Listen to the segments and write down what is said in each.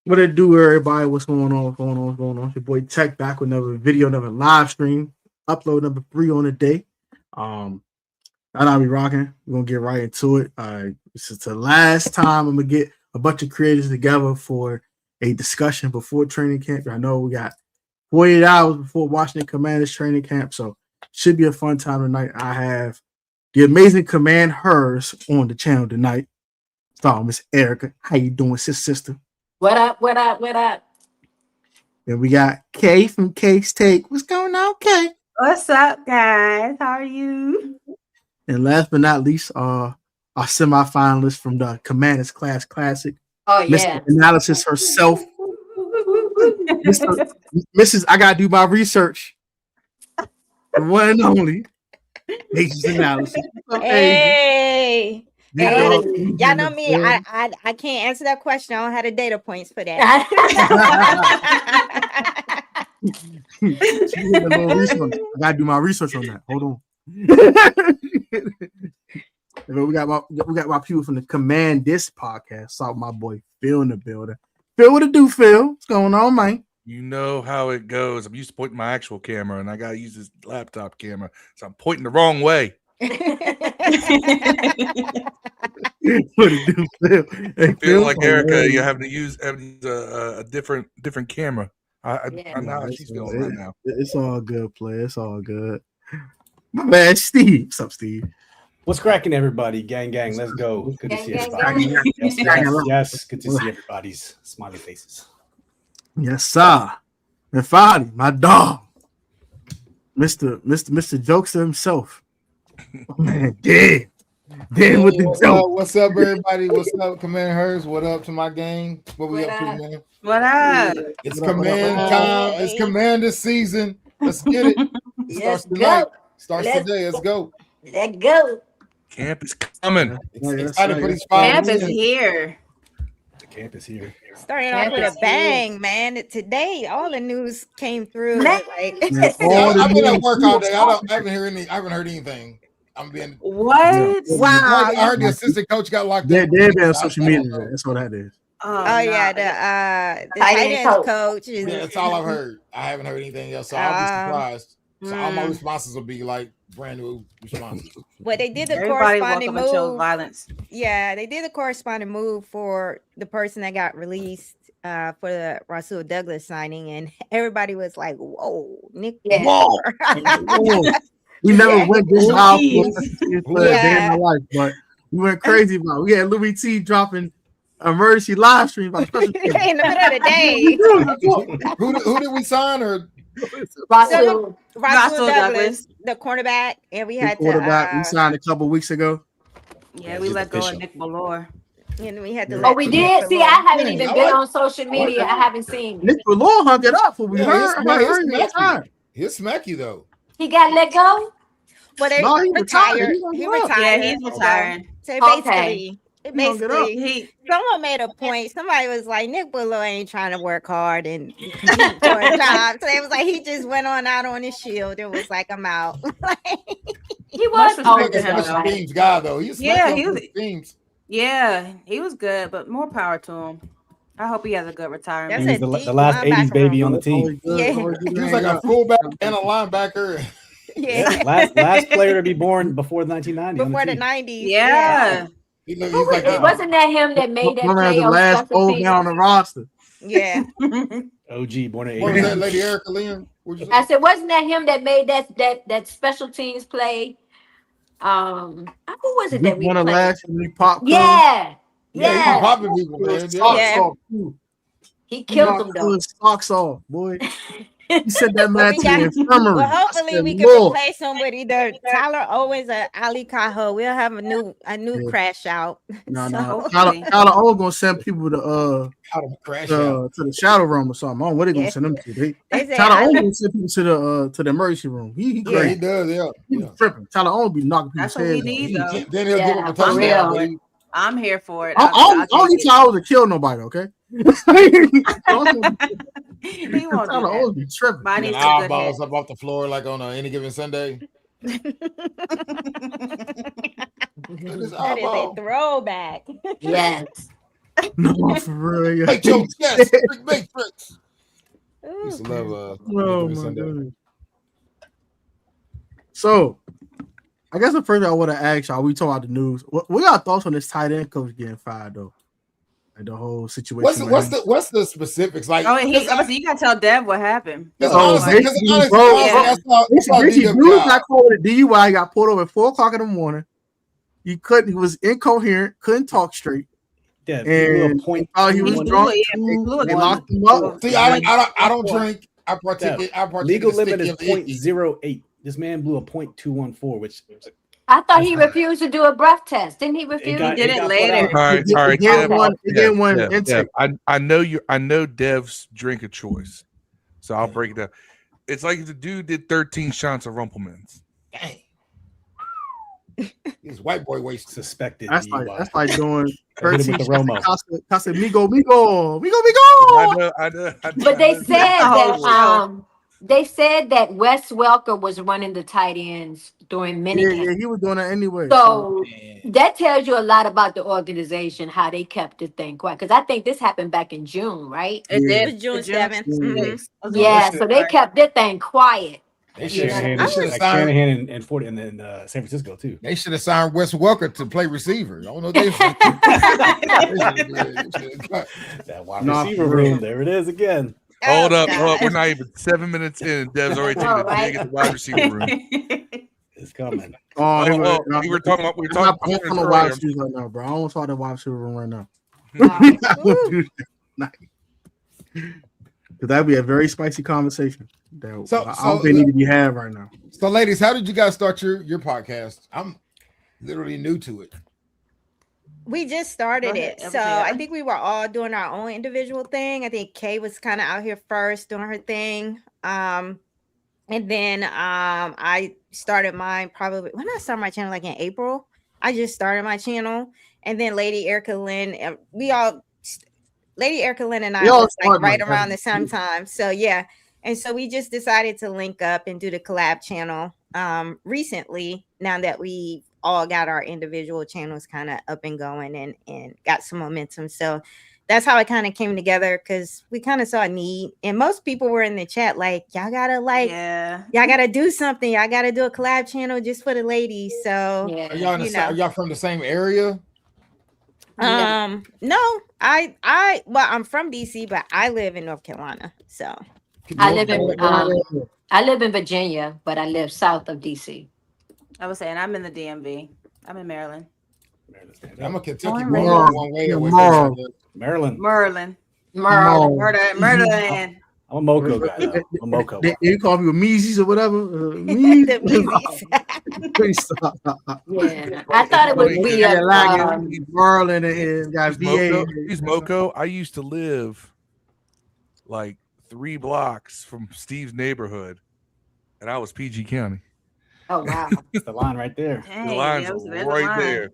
What it do, everybody? What's going on? What's going on? What's going on? It's your boy Tech back with another video, another live stream. Upload number 3 on the day. I'll be rocking. We're gonna get right into it. This is the last time I'm gonna get a bunch of creators together for a discussion before training camp. I know we got 48 hours before Washington Commanders training camp, so should be a fun time tonight. I have the amazing Commandhers on the channel tonight. So, Miss Erica, how you doing, sister? What up? What up? What up? Then we got Kay from Kay's Take. What's going on, Kay? What's up, guys? How are you? And last but not least, our semifinalist from the Commanders Class Classic. Oh yeah, Mr. Analysis herself. Mrs. I gotta do my research. The one and only Mrs. Analysis. Hey. Y'all know me. I can't answer that question. I don't have the data points for that. I gotta do my research on that. Hold on. we got my people from the Commanders podcast. Saw my boy Phil in the building. Phil, what it do, Phil? What's going on, man? You know how it goes. I'm used to pointing my actual camera, and I gotta use this laptop camera, so I'm pointing the wrong way. What it do, Phil? Hey, I feel like Erica, you have to use a different camera. I know how she's feeling right now. It's all good, player. It's all good. My man, Steve. What's up, Steve? What's cracking, everybody? Gang, let's go. Good to see everybody. Yes, good to see everybody's smiley faces. Yes, sir. And finally, my dog, Mr. Jokester himself. Oh, man, dead with the joke. What's up, everybody? What's up, Commanders? What up to my gang? What we up to, man? What up? It's command time. It's Commander season. Let's get it. Starts tonight. Starts today. Let's go. Let's go. Camp is coming. Excited for these Camp is here. The camp is here. Starting off with a bang, man. Today, all the news came through. I've been at work all day. I haven't heard anything. I'm being what? Wow. I heard the assistant coach got locked They're up. on social media. That's what that is. Oh yeah, the Titans coach is. Yeah, that's all I've heard. I haven't heard anything else, so I'll be surprised. So all my responses will be like brand new responses. Well, they did the Everybody corresponding welcome to move. violence. Yeah, they did the corresponding move for the person that got released for the Rasul Douglas signing, and everybody was like, "Whoa, Nick!" Yeah. Whoa. We never went this high for a day in my life, but we went crazy about it. We had Louis T dropping emergency live stream about special in the middle of the day. Who did we sign? Or Rasul Rasul Douglas, the cornerback, and we had quarterback we to. signed a couple weeks ago. Yeah, we let go of Nick Valor. And we had to. Oh, we did. See, I haven't even been on social media. I haven't seen. Nick Valor hung it up for we heard. He'll smack you though. He got let go. Well, they No, he retired. retired. He Yeah, retired. he's retiring. So Okay. basically, someone made a point. Somebody was like, Nick Willow ain't trying to work hard and compete for a job. So it was like he just went on out on his shield and was like, I'm out. He was. Much Oh, respect like to a him, special though. teams guy though. He's Yeah, he he was- teams. Yeah, he was good, but more power to him. I hope he has a good retirement. That's He was a the last deep 80s baby linebacker on the team. Yeah. He was like a fullback and a linebacker. Yeah. Last player to be born before the 1990s. Before the 90s. Yeah. He's like Wasn't that him that made that One of play the on last special old guy on teams? the roster. Yeah. OG, born in what was that, 89. Lady Erica Lynn? What'd you say? I said, wasn't that him that made that special teams play? Who was it that we One of played? last when we popped. Yeah, He yeah. popping people, man. Yeah. He killed him though. His socks off, boy. He said that man to the infirmary. Well, hopefully I we said, can Lord. replace him with either Tyler Owens or Ali Cajo. We'll have a new Yeah. crash out. No. hopefully. Tyler O gonna send people to How to crash out. to the shadow room or something. I don't know what they gonna Yeah. send them to. They say Tyler O Ali- gonna send people to the emergency room. He Yeah, he crazy. does. Yeah. He tripping. Tyler O be knocking That's people's what we heads need, off. though. Then he'll give him a Yeah, for touchdown. real. but he- I'm here for it. I don't need Tyler to kill nobody, okay? He won't Tyler do O that. be tripping. Mine and needs a good eyeballs hit. up off the floor like on any given Sunday. His That is a eyeball. throwback. Yes. No, for real. Make your chest, Matrix. Ooh. Used to love Oh my goodness. So, I guess the first thing I want to ask y'all, we talk about the news. What y'all thoughts on this tight end coach getting fired though? Like the whole situation. What's the specifics? Like, Oh, you gotta tell Dev what happened. Basically, dude got caught with a DUI, got pulled over at 4:00 in the morning. He was incoherent, couldn't talk straight. Yeah, and he was drunk. They locked him up. See, I don't drink. I partake. Legal limit is 0.08. This man blew a 0.214, which I thought he refused to do a breath test. Didn't he refuse? He did it later. All right. I know Dev's drink of choice, so I'll break it down. It's like if the dude did 13 shots of Rumpelmans. Dang. He's white boy waste suspected. That's like doing 13 Casa Migo. I know. But they said they said that Wes Welker was running the tight ends during minicamp. Yeah, he was doing that anyway. So that tells you a lot about the organization, how they kept the thing quiet. Because I think this happened back in June, right? It did. June 7th. Mm-hmm. Yeah, so they kept their thing quiet. They should have Shanahan and 40 and then San Francisco too. They should have signed Wes Welker to play receiver. I don't know. That wide receiver room. There it is again. Hold up. We're not even 7 minutes in. Dev's already taking a dig at the wide receiver room. It's coming. We were talking about wide receivers right now, bro. I don't talk the wide receiver room right now. Because that'd be a very spicy conversation that I don't think need to be had right now. So, ladies, how did you guys start your podcast? I'm literally new to it. We just started it. So I think we were all doing our own individual thing. I think Kay was kind of out here first doing her thing. And then I started mine probably when I started my channel, like in April. I just started my channel. And then Lady Erica Lynn, Lady Erica Lynn and I was like right around the same time. So yeah. And so we just decided to link up and do the collab channel recently, now that we all got our individual channels kind of up and going and got some momentum. So that's how it kind of came together, because we kind of saw a need. And most people were in the chat like, y'all gotta y'all gotta do something. Y'all gotta do a collab channel just for the ladies. So are y'all from the same area? No, I'm from DC, but I live in North Carolina. So I live in Virginia, but I live south of DC. I was saying I'm in the DMV. I'm in Maryland. I'm a Kentucky boy. One way away. Maryland. Merlin. I'm a Moco guy. I'm a Moco. You call me Meezies or whatever. Yeah, I thought it would be Merlin and got VA. He's Moco. I used to live like 3 blocks from Steve's neighborhood, and I was PG County. Oh wow, it's the line right there. Dang, the line's right there.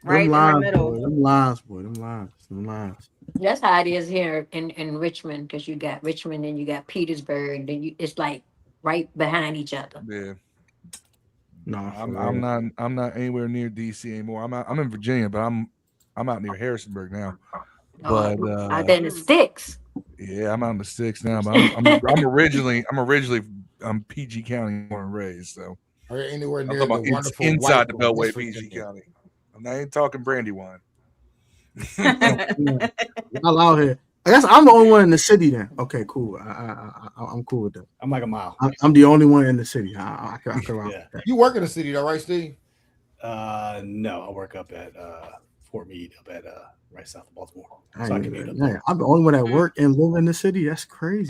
Right in the middle. Them lines. That's how it is here in Richmond, because you got Richmond and you got Petersburg, and it's like right behind each other. Yeah. No, I'm not anywhere near DC anymore. I'm in Virginia, but I'm out near Harrisonburg now. But I've been in the sticks. Yeah, I'm out in the sticks now. But I'm originally PG County born and raised. So anywhere near the wonderful inside the Beltway, PG County. I ain't talking Brandywine. Y'all out here. I guess I'm the only one in the city then. Okay, cool. I'm cool with that. I'm like a mile. I'm the only one in the city. I can rock with that. You work in the city though, right, Steve? No, I work up at Fort Meade, up at right south of Baltimore. So I'm the only one that work and live in the city. That's crazy.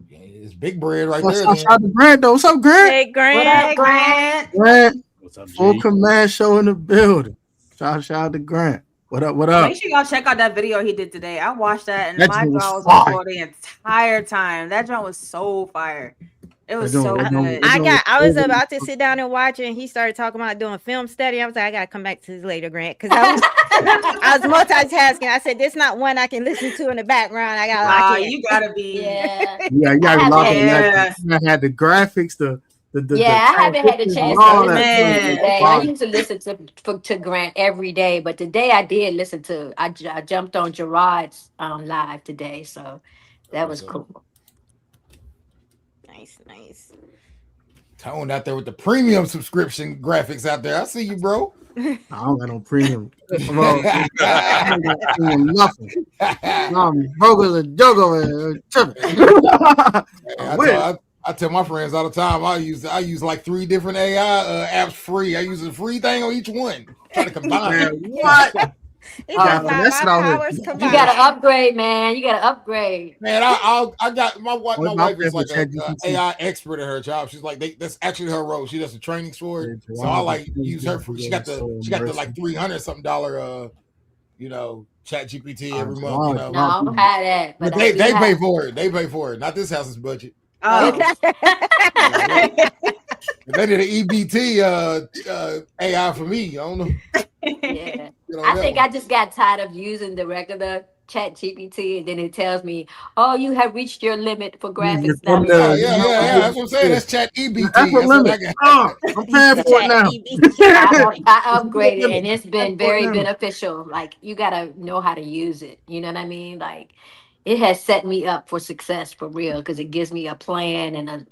Yeah, it's big bread right there. Shout out to Grant though. What's up, Grant? Hey, Grant. What up, Grant? Grant. What's up, G? Full command show in the building. Shout out to Grant. What up? Make sure y'all check out that video he did today. I watched that, and my jaw was on for the entire time. That joint was so fire. It was so good. I was about to sit down and watch it, and he started talking about doing film study. I was like, I gotta come back to this later, Grant, because I was multitasking. I said, this not one I can listen to in the background. I gotta lock in. You gotta be yeah, you gotta be locked in. I had the graphics, the I haven't had a chance to listen to it today. I used to listen to Grant every day, but today I did listen to. I jumped on Gerard's live today, so that was cool. Nice. Tone out there with the premium subscription graphics out there. I see you, bro. I don't got no premium. Bro, I ain't got premium nothing. Broke as a joke over there. I tell my friends all the time. I use like 3 different AI apps free. I use a free thing on each one. Try to combine. What? You gotta upgrade, man. You gotta upgrade. Man, I got my wife is like an AI expert at her job. She's like, that's actually her role. She does the trainings for it. So I like use her for. She got the like $300 something Chat GPT every month. No, I don't have that. But they pay for it. They pay for it. Not this house's budget. Oh. They did an EBT AI for me. I don't know. Yeah. I think I just got tired of using the regular Chat GPT, and then it tells me, "Oh, you have reached your limit for graphics." Yeah. That's what I'm saying. That's Chat EBT. That's what limit. I'm paying for it now. I upgraded, and it's been very beneficial. Like, you gotta know how to use it. You know what I mean? Like, it has set me up for success for real, because it gives me a plan and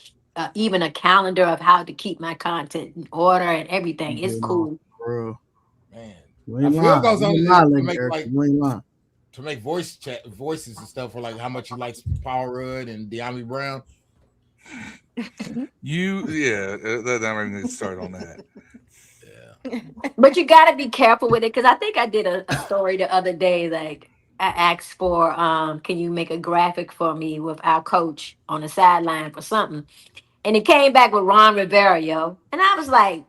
even a calendar of how to keep my content in order and everything. It's cool. Man, I feel goes on to make voices and stuff for like how much you like Power Rudd and De'Ami Brown. That I'm going to start on that. Yeah, but you got to be careful with it, because I think I did a story the other day. Like, I asked for, can you make a graphic for me with our coach on the sideline for something, and it came back with Ron Rivera, yo, and I was like,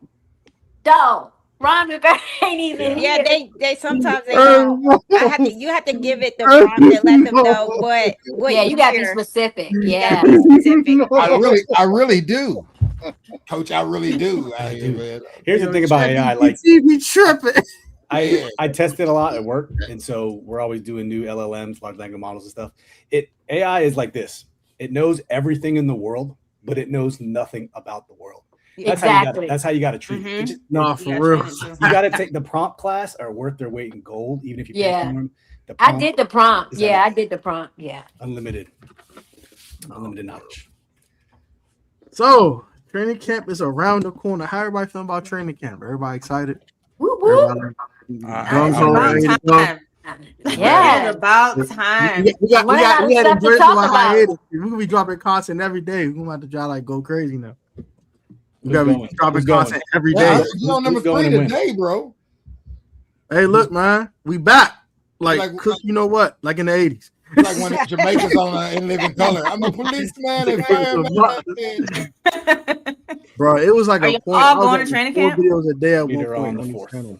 dog. Ron Rivera ain't even here. They sometimes they don't. You have to give it the prompt and let them know what you gotta be specific. Yeah. I really do. Coach, I really do. Here's the thing about AI, like TV tripping. I test it a lot at work, and so we're always doing new LLMs, large language models and stuff. AI is like this. It knows everything in the world, but it knows nothing about the world. That's how you got to treat it. For real. You got to take the prompt class are worth their weight in gold, even if you pay for them. I did the prompt. I did the prompt. Yeah. Unlimited knowledge. So training camp is around the corner. How everybody feeling about training camp? Everybody excited? Woo woo. It's about time. We had a break on hiatus. We're gonna be dropping content every day. We're gonna have to try like go crazy now. We gotta be dropping content every day. You on number 3 today, bro. Hey, look, man, we back. Like you know what? Like in the 80s. Like when Jamaica's on In Living Color. I'm a policeman and fireman. Bro, it was like a point. All going to training camp? Videos a day at one point. On the 4th.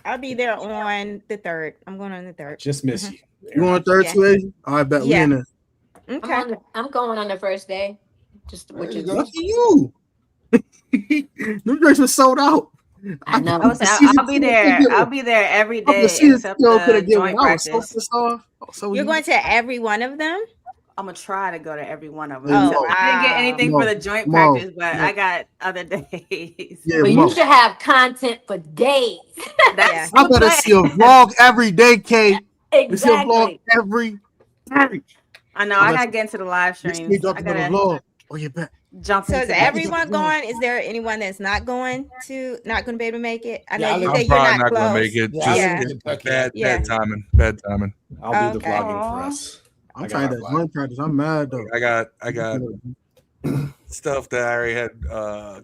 I'll be there on the 3rd. I'm going on the 3rd. Just miss you. You on the 3rd, Swayze? I bet we in there. Okay. I'm going on the first day. Just what you look at you. Them drinks were sold out. I know. I'll be there. I'll be there every day except the joint practice. You're going to every one of them? I'm gonna try to go to every one of them. I didn't get anything for the joint practice, but I got other days. But you should have content for days. I better see a vlog every day, Kay. Exactly. See a vlog every day. I know. I gotta get into the live streams. I gotta vlog. Oh, you bet. Jump. So is everyone going? Is there anyone that's not going to be able to make it? I know you say you're not close. Gonna make it. Bad timing. Bad timing. I'll do the vlogging for us. I'm trying to joint practice. I'm mad though. I got stuff that I already had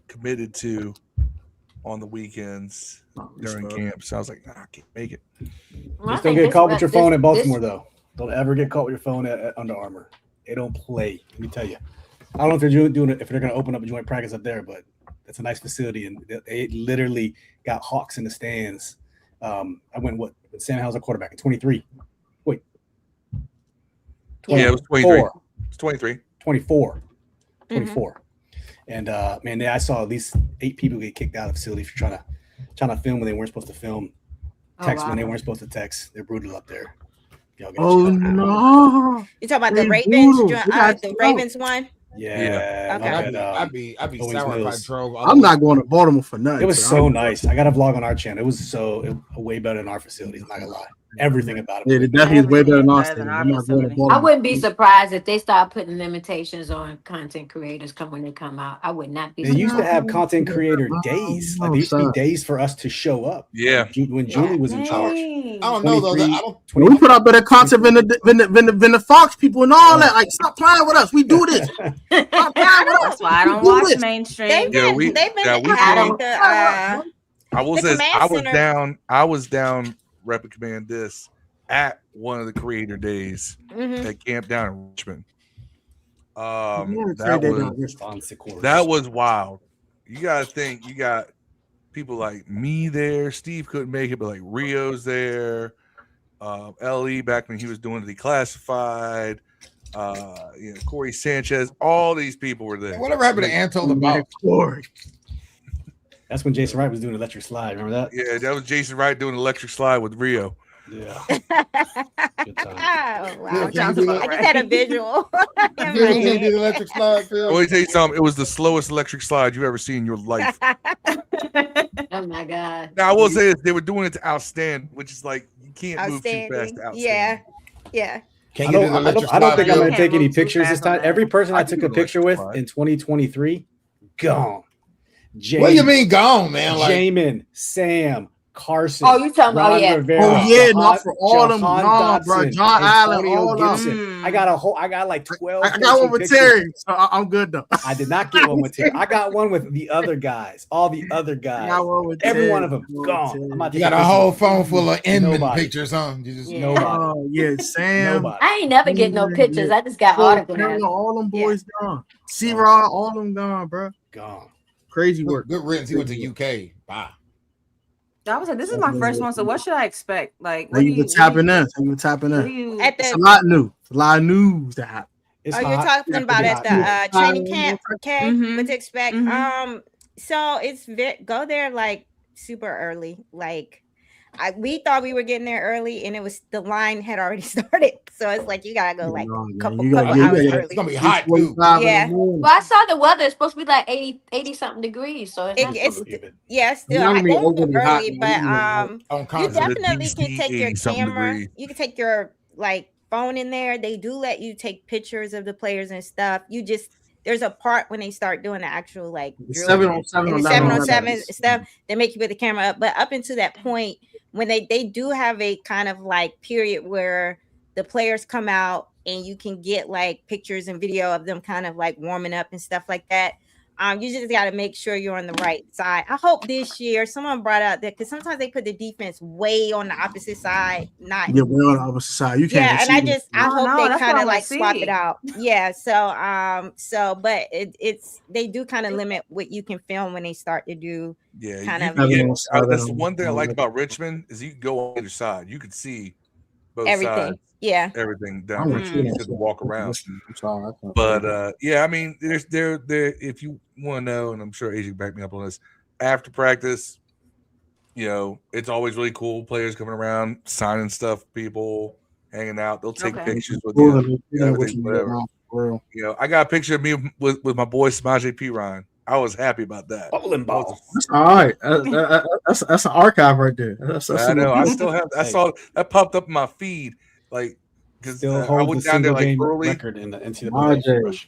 committed to on the weekends during camp. So I was like, I can't make it. Just don't get caught with your phone at Baltimore though. Don't ever get caught with your phone at Under Armour. They don't play. Let me tell you. I don't know if they're doing it, if they're going to open up a joint practice up there, but it's a nice facility, and they literally got Hawks in the stands. I went Sam Howell's a quarterback at 23. Wait. 20, yeah, it was 23. It's 23. 24. 24. And man, I saw at least 8 people get kicked out of the facility for trying to film when they weren't supposed to film, text when they weren't supposed to text. They're brutal up there. Oh no! You talking about the Ravens? The Ravens one? Yeah. Okay. I'd be sour if I drove. I'm not going to Baltimore for nothing. It was so nice. I got a vlog on our channel. It was way better than our facilities. I'm not gonna lie. Everything about it. Yeah, it definitely is way better than our stadium. I'm not going to Baltimore. I wouldn't be surprised if they start putting limitations on content creators when they come out. I would not be surprised. They used to have content creator days. Like, there used to be days for us to show up. Yeah. When Julie was in charge. I don't know though. We put out better content than the Fox people and all that. Like, stop playing with us. We do this. Stop playing with us. That's why I don't watch mainstream. They've been I will say I was down repping Commanders at one of the creator days at Camp Down in Richmond. That was wild. You gotta think, you got people like me there. Steve couldn't make it, but like Rio's there. LE back when he was doing the Declassified. Corey Sanchez. All these people were there. Whatever happened to Anto the Bob? That's when Jason Wright was doing Electric Slide. Remember that? Yeah, that was Jason Wright doing Electric Slide with Rio. Yeah. Good time. Oh, wow. I just had a visual. You did the Electric Slide, Phil? Let me tell you something. It was the slowest electric slide you've ever seen in your life. Oh my God. Now I will say this: they were doing it to outstand, which is like you can't move too fast to outstand. Yeah. I don't think I'm going to take any pictures this time. Every person I took a picture with in 2023, gone. What do you mean gone, man? Like Jamin, Sam, Carson. Oh, you talking about Rivera, not for all them, bro. John Allen, all Gibson. I got like 12. I got one with Terry, so I'm good though. I did not get one with Terry. I got one with the other guys. All the other guys. Every one of them gone. You got a whole phone full of Inman pictures on. You just nobody. Oh yeah, Sam. Nobody. I ain't never get no pictures. I just got autographs. All them boys gone. C-Rod, all them gone, bro. Gone. Crazy work. Good riddance. He went to UK. Bye. I was like, this is my first one, so what should I expect? Like, you been tapping in. It's a lot new. It's a lot of news that happened. You're talking about at the training camp, okay? What to expect? So it's go there like super early. Like we thought we were getting there early, and it was the line had already started. So it's like you gotta go like a couple hours early. It's gonna be hot too. Yeah. Well, I saw the weather. It's supposed to be like 80 something degrees. So it's still I go early, but you definitely can take your camera. You can take your like phone in there. They do let you take pictures of the players and stuff. There's a part when they start doing the actual like 7-on-7 stuff. They make you put the camera up, but up until that point, when they do have a kind of like period where the players come out and you can get like pictures and video of them kind of like warming up and stuff like that. You just got to make sure you're on the right side. I hope this year someone brought out that because sometimes they put the defense way on the opposite side. Way on the opposite side. You can't. Yeah, and I hope they kind of like swap it out. Yeah. But it's they do kind of limit what you can film when they start to do. Yeah. That's the one thing I like about Richmond is you can go on either side. You can see both sides. Yeah, everything down there. You get to walk around. But I mean, there's there. If you want to know, and I'm sure AJ can back me up on this. After practice, it's always really cool. Players coming around, signing stuff, people hanging out. They'll take pictures with you. Whatever. I got a picture of me with my boy Samaje P. Ryan. I was happy about that. That's all right. That's an archive right there. I know. I still have. I saw that popped up in my feed. Like, because I went down there like early record in the NCAA.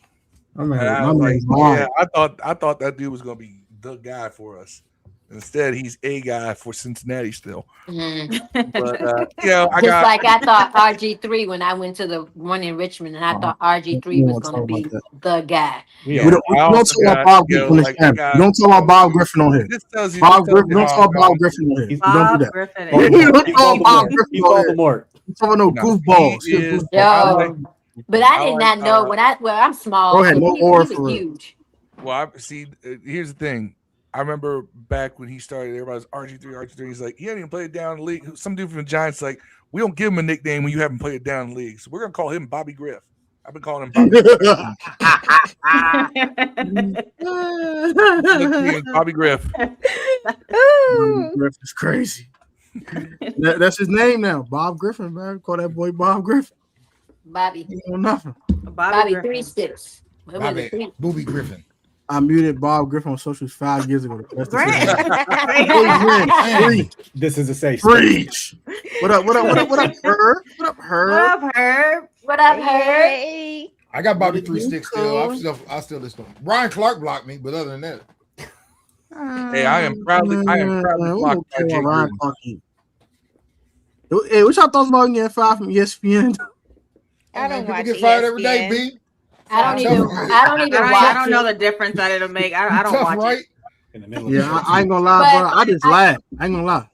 I thought that dude was gonna be the guy for us. Instead, he's a guy for Cincinnati still. But I thought RG3 when I went to the one in Richmond, and I thought RG3 was going to be the guy. Yeah. We don't talk about Bob Griffin on this camera. We don't talk about Bob Griffin on here. Bob Griffin. Don't talk about Bob Griffin on here. Don't do that. You don't talk about Griffin on here. You talk about no goofballs. But I did not know I'm small. Go ahead. He was huge. Well, here's the thing. I remember back when he started, everybody was RG3. He's like, he hadn't even played down in the league. Some dude from the Giants like, we don't give him a nickname when you haven't played down in the league. So we're gonna call him Bobby Griff. I've been calling him Bobby Griff. Bobby Griff. Griff is crazy. That's his name now. Bob Griffin, man. Call that boy Bob Griffin. Bobby. He know nothing. Bobby 3 Sticks. Booby Griffin. I muted Bob Griffin on socials 5 years ago. This is a safe Preach. What up, Herb? What up, Herb? What up, Herb? I got Bobby 3 sticks still. I still listen to him. Brian Clark blocked me, but other than that. Hey, I am proudly blocked by Jay Gruden. Hey, what y'all thoughts about getting fired from ESPN? I don't watch get fired every day, B. I don't even watch. I don't know the difference that it'll make. I don't watch right? it. In the middle Yeah, I ain't gonna lie, bro. I just laugh. I ain't gonna lie.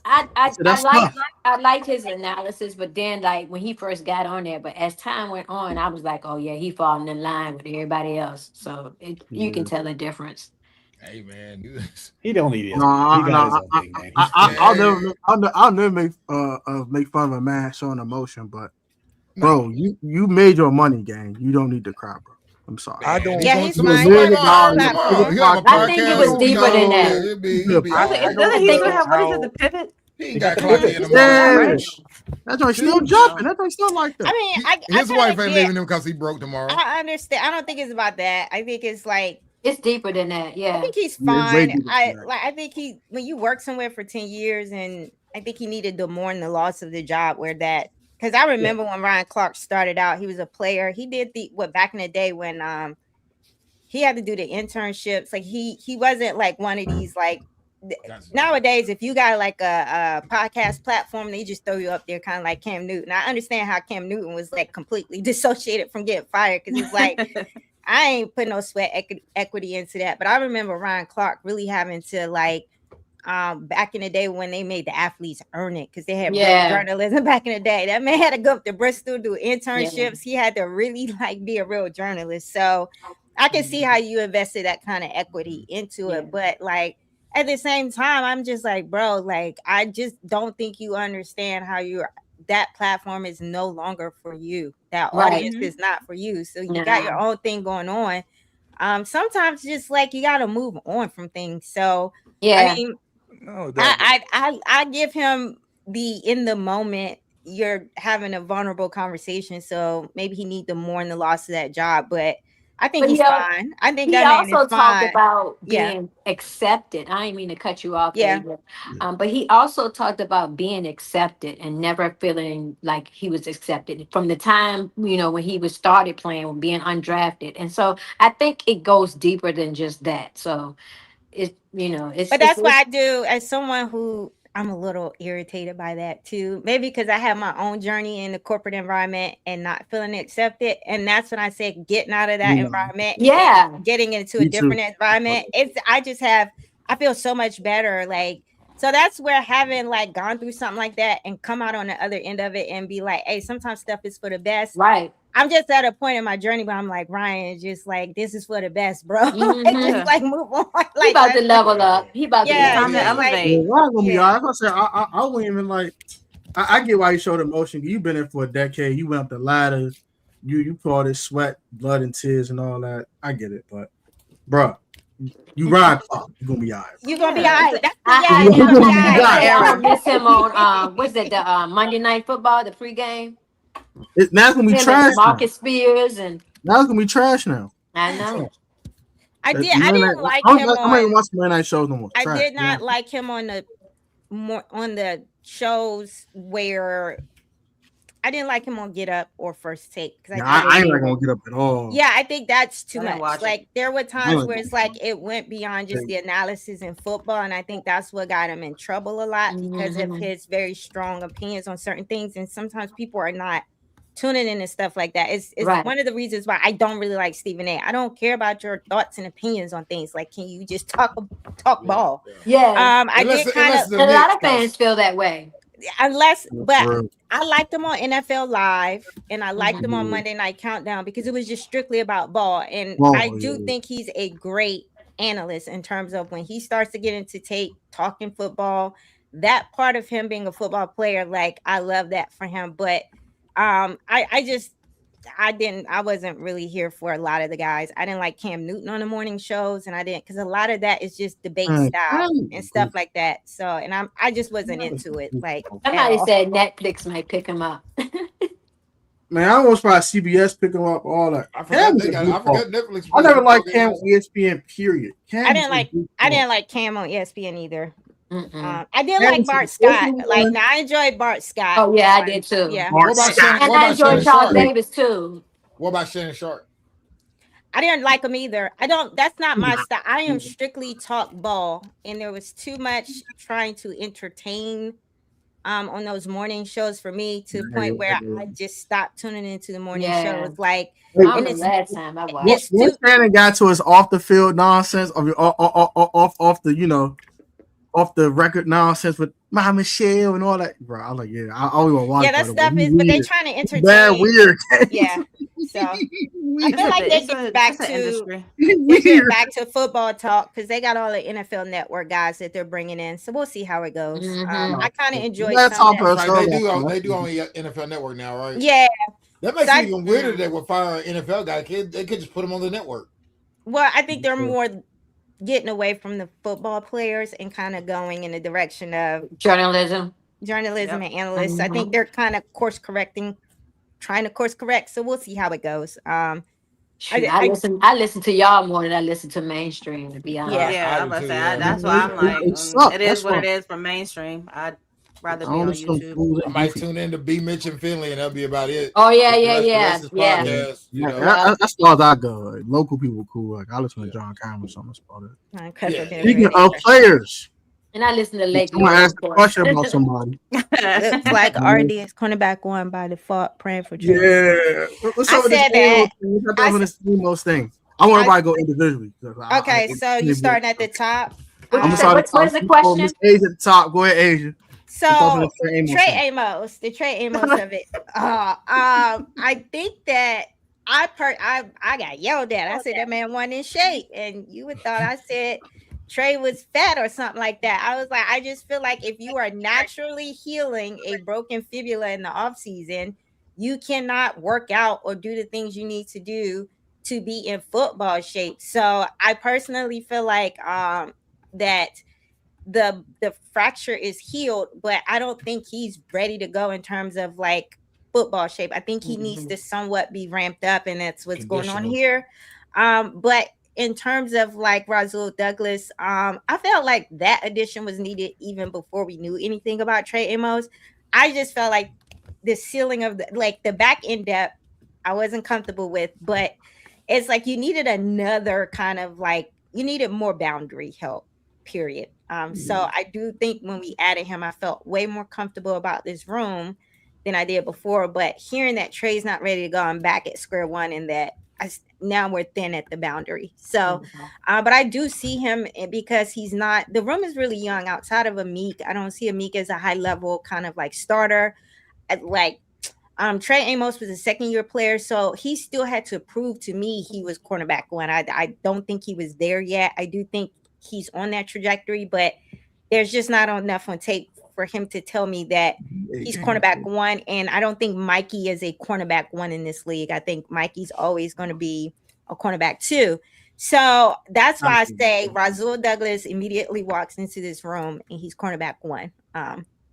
I like his analysis, but then like when he first got on there, but as time went on, I was like, oh yeah, he falling in line with everybody else. So you can tell the difference. Hey man, he don't need it. I'll never make fun of a man showing emotion, but bro, you made your money, gang. You don't need to cry, bro. I'm sorry. I don't. Yeah, he's I fine. think it was deeper than that. Doesn't he still have what is it? The pivot. He ain't got clocky in the morning. That's why he's still jumping. That thing's still like that. I mean, his wife ain't leaving him because he broke tomorrow. I understand. I don't think it's about that. I think it's like it's deeper than that. Yeah, I think he's fine. I think when you work somewhere for 10 years, and I think he needed to mourn the loss of the job where that. Because I remember when Ryan Clark started out, he was a player. He did back in the day when he had to do the internships. Like he wasn't like one of these like nowadays. If you got like a podcast platform, they just throw you up there, kind of like Cam Newton. I understand how Cam Newton was like completely dissociated from getting fired because it's like I ain't put no sweat equity into that. But I remember Ryan Clark really having to like. Back in the day when they made the athletes earn it because they had journalism back in the day. That man had to go up to Bristol, do internships. Yeah. He had to really like be a real journalist. So I can see how you invested that kind of equity into it. But like at the same time, I'm just like, bro, like I just don't think you understand how that platform is no longer for you. That audience is not for you. So you got your own thing going on. Sometimes just like you got to move on from things. So I mean. No, I give him in the moment you're having a vulnerable conversation, so maybe he need to mourn the loss of that job. But I think he's fine. I think he also talked about being accepted. I didn't mean to cut you off. Yeah. But he also talked about being accepted and never feeling like he was accepted from the time when he was started playing, being undrafted. And so I think it goes deeper than just that. So. But that's why I do as someone who I'm a little irritated by that too. Maybe because I have my own journey in the corporate environment and not feeling accepted. And that's when I say getting out of that environment. Yeah. Getting into a different environment. I feel so much better. Like, so that's where having like gone through something like that and come out on the other end of it and be like, hey, sometimes stuff is for the best. Right. I'm just at a point in my journey where I'm like, Ryan, just like, this is for the best, bro. Just like move on. Like, he about to level up. He about to elevate. Well, I wouldn't even like. I get why you showed emotion. You've been in for a decade. You went up the ladder. You poured it, sweat, blood, and tears, and all that. I get it, but, bro, you ride up. You're gonna be all right. You're gonna be all right. I miss him on what's that? The Monday Night Football, the pregame. Now it's gonna be trash. Marcus Spears and now it's gonna be trash now. I know. I didn't like him. I'm not even watching Monday Night shows no more. I did not like him on the shows where I didn't like him on Get Up or First Take. I ain't like gonna Get Up at all. Yeah, I think that's too much. Like there were times where it's like it went beyond just the analysis in football, and I think that's what got him in trouble a lot because of his very strong opinions on certain things. And sometimes people are not tuning in and stuff like that. It's one of the reasons why I don't really like Stephen A. I don't care about your thoughts and opinions on things. Like, can you just talk ball? Yeah. I did kind of. A lot of fans feel that way. But I liked him on NFL Live and I liked him on Monday Night Countdown because it was just strictly about ball. And I do think he's a great analyst in terms of when he starts to get into talking football, that part of him being a football player, like I love that for him. But I wasn't really here for a lot of the guys. I didn't like Cam Newton on the morning shows, and I didn't because a lot of that is just debate style and stuff like that. So, and I just wasn't into it. Like somebody said Netflix might pick him up. Man, I almost tried CBS picking up all that. I forgot Netflix. I never liked Cam on ESPN. Period. I didn't like Cam on ESPN either. I did like Bart Scott. Like, now I enjoyed Bart Scott. Oh yeah, I did too. Yeah. What about I enjoyed Charles Davis too. What about Shannon Sharp? I didn't like him either. That's not my style. I am strictly talk ball, and there was too much trying to entertain on those morning shows for me, to the point where I just stopped tuning into the morning shows. Like, and it's last time I watched. Once Shannon got to his off the field nonsense, off the off the record nonsense with my Michelle and all that, bro. I was like, yeah, I always want to watch. Yeah, that stuff is, but they trying to entertain. Bad weird. Yeah. So I feel like they get back to football talk, because they got all the NFL Network guys that they're bringing in. So we'll see how it goes. I kind of enjoy. They do on NFL Network now, right? Yeah. That makes it even weirder. They would fire an NFL guy. They could just put him on the network. Well, I think they're more getting away from the football players and kind of going in the direction of journalism and analysts. I think they're kind of trying to course correct. So we'll see how it goes. I listen to y'all more than I listen to mainstream, to be honest. Yeah, I'm gonna say that's why I'm like, it is what it is for mainstream. I'd rather be on YouTube. I might tune in to B. Mitch and Finley, and that'll be about it. Oh yeah. That's as far as I go. Like, local people cool. Like, I listen to John Cameron, something about it. Speaking of players, and I listen to Lake. Someone asked a question about somebody. Looks like RD is cornerback one by default, praying for Trey. Yeah. What's up with this most thing? I want everybody to go individually. Okay, so you starting at the top. What's the question? Asia at the top. Go ahead, Asia. So Trey Amos of it. I think that I got yelled at. I said that man wasn't in shape, and you would thought I said Trey was fat or something like that. I was like, I just feel like if you are naturally healing a broken fibula in the off season, you cannot work out or do the things you need to do to be in football shape. So I personally feel like that the fracture is healed, but I don't think he's ready to go in terms of like football shape. I think he needs to somewhat be ramped up, and that's what's going on here. But in terms of like Rasul Douglas, I felt like that addition was needed even before we knew anything about Trey Amos. I just felt like the ceiling of the back end depth I wasn't comfortable with, but it's like you needed another kind of like, you needed more boundary help, period. So I do think when we added him, I felt way more comfortable about this room than I did before. But hearing that Trey's not ready to go, I'm back at square one, and that now we're thin at the boundary. So, but I do see him because he's not, the room is really young outside of Amik. I don't see Amik as a high level kind of like starter. Like Trey Amos was a second year player, so he still had to prove to me he was cornerback one. I don't think he was there yet. I do think he's on that trajectory, but there's just not enough on tape for him to tell me that he's cornerback one. And I don't think Mikey is a cornerback one in this league. I think Mikey's always going to be a cornerback two. So that's why I say Rasul Douglas immediately walks into this room and he's cornerback one.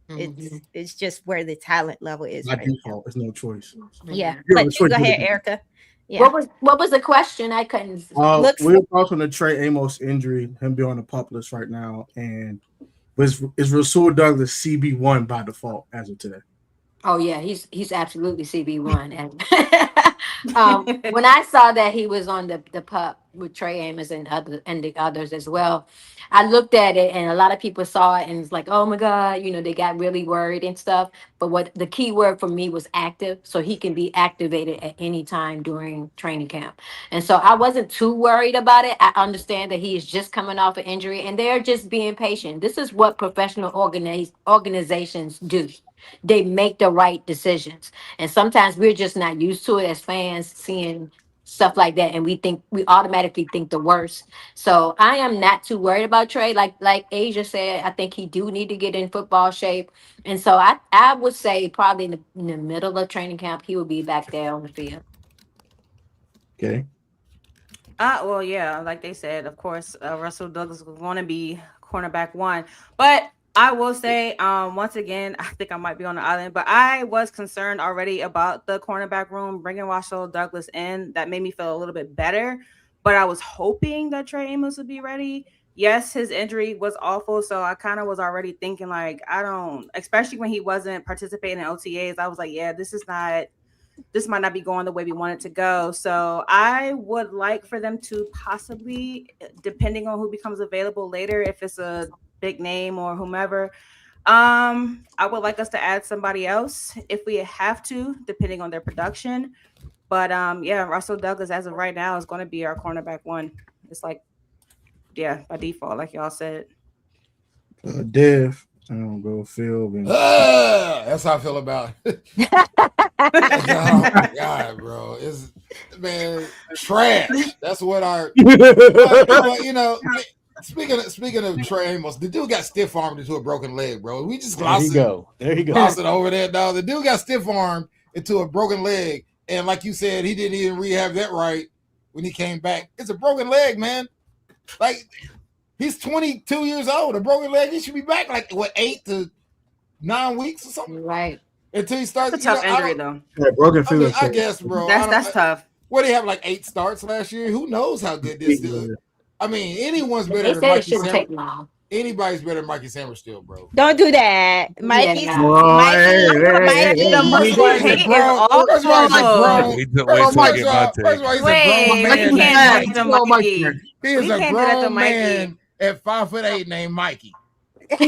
It's just where the talent level is. By default, there's no choice. Yeah, but go ahead, Erica. Yeah. What was the question? I couldn't. We're talking the Trey Amos injury, him being on the pup list right now, and is Rasul Douglas CB1 by default as of today? Oh yeah, he's absolutely CB1. And when I saw that he was on the pup with Trey Amos and the others as well, I looked at it, and a lot of people saw it and it's like, oh my God, they got really worried and stuff. But what the key word for me was active, so he can be activated at any time during training camp. And so I wasn't too worried about it. I understand that he is just coming off an injury, and they're just being patient. This is what professional organizations do. They make the right decisions, and sometimes we're just not used to it as fans, seeing stuff like that, and we automatically think the worst. So I am not too worried about Trey. Like Asia said, I think he do need to get in football shape, and so I would say probably in the middle of training camp he will be back there on the field. Okay. Well, yeah, like they said, of course, Rasul Douglas was going to be cornerback one, but I will say, once again, I think I might be on the island, but I was concerned already about the cornerback room, bringing Russell Douglas in. That made me feel a little bit better, but I was hoping that Trey Amos would be ready. Yes, his injury was awful, so I kind of was already thinking like, especially when he wasn't participating in OTAs, I was like, yeah, this might not be going the way we want it to go. So I would like for them to possibly, depending on who becomes available later, if it's a big name or whomever, I would like us to add somebody else if we have to, depending on their production. But yeah, Russell Douglas as of right now is going to be our cornerback one. It's like, yeah, by default, like y'all said. Dev, I don't go Phil. That's how I feel about it. Oh my God, bro. It's, man, trash. That's what our but, you know, speaking of Trey Amos, the dude got stiff armed into a broken leg, bro. We just gloss it over there, dog. The dude got stiff armed into a broken leg, and like you said, he didn't even rehab that right when he came back. It's a broken leg, man. Like, he's 22 years old. A broken leg, he should be back like what, 8 to 9 weeks or something, right? Until he starts. It's a tough injury though. Yeah, broken I guess, bro. That's tough. What, he have like 8 starts last year? Who knows how good this is? I mean, anyone's better than Mikey Sanders. Anybody's better than Mikey Sanders still, bro. Don't do that. Mikey's He is a grown man at 5'8" named Mikey. That's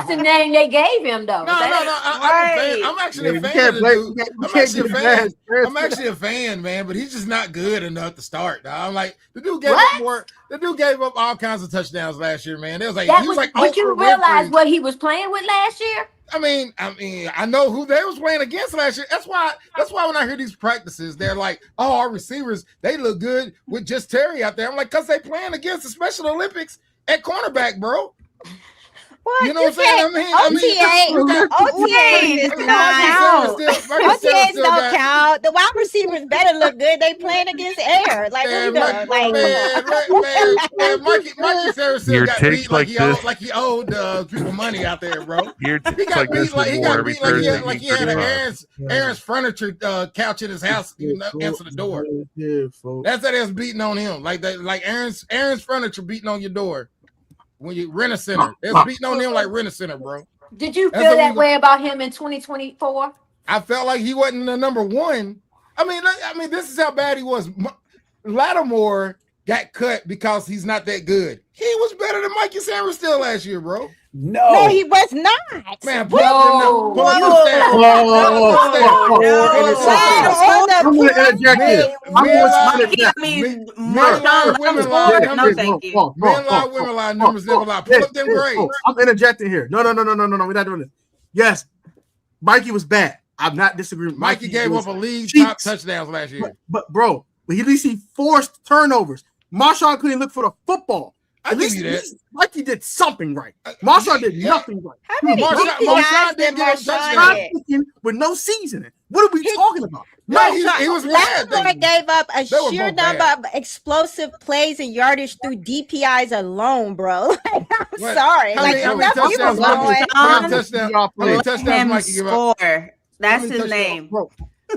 the name they gave him, though. No. I'm actually a fan of the dude. I'm actually a fan, man, but he's just not good enough to start. I'm like, the dude gave up all kinds of touchdowns last year, man. It was like did you realize what he was playing with last year? I mean, I know who they was playing against last year. That's why when I hear these practices, they're like, oh, our receivers, they look good with just Terry out there. I'm like, because they playing against the Special Olympics at cornerback, bro. What? You know what I'm saying? OTAs don't count. The wide receivers better look good. They playing against air. Like, Mikey Sarah still got beat like he owed people money out there, bro. He got beat like he had an Aaron's furniture couch in his house. You know, answer the door. That's how they was beating on him. Like Aaron's furniture beating on your door. When you rent a center, it's beating on him like rent a center, bro. Did you feel that way about him in 2024? I felt like he wasn't the number one. I mean, this is how bad he was. Lattimore got cut because he's not that good. He was better than Mikey Sanders still last year, bro. No, he was not. Man, pull up the stats. I'm going to interject here. Men lie, women lie, numbers never lie. Pull up them grades. I'm interjecting here. No. We're not doing this. Yes, Mikey was bad. I'm not disagreeing. Mikey gave up a league top touchdowns last year. But bro, at least he forced turnovers. Marshawn couldn't look for the football. At least Mikey did something right. Marshawn did nothing right. Marshawn didn't get a touchdown with no seasoning. What are we talking about? No, he was bad. Lattimore gave up a sheer number of explosive plays and yardage through DPIs alone, bro. I'm sorry. How many touchdowns Mikey give up? That's his name.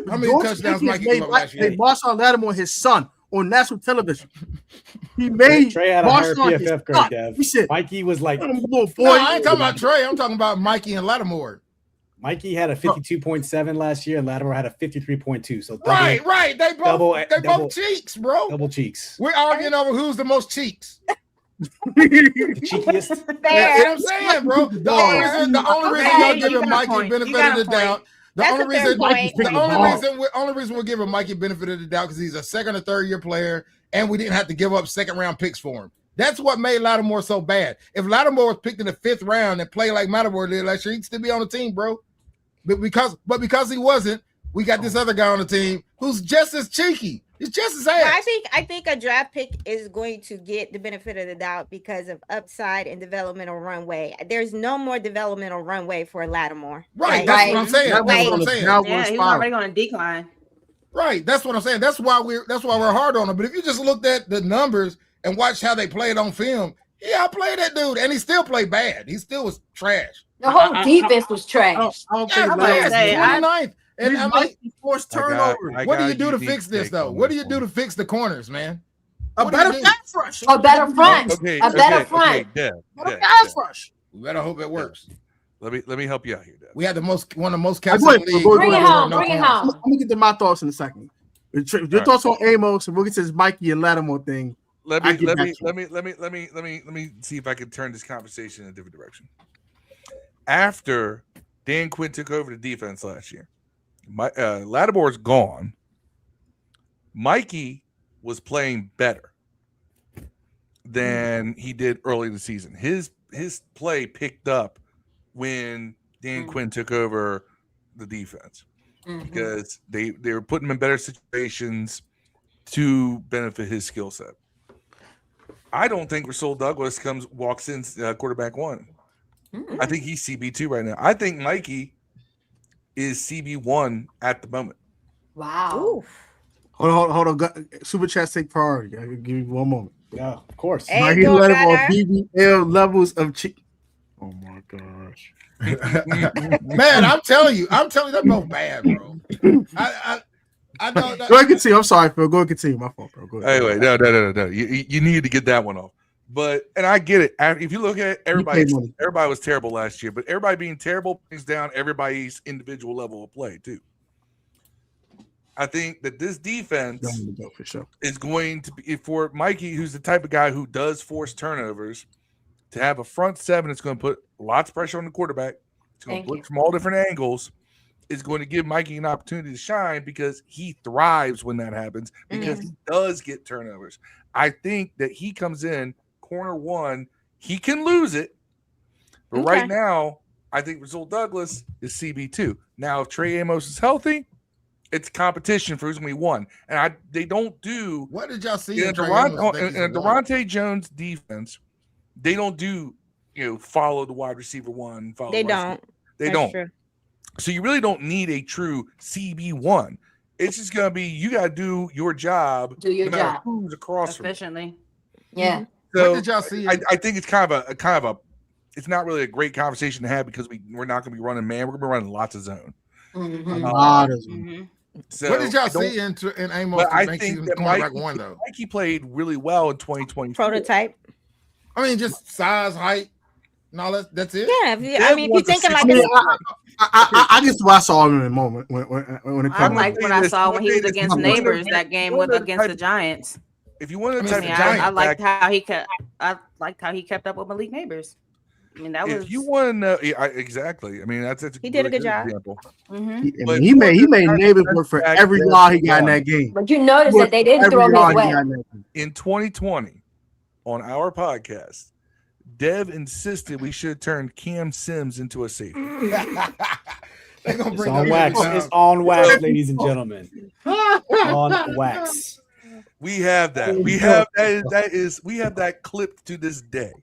How many touchdowns Mikey gave up last year? Marshawn Lattimore, his son, on national television. He made Trey had a higher PFF grade, Dev. He said, Mikey was like, I ain't talking about Trey. I'm talking about Mikey and Lattimore. Mikey had a 52.7 last year, and Latimer had a 53.2. So right. They both cheeks, bro. Double cheeks. We're arguing over who's the most cheeks. The cheekiest. You know what I'm saying, bro? The only reason y'all giving Mikey benefit of the doubt. The only reason we're giving Mikey benefit of the doubt because he's a second or third year player, and we didn't have to give up second round picks for him. That's what made Lattimore so bad. If Lattimore was picked in the 5th round and played like Lattimore did last year, he'd still be on the team, bro. But because he wasn't, we got this other guy on the team who's just as cheeky. He's just as ass. I think a draft pick is going to get the benefit of the doubt because of upside and developmental runway. There's no more developmental runway for Lattimore. Right, that's what I'm saying. Yeah, he's already going to decline. Right, that's what I'm saying. That's why we're hard on him. But if you just looked at the numbers and watched how they played on film, Yeah, I played that dude, and he still played bad. He still was trash. The whole defense was trash. I don't Yeah, think trash. say, 29th. And I mean, forced turnovers. what do you do to fix this, though? What do you do to fix the corners, man? A better pass rush. A better front. A better front. Better pass rush. We better hope it works. Let me help you out here, Deb. We had one of the most caps Go in ahead, the league. go Bring it ahead. home. Bring it home. Let me get to my thoughts in a second. Your thoughts on Amos, and we'll get to this Mikey and Lattimore thing. Let me see if I can turn this conversation in a different direction. After Dan Quinn took over the defense last year, Lattimore's gone. Mikey was playing better than he did early in the season. His play picked up when Dan Quinn took over the defense because they were putting him in better situations to benefit his skill set. I don't think Rasul Douglas walks in quarterback one. I think he's CB2 right now. I think Mikey is CB1 at the moment. Wow. Ooh. Hold on. Super chat take priority. I can give you one moment. Yeah, of course. Hey, Mikey let him on BBL levels of cheat. Oh my gosh. Man, I'm telling you, they're both bad, bro. I don't know. Go ahead, continue. I'm sorry, Phil. Go ahead, continue. My fault, bro. Go ahead. Anyway, no. You need to get that one off. But and I get it. If you look at it, everybody was terrible last year. But everybody being terrible brings down everybody's individual level of play too. I think that this defense is going to be for Mikey, who's the type of guy who does force turnovers, to have a front seven that's going to put lots of pressure on the quarterback. It's going to look from all different angles. Is going to give Mikey an opportunity to shine because he thrives when that happens because he does get turnovers. I think that he comes in corner one, he can lose it. But right now, I think Rasul Douglas is CB2. Now, if Trey Amos is healthy, it's competition for who's going to be one. And they don't do. What did y'all see in Durante Jones defense? They don't do, follow the wide receiver one. They don't. They don't. True. So you really don't need a true CB1. It's just going to be you got to do your job. Do your job. Who's across efficiently. Yeah. So what did y'all see? I think it's kind of a. It's not really a great conversation to have because we're not going to be running man. We're going to be running lots of zone. So what did y'all see in Amos? I think that Mikey played really well in 2020. Prototype. I mean, just size, height, and all that. That's it. Yeah, I mean, if you're thinking like, I guess what I saw him in a moment when it comes. I liked what I saw when he was against Neighbors that game against the Giants. If you want to type I liked how he kept. I liked how he kept up with Malik Neighbors. I mean, that was. If you want to know, exactly. I mean, that's he did a good job. He made Neighbors work for every yard he got in that game. But you notice that they didn't throw his way. In 2020, on our podcast, Dev insisted we should turn Cam Sims into a safety. It's on wax. It's on wax, ladies and gentlemen. On wax. We have that. We have that clipped to this day.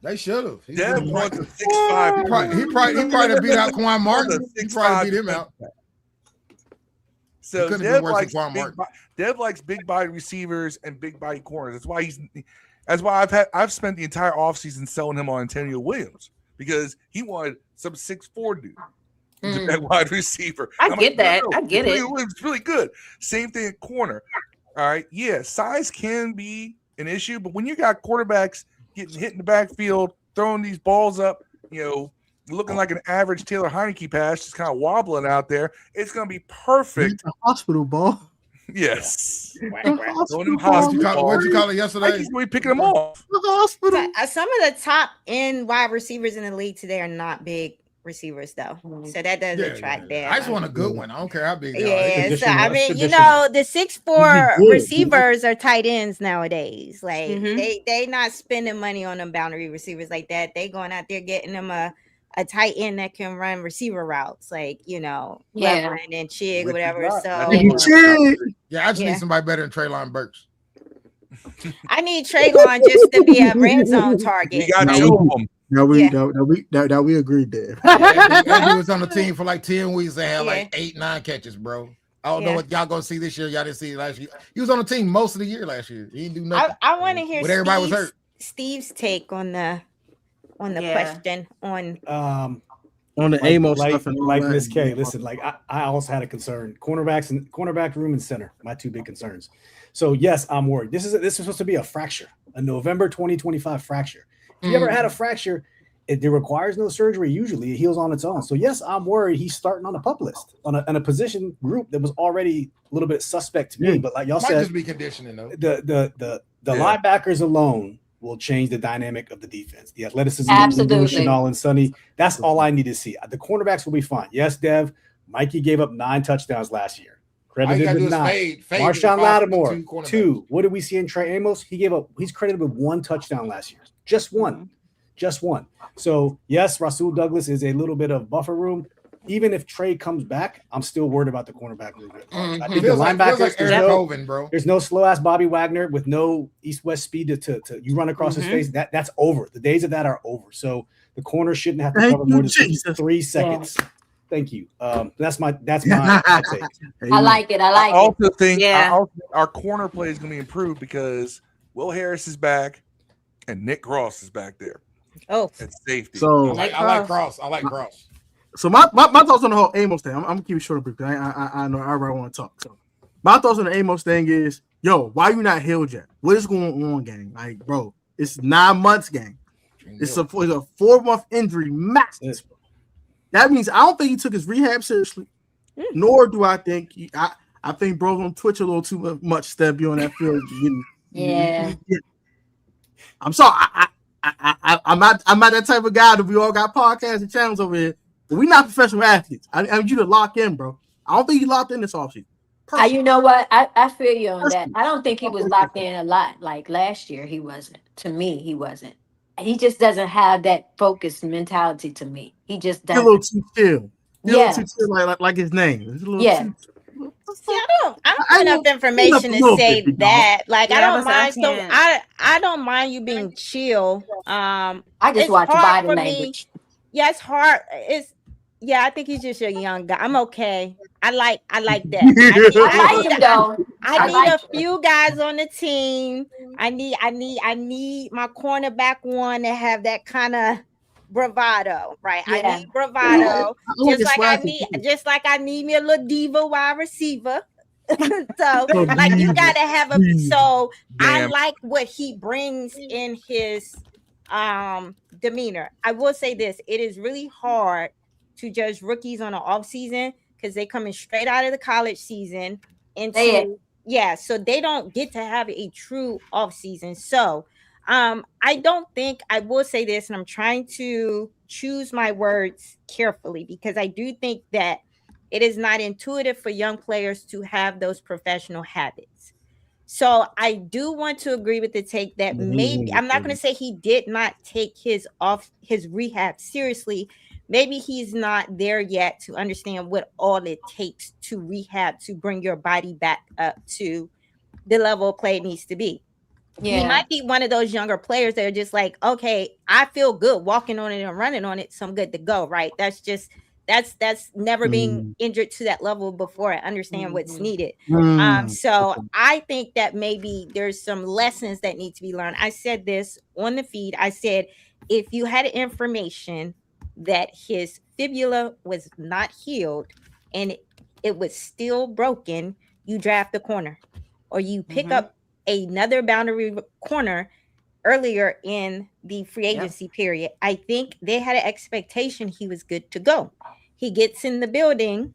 They should have. Dev wants a 6'5". He probably beat out Quan Martin. He probably beat him out. So Dev likes big body receivers and big body corners. That's why I've spent the entire offseason selling him on Antonio Williams because he wanted some 6'4" dude. That wide receiver. I get that. I get it. It's really good. Same thing at corner. All right. Yeah, size can be an issue, but when you got quarterbacks getting hit in the backfield, throwing these balls up, looking like an average Taylor Heineke pass, just kind of wobbling out there, it's going to be perfect. It's a hospital ball. Yes. What did you call it yesterday? He's going to be picking them off. The hospital. Some of the top end wide receivers in the league today are not big receivers though, so that doesn't track there. I just want a good one. I don't care how big. Yeah, so I mean, the 6'4" receivers are tight ends nowadays. Like they not spending money on them boundary receivers like that. They going out there getting them a tight end that can run receiver routes, like Reverend and Chig or whatever. So I just need somebody better than Treylon Burks. I need Treylon just to be a red zone target. We got two of them. We agreed there. He was on the team for like 10 weeks and had like 8-9 catches, bro. I don't know what y'all gonna see this year. Y'all didn't see it last year. He was on the team most of the year last year. He didn't do nothing. I want to hear. But everybody was hurt. Steve's take on the question on the Amos stuff and all like that. Miss K. Listen, like I also had a concern. Cornerback room and center, my two big concerns. So yes, I'm worried. This is supposed to be a fracture, a November 2025 fracture. If you ever had a fracture, it requires no surgery. Usually it heals on its own. So yes, I'm worried he's starting on the PUP list on a position group that was already a little bit suspect to me. But like y'all said, just be conditioning though. The linebackers alone will change the dynamic of the defense. The athleticism, Chanel and Sonny, that's all I need to see. The cornerbacks will be fine. Yes, Dev, Mikey gave up 9 touchdowns last year. Credited with 9. Marshawn Lattimore, 2. What did we see in Trey Amos? He's credited with 1 touchdown last year. Just one. So yes, Rasul Douglas is a little bit of buffer room. Even if Trey comes back, I'm still worried about the cornerback room. I think the linebackers, there's no slow ass Bobby Wagner with no east-west speed to you run across his face. That's over. The days of that are over. So the corner shouldn't have to cover more than 3 seconds. Yeah. Thank you. That's my take. I like it. I also think our corner play is going to be improved because Will Harris is back and Nick Cross is back there. Oh, at safety. So I like Cross. So my thoughts on the whole Amos thing. I'm gonna keep it short and brief because I know I already want to talk. So my thoughts on the Amos thing is, why you not healed yet? What is going on, gang? Like, bro, it's 9 months, gang. It's a 4-month injury max. That means I don't think he took his rehab seriously. Nor do I think I think bro's on Twitch a little too much instead of being on that field. I'm sorry. I'm not that type of guy that we all got podcasts and channels over here. But we're not professional athletes. I need you to lock in, bro. I don't think he locked in this offseason. You know what? I feel you on that. I don't think he was locked in a lot. Like last year, he wasn't. To me, he wasn't. He just doesn't have that focused mentality to me. He just doesn't. A little too chill. Too chill, like his name. I don't have enough information to say that. Like, I don't mind. I don't mind you being chill. I just watch body language. Yeah, it's hard. I think he's just a young guy. I'm okay. I like that. I need a few guys on the team. I need my cornerback one to have that kind of bravado, right? I need bravado. Just like I need me a little diva wide receiver. So like you gotta have I like what he brings in his demeanor. I will say this: it is really hard to judge rookies on an off season because they coming straight out of the college season so they don't get to have a true off season. So I don't think, I will say this, and I'm trying to choose my words carefully because I do think that it is not intuitive for young players to have those professional habits. So I do want to agree with the take that maybe, I'm not going to say he did not take his rehab seriously. Maybe he's not there yet to understand what all it takes to rehab to bring your body back up to the level of play it needs to be. Yeah. He might be one of those younger players that are just like, okay, I feel good walking on it and running on it, so I'm good to go, right? That's never being injured to that level before. I understand what's needed. So I think that maybe there's some lessons that need to be learned. I said this on the feed. I said, if you had information that his fibula was not healed and it was still broken, you draft the corner or you pick up another boundary corner earlier in the free agency period. I think they had an expectation he was good to go. He gets in the building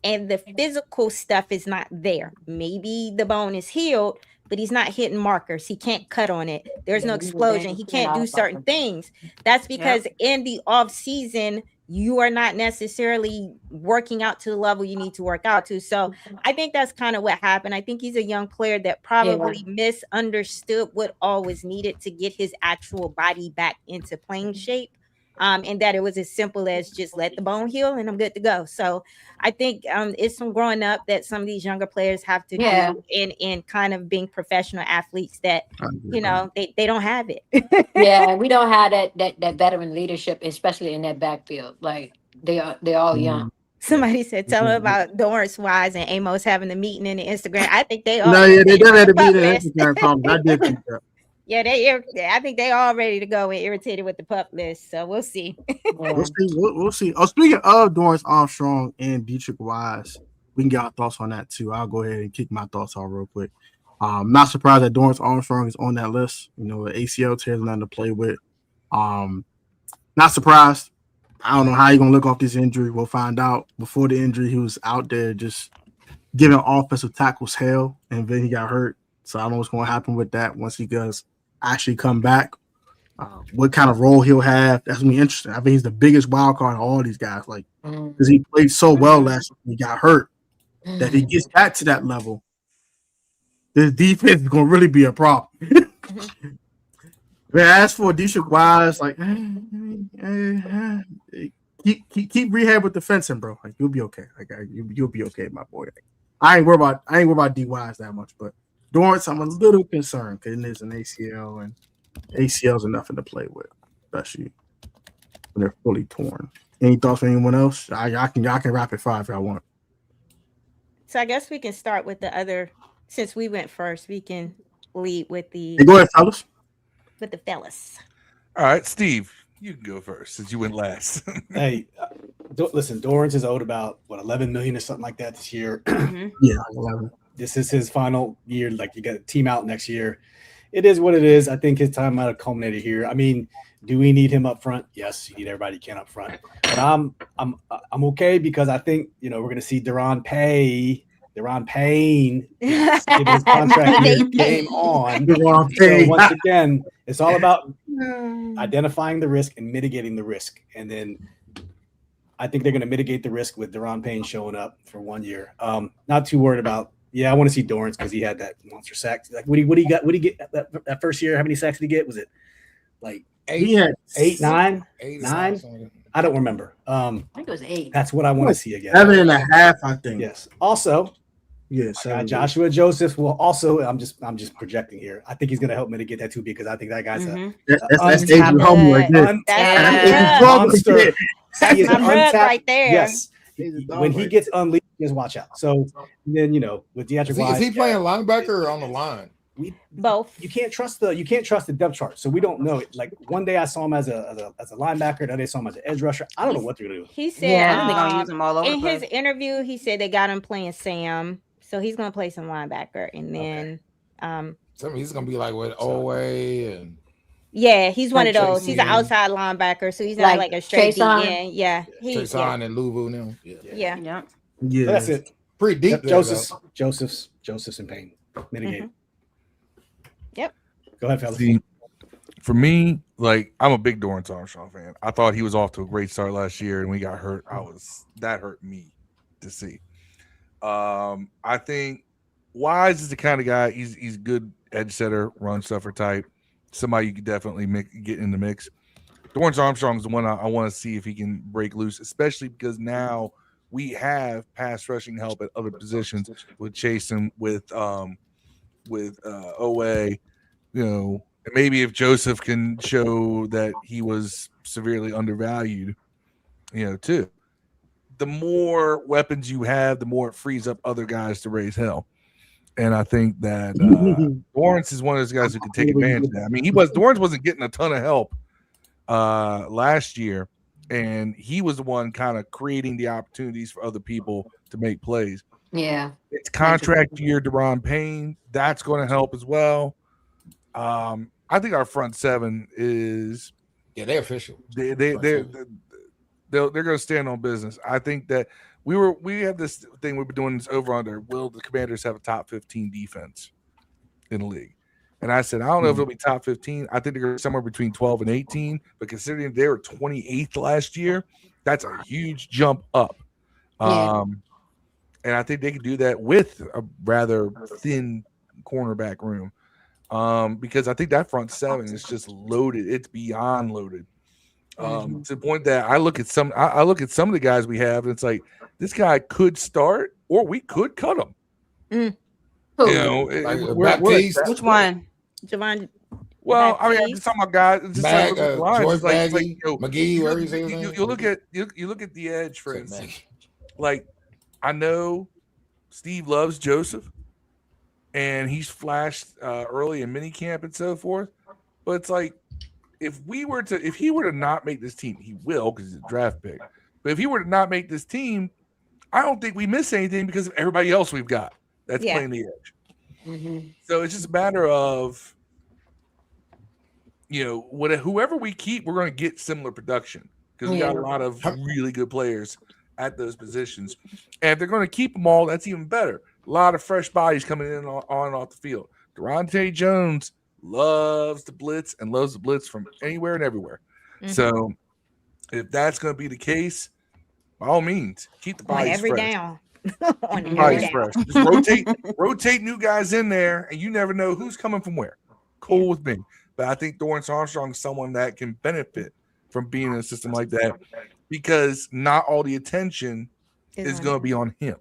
and the physical stuff is not there. Maybe the bone is healed, but he's not hitting markers. He can't cut on it. There's no explosion. He can't do certain things. That's because in the off season, you are not necessarily working out to the level you need to work out to. So I think that's kind of what happened. I think he's a young player that probably misunderstood what all was needed to get his actual body back into playing shape. And that it was as simple as just let the bone heal and I'm good to go. So I think it's some growing up that some of these younger players have to do in kind of being professional athletes that, you know, they don't have it. We don't have that veteran leadership, especially in that backfield. Like they're all young. Somebody said, tell them about Dorrance Wise and Amos having the meeting in the Instagram. I think they all. No, they never had a meeting in Instagram. I did think that. Yeah, I think they all ready to go and irritated with the pup list. So we'll see. We'll see. We'll see. Oh, speaking of Dorrance Armstrong and Dietrich Wise, we can get our thoughts on that too. I'll go ahead and kick my thoughts off real quick. Not surprised that Dorrance Armstrong is on that list. You know, the ACL tears nothing to play with. Not surprised. I don't know how he's gonna look off this injury. We'll find out. Before the injury, he was out there just giving offensive tackles hell, and then he got hurt. So I don't know what's gonna happen with that once he does actually come back. What kind of role he'll have, that's gonna be interesting. I think he's the biggest wild card of all these guys, like because he played so well last year, he got hurt. That if he gets back to that level, this defense is gonna really be a problem. But as for Dietrich Wise, like keep rehab with the fencing, bro. Like you'll be okay. Like you'll be okay, my boy. Like, I ain't worried about D Wise that much, but Dorrance, I'm a little concerned because it is an ACL, and ACLs are nothing to play with, especially when they're fully torn. Any thoughts from anyone else? I can rapid fire if y'all want. So I guess we can start with the other. Since we went first, we can lead with the. Hey, go ahead, fellas. With the fellas. All right, Steve, you can go first since you went last. Hey, listen, Dorrance is owed about 11 million or something like that this year. Yeah, 11. This is his final year. Like, you got a team out next year. It is what it is. I think his time might have culminated here. I mean, do we need him up front? Yes, you need everybody you can up front. But I'm okay because I think we're going to see Deron Payne give his contract game on. So once again, it's all about identifying the risk and mitigating the risk. And then I think they're going to mitigate the risk with Deron Payne showing up for 1 year. Not too worried about. Yeah, I want to see Dorrance because he had that monster sack. Like, what he got? What did he get that first year? How many sacks did he get? Was it like 8, 9? I don't remember. I think it was 8. That's what I want to see again. 7.5, I think. Yes. Also, yes. Joshua Joseph will also. I'm just projecting here. I think he's going to help mitigate that too because I think that guy's that's Adrian Homer right there. Monster. He is right there. Yes. When he gets unleashed, just watch out. So then with Dietrich Wise, is he playing linebacker or on the line? Both. You can't trust the depth chart, so we don't know it. Like one day I saw him as a linebacker, another day I saw him as an edge rusher. I don't know what they're gonna do. He said, I think they're gonna use him all over. In his interview, he said they got him playing Sam, so he's gonna play some linebacker, and then so he's gonna be like with Owe and. Yeah, he's one of those. He's an outside linebacker, so he's not like a straight DN. Yeah, Trayson and Louvu now. Yeah. So that's it. Pretty deep. Joseph's and Payne mitigate. Yep. Go ahead, fellas. See, for me, like I'm a big Dorrance Armstrong fan. I thought he was off to a great start last year, and we got hurt. That hurt me to see. I think Wise is the kind of guy. He's good edge setter, run stuffer type. Somebody you could definitely get in the mix. Dorrance Armstrong is the one I want to see if he can break loose, especially because now we have pass rushing help at other positions with Chasen, with Owe, and maybe if Joseph can show that he was severely undervalued, too. The more weapons you have, the more it frees up other guys to raise hell. And I think that Dorrance is one of those guys who can take advantage of that. I mean, Dorrance wasn't getting a ton of help last year, and he was the one kind of creating the opportunities for other people to make plays. Yeah. It's contract year, Deron Payne. That's going to help as well. I think our front seven is they're official. They're going to stand on business. I think that we have this thing we've been doing this over under. Will the Commanders have a top 15 defense in the league? And I said, I don't know if it'll be top 15. I think they're going to be somewhere between 12 and 18. But considering they were 28th last year, that's a huge jump up. And I think they can do that with a rather thin cornerback room. Because I think that front seven is just loaded. It's beyond loaded. To the point that I look at some of the guys we have, and it's like this guy could start, or we could cut him. Which one? Javon. Well, I mean, I'm just talking about guys. Just George Baggy, McGee, whatever you say. You look at the edge, for instance. Like, I know Steve loves Joseph, and he's flashed early in minicamp and so forth. But it's like if he were to not make this team, he will because he's a draft pick. But if he were to not make this team, I don't think we miss anything because of everybody else we've got that's playing the edge. Mm-hmm. So it's just a matter of, whoever we keep, we're going to get similar production because we got a lot of really good players at those positions. And if they're going to keep them all, that's even better. A lot of fresh bodies coming in on and off the field. Durante Jones loves to blitz and loves to blitz from anywhere and everywhere. Mm-hmm. So if that's going to be the case, by all means, keep the bodies fresh. Down. Keep the bodies fresh. Just rotate new guys in there, and you never know who's coming from where. Cool with me. But I think Dorrance Armstrong is someone that can benefit from being in a system like that because not all the attention is going to be on him.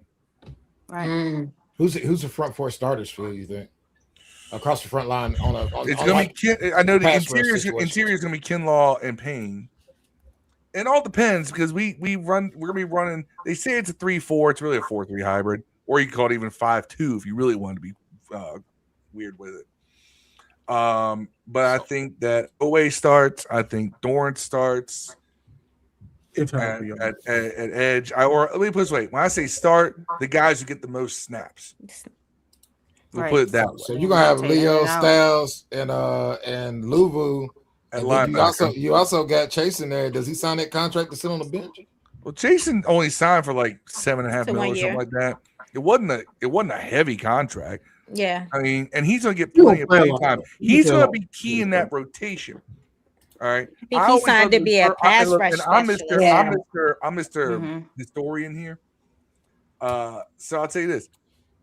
Right. Mm. Who's the front four starters for you think? Across the front line it's going to be I know the interior is going to be Kinlaw and Payne. It all depends because we're going to be running. They say it's a 3-4. It's really a 4-3 hybrid, or you can call it even 5-2 if you really want to be weird with it. But I think that Owe starts. I think Dorrance starts at edge. Or let me put it this way: when I say start, the guys who get the most snaps. We'll put it that way. So you're gonna have Leo, Styles, and Luvu. And you also got Chase in there. Does he sign that contract to sit on the bench? Well, Jason only signed for like $7.5 million or something like that. It wasn't a heavy contract. Yeah. I mean, and he's gonna get plenty of play time. He's gonna be key in that rotation. All right. I think he signed to be a pass rush specialist. I'm Mr. Historian here. So I'll tell you this.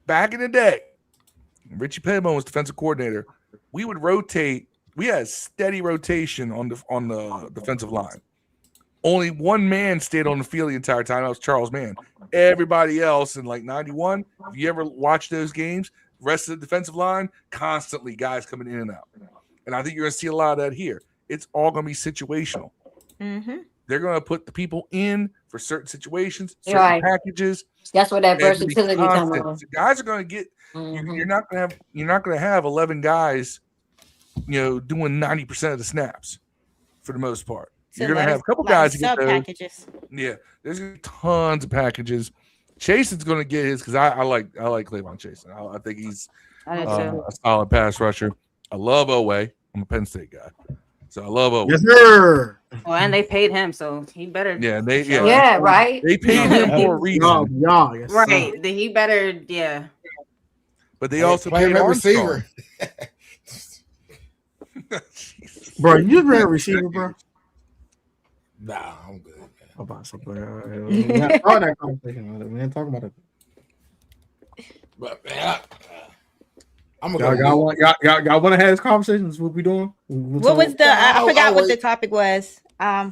Back in the day, Richie Pettibone was defensive coordinator. We would rotate. We had a steady rotation on the defensive line. Only one man stayed on the field the entire time. That was Charles Mann. Everybody else in like 91, if you ever watch those games, the rest of the defensive line, constantly guys coming in and out. And I think you're going to see a lot of that here. It's all going to be situational. Mm-hmm. They're going to put the people in for certain situations, certain packages. That's where that versatility comes from. So guys are going to get. You're not going to have 11 guys, doing 90% of the snaps for the most part. So you're going to have a couple guys get those. Packages. Yeah, there's going to be tons of packages. Chasen's going to get his because I like Cleavon Chasen. I think he's a solid pass rusher. I love Owe. I'm a Penn State guy, so I love Owe. Yes, sir. Well, and they paid him, so he better. Yeah, right. They paid him for a reason. Yes, right. He better. Yeah. But they also paid a receiver. Bro, you ran receiver, bro. Nah, I'm good. I'm about to we ain't talking about it. But man, y'all want to have this conversation? That's what we doing? What was the? I forgot what the topic was. How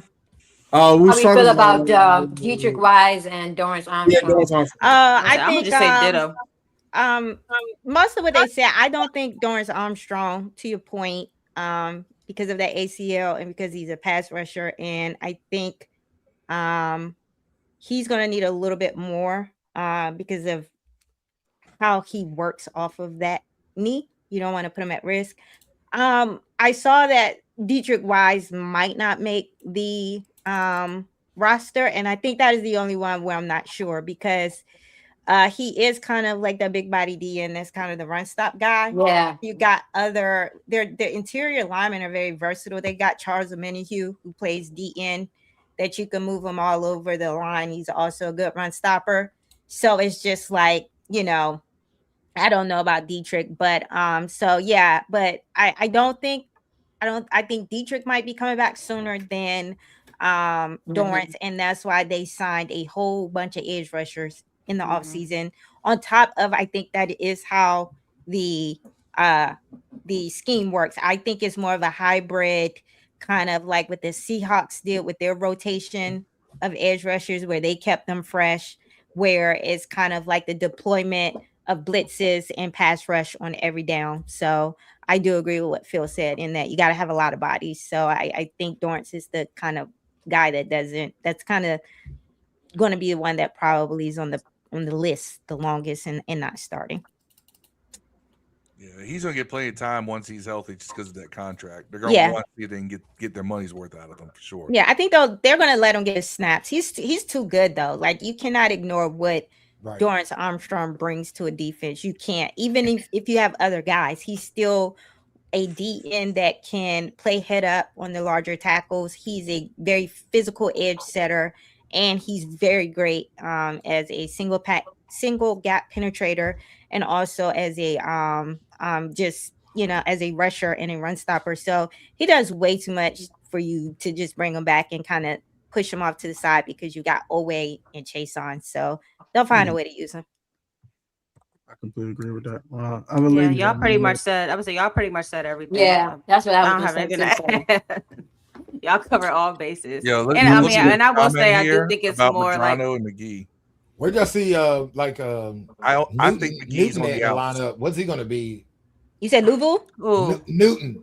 we feel about Dietrich Wise and Dorrance Armstrong? I think I'm gonna just say ditto. Most of what they said, I don't think Dorrance Armstrong, to your point, because of that ACL and because he's a pass rusher, and I think he's going to need a little bit more because of how he works off of that knee. You don't want to put him at risk. I saw that Dietrich Wise might not make the roster, and I think that is the only one where I'm not sure because he is kind of like the big body D, and that's kind of the run stop guy. Yeah, you got their interior linemen are very versatile. They got Charles Omenihu, who plays DN, that you can move him all over the line. He's also a good run stopper. So it's just like, I don't know about Dietrich, but so yeah, but I think Dietrich might be coming back sooner than Dorrance, and that's why they signed a whole bunch of edge rushers in the offseason. On top of, I think that is how the scheme works. I think it's more of a hybrid, kind of like what the Seahawks did with their rotation of edge rushers, where they kept them fresh, where it's kind of like the deployment of blitzes and pass rush on every down. So I do agree with what Phil said in that you got to have a lot of bodies. So I think Dorrance is the kind of guy that's kind of going to be the one that probably is on the list the longest and not starting. Yeah, he's gonna get plenty of time once he's healthy, just because of that contract. They're gonna want to see if they can get their money's worth out of him for sure. Yeah, I think they're gonna let him get his snaps. He's too good though. Like you cannot ignore what Dorrance Armstrong brings to a defense. You can't, even if you have other guys, he's still a DN that can play head up on the larger tackles. He's a very physical edge setter, and he's very great as a single gap penetrator, and also as a just as a rusher and a run stopper. So he does way too much for you to just bring him back and kind of push him off to the side because you got Owe and Chase on. So they'll find a way to use him. I completely agree with that. Y'all pretty much said. I would say y'all pretty much said everything. Yeah, that's what I don't have anything to say. Y'all cover all bases. Yeah, and I will say I do think it's more like and McGee. Where'd y'all see I think McGee's on the lineup. What's he gonna be? You said Louisville? Newton.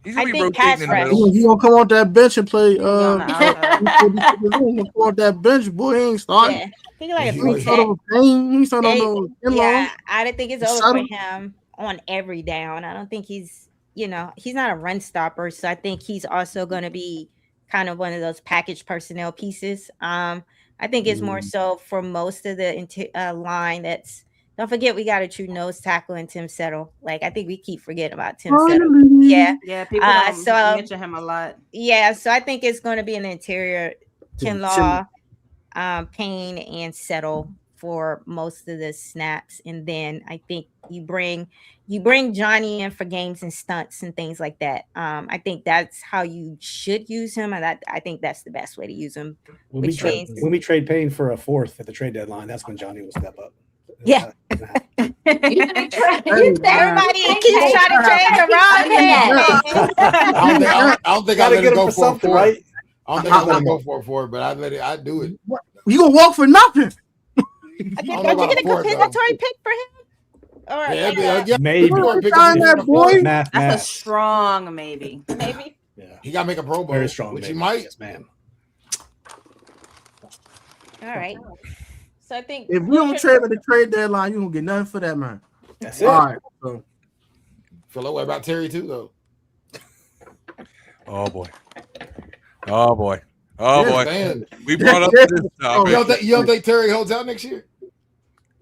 He's gonna be rotating in the middle. He gonna come on that bench and play. He gonna come on that bench, boy. He ain't starting. Yeah. I think like a I don't think it's over for him on every down. I don't think he's not a run stopper. So I think he's also going to be kind of one of those package personnel pieces. I think it's more so for most of the line. Don't forget we got a true nose tackle in Tim Settle. Like I think we keep forgetting about Tim Settle. Yeah, people don't mention him a lot. Yeah, so I think it's going to be an interior Kinlaw, Payne, and Settle for most of the snaps, and then I think you bring Johnny in for games and stunts and things like that. I think that's how you should use him, and I think that's the best way to use him. When we trade Payne for a fourth at the trade deadline, that's when Johnny will step up. Yeah. Everybody keeps trying to trade the wrong man. I don't think I let it go for it, right? I don't think I let it go for it, but I do it. You gonna walk for nothing? Don't you get a compensatory pick for him? Or maybe that boy. That's a strong maybe. Maybe. Yeah. He got to make a Pro Bowl. Very strong, which maybe. He might. Yes, ma'am. All right. So I think if we don't trade at the trade deadline, you don't get nothing for that, man. That's it. All right. So, Philo, what about Terry too, though? Oh boy. We brought up this topic. You don't think Terry holds out next year?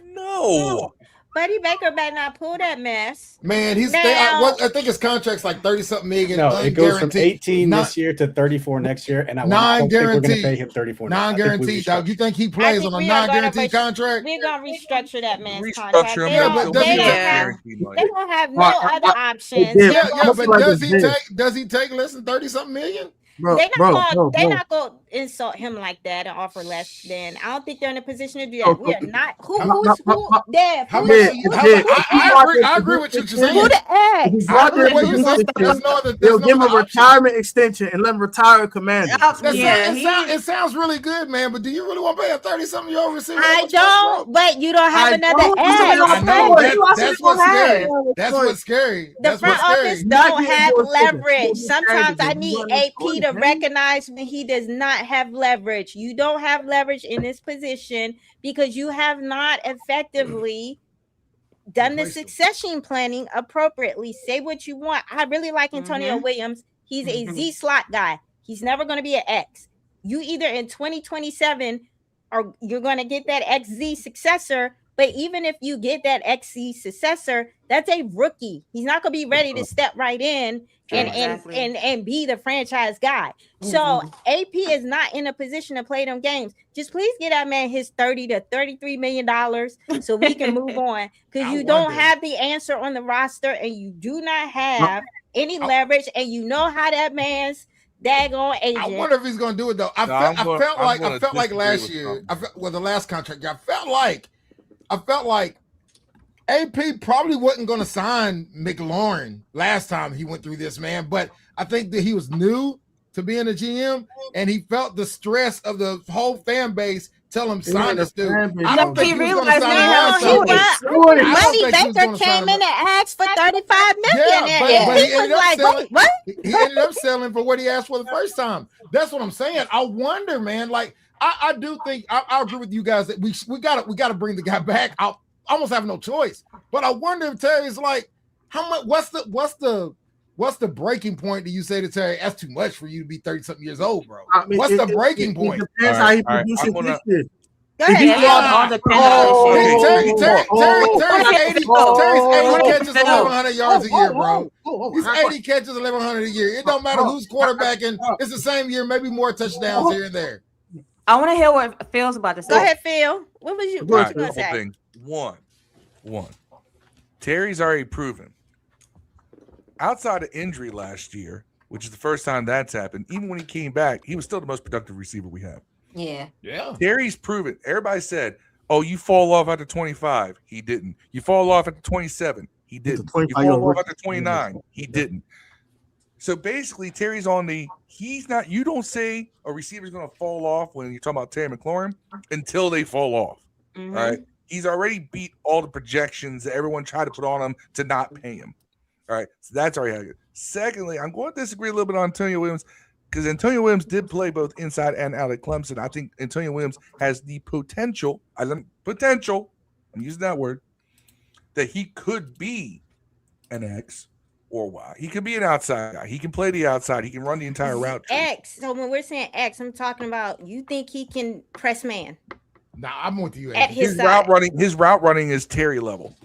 No. Buddy Baker better not pull that mess. Man, I think his contract's like 30-something million. No, it goes from 18 this year to 34 next year, and I don't think we're going to pay him 34. Non-guaranteed, dog. You think he plays on a non-guaranteed contract? We're going to restructure that man's contract. They won't have no other options. Yeah, but does he take less than 30-something million? They're not going to insult him like that and offer less than. I don't think they're in a position to do that. We are not. Who? I agree with you saying. Who the X? They'll give him a retirement extension and let him retire a Commander. It sounds really good, man. But do you really want to pay a 30-something-year-old receiver? I don't. But you don't have another X. I know. That's what's scary. That's what's scary. The front office don't have leverage. Sometimes I need AP to recognize when he does not have leverage. You don't have leverage in this position because you have not effectively done the succession planning appropriately. Say what you want. I really like Antonio Williams. He's a Z slot guy. He's never going to be an X. You either in 2027 or you're going to get that XZ successor. But even if you get that XZ successor, that's a rookie. He's not going to be ready to step right in and be the franchise guy. So AP is not in a position to play them games. Just please get that man his $30 to $33 million so we can move on. Because you don't have the answer on the roster and you do not have any leverage, and you know how that man's daggone agent. I wonder if he's going to do it though. I felt like last year. The last contract. I felt like AP probably wasn't going to sign McLaurin last time he went through this, man. But I think that he was new to being a GM, and he felt the stress of the whole fan base tell him sign this dude. I don't think he realized Buddy Baker came in and asked for $35 million. But he ended up selling. What? He ended up selling for what he asked for the first time. That's what I'm saying. I wonder, man. Like I do think I agree with you guys that we got to bring the guy back. almost have no choice. But I wonder if Terry's like, how much? What's the breaking point? Do you say to Terry, that's too much for you to be 30-something years old, bro? I mean, what's the breaking point? It depends how he produces this year. Go ahead. Terry's 80 catches, 1,100 yards a year, bro. He's 80 catches, 1,100 a year. It don't matter who's quarterbacking. It's the same year, maybe more touchdowns here and there. I want to hear what Phil's about to say. Go ahead, Phil. What was you going to say? Thing. One. Terry's already proven. Outside of injury last year, which is the first time that's happened, even when he came back, he was still the most productive receiver we have. Yeah. Terry's proven. Everybody said, "Oh, you fall off after 25." He didn't. You fall off after 27. He didn't. You fall off after 29. He didn't. So basically, Terry's on the. He's not. You don't say a receiver's going to fall off when you're talking about Terry McLaurin until they fall off. Mm-hmm. All right. He's already beat all the projections that everyone tried to put on him to not pay him. All right. So that's already happened. Secondly, I'm going to disagree a little bit on Antonio Williams. Because Antonio Williams did play both inside and out at Clemson. I think Antonio Williams has the potential, I'm using that word, that he could be an X or Y. He could be an outside guy. He can play the outside. He can run the entire route. X. So when we're saying X, I'm talking about you think he can press man. Nah, I'm with you. At his route running is Terry level.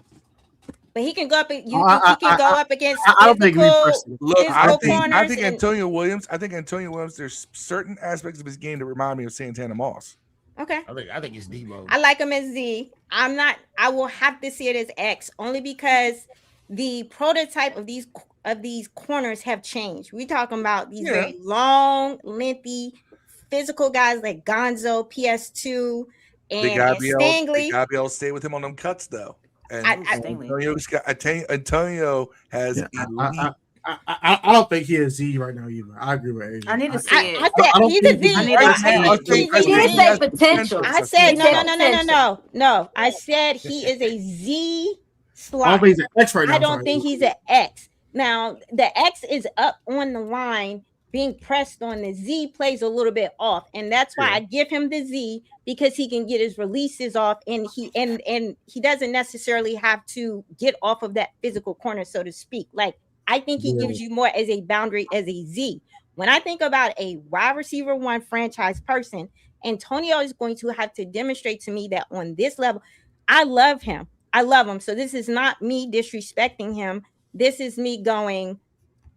But he can go up. He can go up against. I don't think I think Antonio Williams. There's certain aspects of his game that remind me of Santana Moss. Okay. I think it's Debo. I like him as Z. I'm not. I will have to see it as X only because the prototype of these corners have changed. We're talking about these very long, lengthy, physical guys like Gonzo, PS2, and Stingley. They gotta be able to stay with him on them cuts though. And Antonio has elite. I don't think he is Z right now either. I agree with Adrian. I need to see it. I said he's a Z. He did say potential. I said no. I said he is a Z slot. I don't think he's an X right now. I don't think he's an X. Now the X is up on the line. Being pressed on the Z plays a little bit off, and that's why I give him the Z because he can get his releases off, and he doesn't necessarily have to get off of that physical corner, so to speak. Like I think he gives you more as a boundary as a Z. When I think about a wide receiver one franchise person, Antonio is going to have to demonstrate to me that on this level, I love him. So this is not me disrespecting him. This is me going.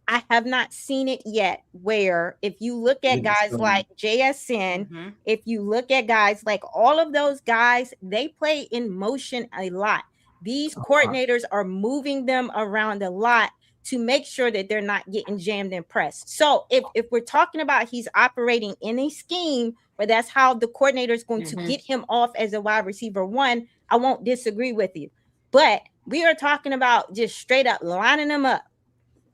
I have not seen it yet where if you look at guys like JSN, if you look at guys like all of those guys, they play in motion a lot. These coordinators are moving them around a lot to make sure that they're not getting jammed and pressed. So if we're talking about he's operating in a scheme where that's how the coordinator is going to get him off as a wide receiver one, I won't disagree with you. But we are talking about just straight up lining them up.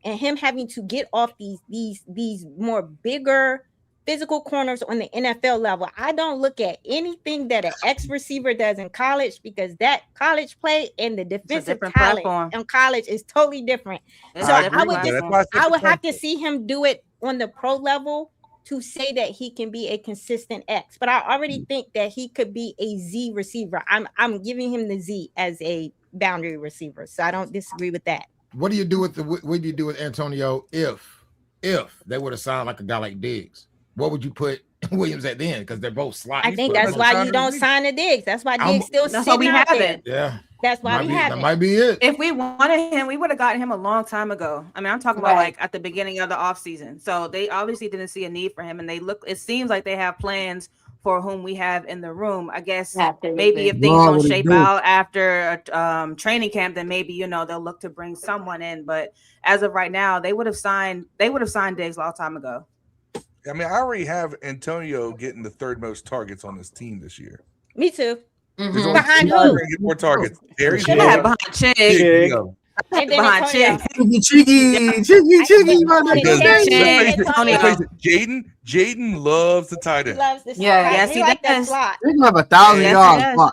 And him having to get off these more bigger physical corners on the NFL level. I don't look at anything that an ex receiver does in college because that college play and the defensive talent in college is totally different. So I would have to see him do it on the pro level to say that he can be a consistent X. But I already think that he could be a Z receiver. I'm giving him the Z as a boundary receiver. So I don't disagree with that. What do you do with Antonio if they would have signed like a guy like Diggs? What would you put Williams at the end? Because they're both slots. I think that's why you don't sign a Diggs. That's why Diggs still sitting out there. Yeah. That's why we have it. That might be it. If we wanted him, we would have gotten him a long time ago. I mean, I'm talking about like at the beginning of the offseason. So they obviously didn't see a need for him. And it seems like they have plans for whom we have in the room. I guess maybe if things don't shape out after training camp, then maybe, they'll look to bring someone in. But as of right now, they would have signed Diggs a long time ago. I mean, I already have Antonio getting the third most targets on this team this year. Me too. Mm-hmm. Behind who? Get more targets. Behind Chig. Behind Chig. Jaden loves the tight end. Yes, he does. He's gonna have 1,000 yards.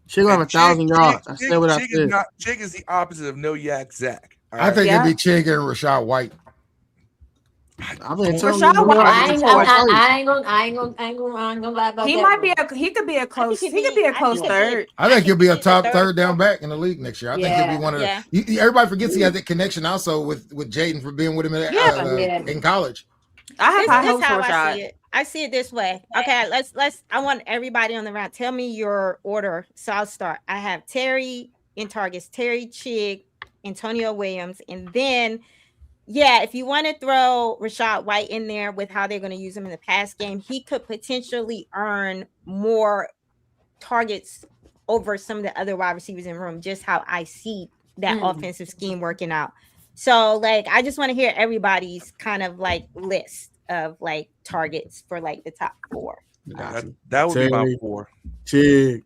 She's gonna have 1,000 yards. I said what I said. Chig is the opposite of no yak Zach. I think it'd be Chig and Rashad White. I've been telling Rashad you. White- I ain't gonna lie about He that. might be he could be a close third. I think he'll be a top third down back in the league next year. I think he'll be one of the. Everybody forgets he had that connection also with Jaden for being with him in college. I have high hopes for Rashad. Rashad. I see it this way. Okay, let's. I want everybody on the round. Tell me your order. So I'll start. I have Terry in targets. Terry, Chig, Antonio Williams, and then. Yeah, if you want to throw Rashad White in there with how they're going to use him in the pass game, he could potentially earn more targets over some of the other wide receivers in the room, just how I see that offensive scheme working out. So, like, I just want to hear everybody's kind of like list of like targets for like the top 4. That would be my 4. Chig,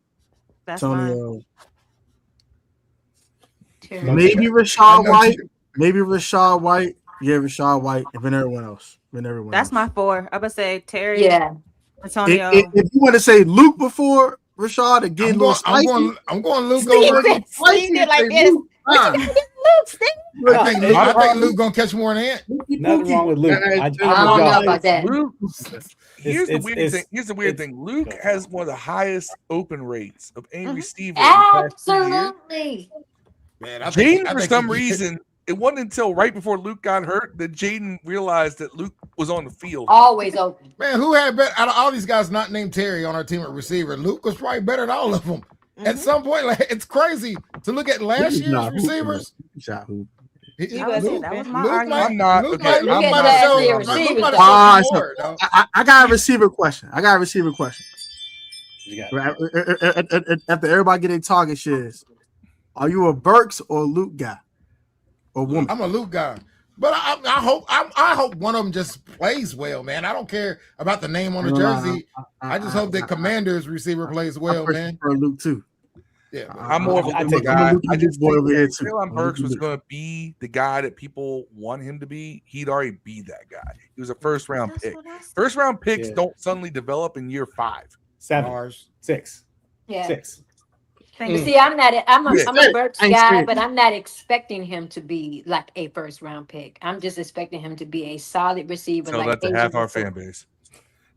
That's Antonio. Maybe Rashad White. Maybe Rashad White. Yeah, Rashad White. And then everyone else. That's my 4. I'm gonna say Terry. Yeah. Antonio. If you want to say Luke before Rashad, again, I'm going Luke Steve over. did like this. I think Luke gonna catch more than Ant. Nothing wrong with Luke. I don't know about that. Luke, here's the weird thing. Luke has one of the highest open rates of any receiver. Absolutely. Man, Jaden, for some reason, it wasn't until right before Luke got hurt that Jaden realized that Luke was on the field. Always open. Man, who had better out of all these guys not named Terry on our team at receiver? Luke was probably better than all of them. At some point, like it's crazy to look at last year's receivers. That was my argument. I got a receiver question. After everybody get their target shares, are you a Burks or Luke guy? Or woman? I'm a Luke guy. But I hope one of them just plays well, man. I don't care about the name on the jersey. I just hope that Commanders receiver plays well, man. For Luke too. Yeah, I'm more of a Luke guy. I just think Traylon Burks was going to be the guy that people want him to be. He'd already be that guy. He was a first round pick. First round picks don't suddenly develop in year 5. 7, 6. Yeah. 6. See, I'm a Burks guy, but I'm not expecting him to be like a first round pick. I'm just expecting him to be a solid receiver. So that's half our fan base.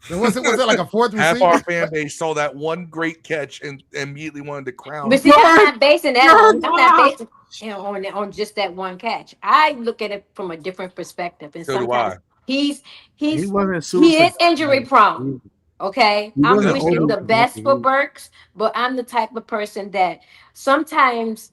Was it like a 4th receiver? Half our fan base saw that one great catch and immediately wanted to crown. But see, I'm not basing that on. I'm not basing on just that one catch. I look at it from a different perspective, and so do I. he is injury prone. Okay, I'm wishing the best for Burks, but I'm the type of person that sometimes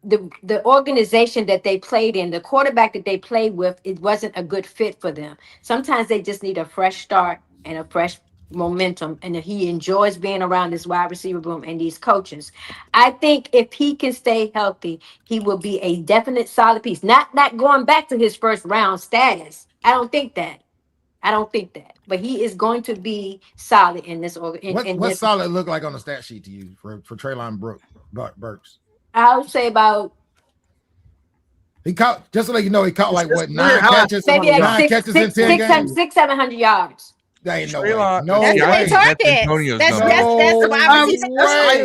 the organization that they played in, the quarterback that they played with, it wasn't a good fit for them. Sometimes they just need a fresh start and a fresh momentum, and he enjoys being around this wide receiver room and these coaches. I think if he can stay healthy, he will be a definite solid piece. Not going back to his first round status. I don't think that. But he is going to be solid in this. What solid look like on the stat sheet to you for Traylon Burks? I would say about. He caught, just to let you know, he caught like what 9 catches, maybe 9 catches in 10 games. 600-700 yards. That ain't no way.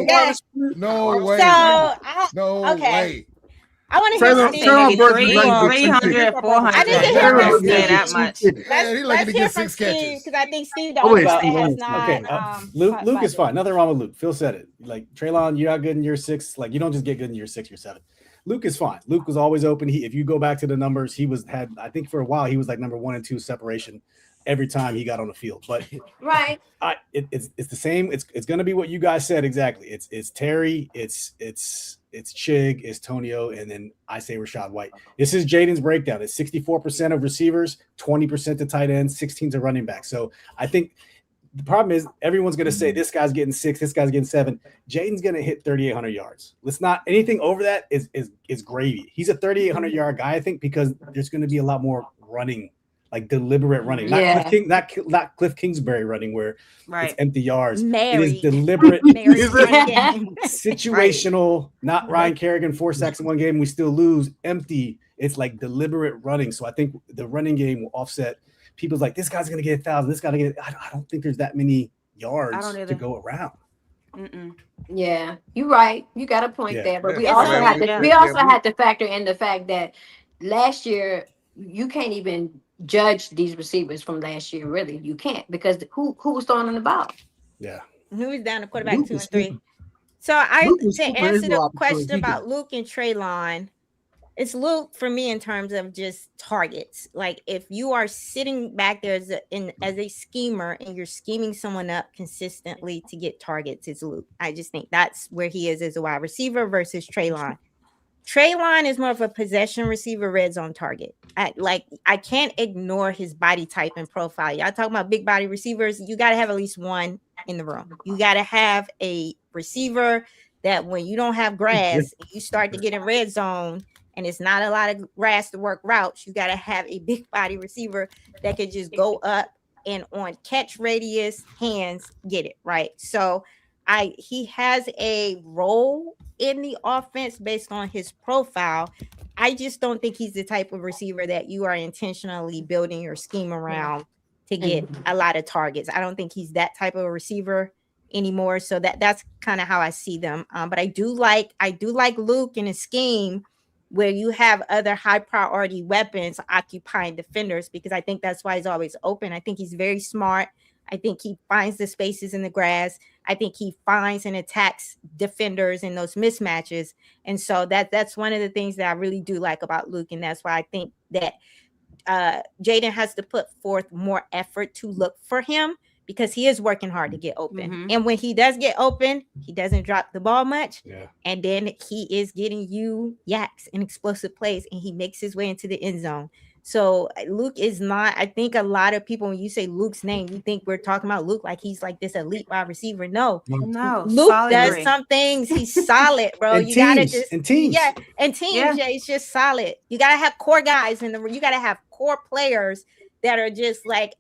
That's No way. No way. I want to hear 300, 400. I didn't hear that much. Let's hear from Steve, because I think Steve the only one that has not. Okay, Luke is fine. Nothing wrong with Luke. Phil said it. Like Traylon, you're not good in year 6. Like you don't just get good in year 6 or 7. Luke is fine. Luke was always open. If you go back to the numbers, I think for a while he was like number 1 and 2 separation every time he got on the field. But right, it's the same. It's going to be what you guys said exactly. It's Terry. It's Chig, it's Tonio, and then I say Rashad White. This is Jaden's breakdown. It's 64% of receivers, 20% to tight ends, 16 to running back. So I think the problem is everyone's going to say this guy's getting 6, this guy's getting 7. Jaden's going to hit 3,800 yards. Let's not anything over that is gravy. He's a 3,800 yard guy, I think, because there's going to be a lot more running, like deliberate running, not Cliff Kingsbury running where it's empty yards. It is deliberate, situational. Not Ryan Kerrigan 4 sacks in one game, we still lose. Empty. It's like deliberate running. So I think the running game will offset. People's like, this guy's gonna get 1,000. This guy's gonna get. I don't think there's that many yards to go around. Yeah, you're right. You got a point there, but we also had to factor in the fact that last year you judge these receivers from last year. Really, you can't, because who was throwing on the ball? Yeah. Who was down to quarterback 2 and 3? So to answer the question about Luke and Treylon, it's Luke for me in terms of just targets. Like if you are sitting back there as a schemer and you're scheming someone up consistently to get targets, it's Luke. I just think that's where he is as a wide receiver versus Treylon. Treylon is more of a possession receiver, red zone target. I can't ignore his body type and profile. Y'all talking about big body receivers, you got to have at least one in the room. You got to have a receiver that when you don't have grass, you start to get in red zone and it's not a lot of grass to work routes, you got to have a big body receiver that could just go up and on catch radius, hands, get it, right? So he has a role in the offense based on his profile. I just don't think he's the type of receiver that you are intentionally building your scheme around to get a lot of targets. I don't think he's that type of receiver anymore. So that's kind of how I see them. But I do like Luke in a scheme where you have other high priority weapons occupying defenders, because I think that's why he's always open. I think he's very smart. I think he finds the spaces in the grass. I think he finds and attacks defenders in those mismatches. And so that's one of the things that I really do like about Luke. And that's why I think that Jaden has to put forth more effort to look for him, because he is working hard to get open. Mm-hmm. And when he does get open, he doesn't drop the ball much. Yeah. And then he is getting you yaks and explosive plays, and he makes his way into the end zone. So Luke is not, I think a lot of people, when you say Luke's name, you think we're talking about Luke like he's like this elite wide receiver. No, Luke does some things. He's solid, bro. You gotta just, and teams. Yeah, and teams, yeah, it's just solid. You gotta have core guys in the room. You gotta have core players that are just like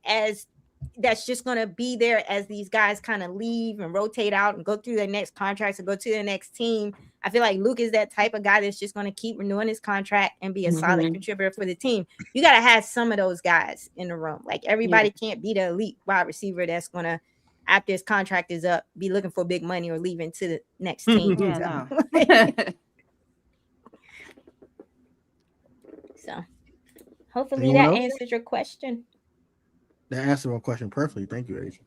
that's just going to be there as these guys kind of leave and rotate out and go through their next contracts and go to the next team. I feel like Luke is that type of guy that's just going to keep renewing his contract and be a solid contributor for the team. You got to have some of those guys in the room. Like everybody can't be the elite wide receiver that's going to, after his contract is up, be looking for big money or leaving to the next team. So hopefully that answers your question. That answered my question perfectly. Thank you, Asia.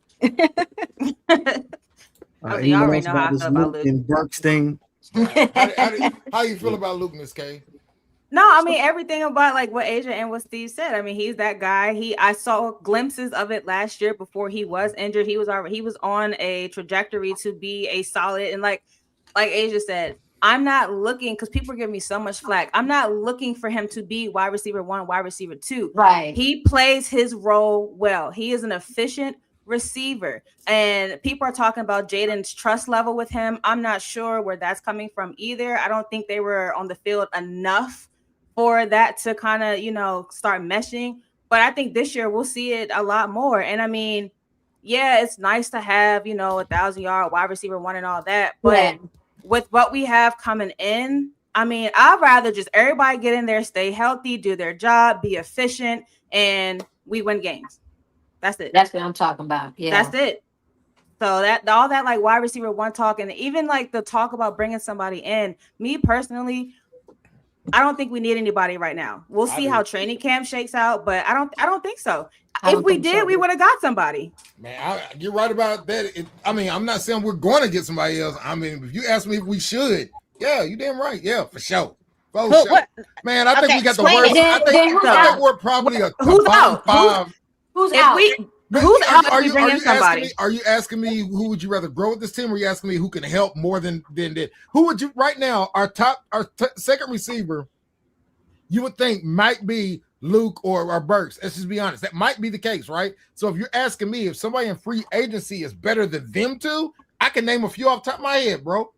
You already know how I feel about Luke. And Burks thing. How you feel about Luke, Miss K? No, I mean everything about like what Asia and what Steve said. I mean, he's that guy. I saw glimpses of it last year before he was injured. He was on a trajectory to be a solid, and like Asia said, I'm not looking, because people are giving me so much flack. I'm not looking for him to be wide receiver 1, wide receiver 2. Right. He plays his role well. He is an efficient receiver. And people are talking about Jaden's trust level with him. I'm not sure where that's coming from either. I don't think they were on the field enough for that to kind of, start meshing. But I think this year we'll see it a lot more. And I mean, yeah, it's nice to have, 1,000-yard wide receiver 1 and all that. But with what we have coming in, I mean, I'd rather just everybody get in there, stay healthy, do their job, be efficient, and we win games. That's it. That's what I'm talking about. Yeah, that's it. So that all that like wide receiver 1 talk, and even like the talk about bringing somebody in. Me personally, I don't think we need anybody right now. We'll see how training camp shakes out, but I don't think so. If we did, we would have got somebody. Man, you're right about that. I'm not saying we're going to get somebody else. I mean, if you ask me if we should, yeah, you damn right. Yeah, for sure. Man, I think we got the worst. I think we're probably a top 5. Who's out? Who's out? Are you asking me who would you rather grow with this team, or are you asking me who can help more than who would you right now? Our second receiver, you would think might be Luke or Burks. Let's just be honest. That might be the case, right? So if you're asking me if somebody in free agency is better than them two, I can name a few off the top of my head, bro.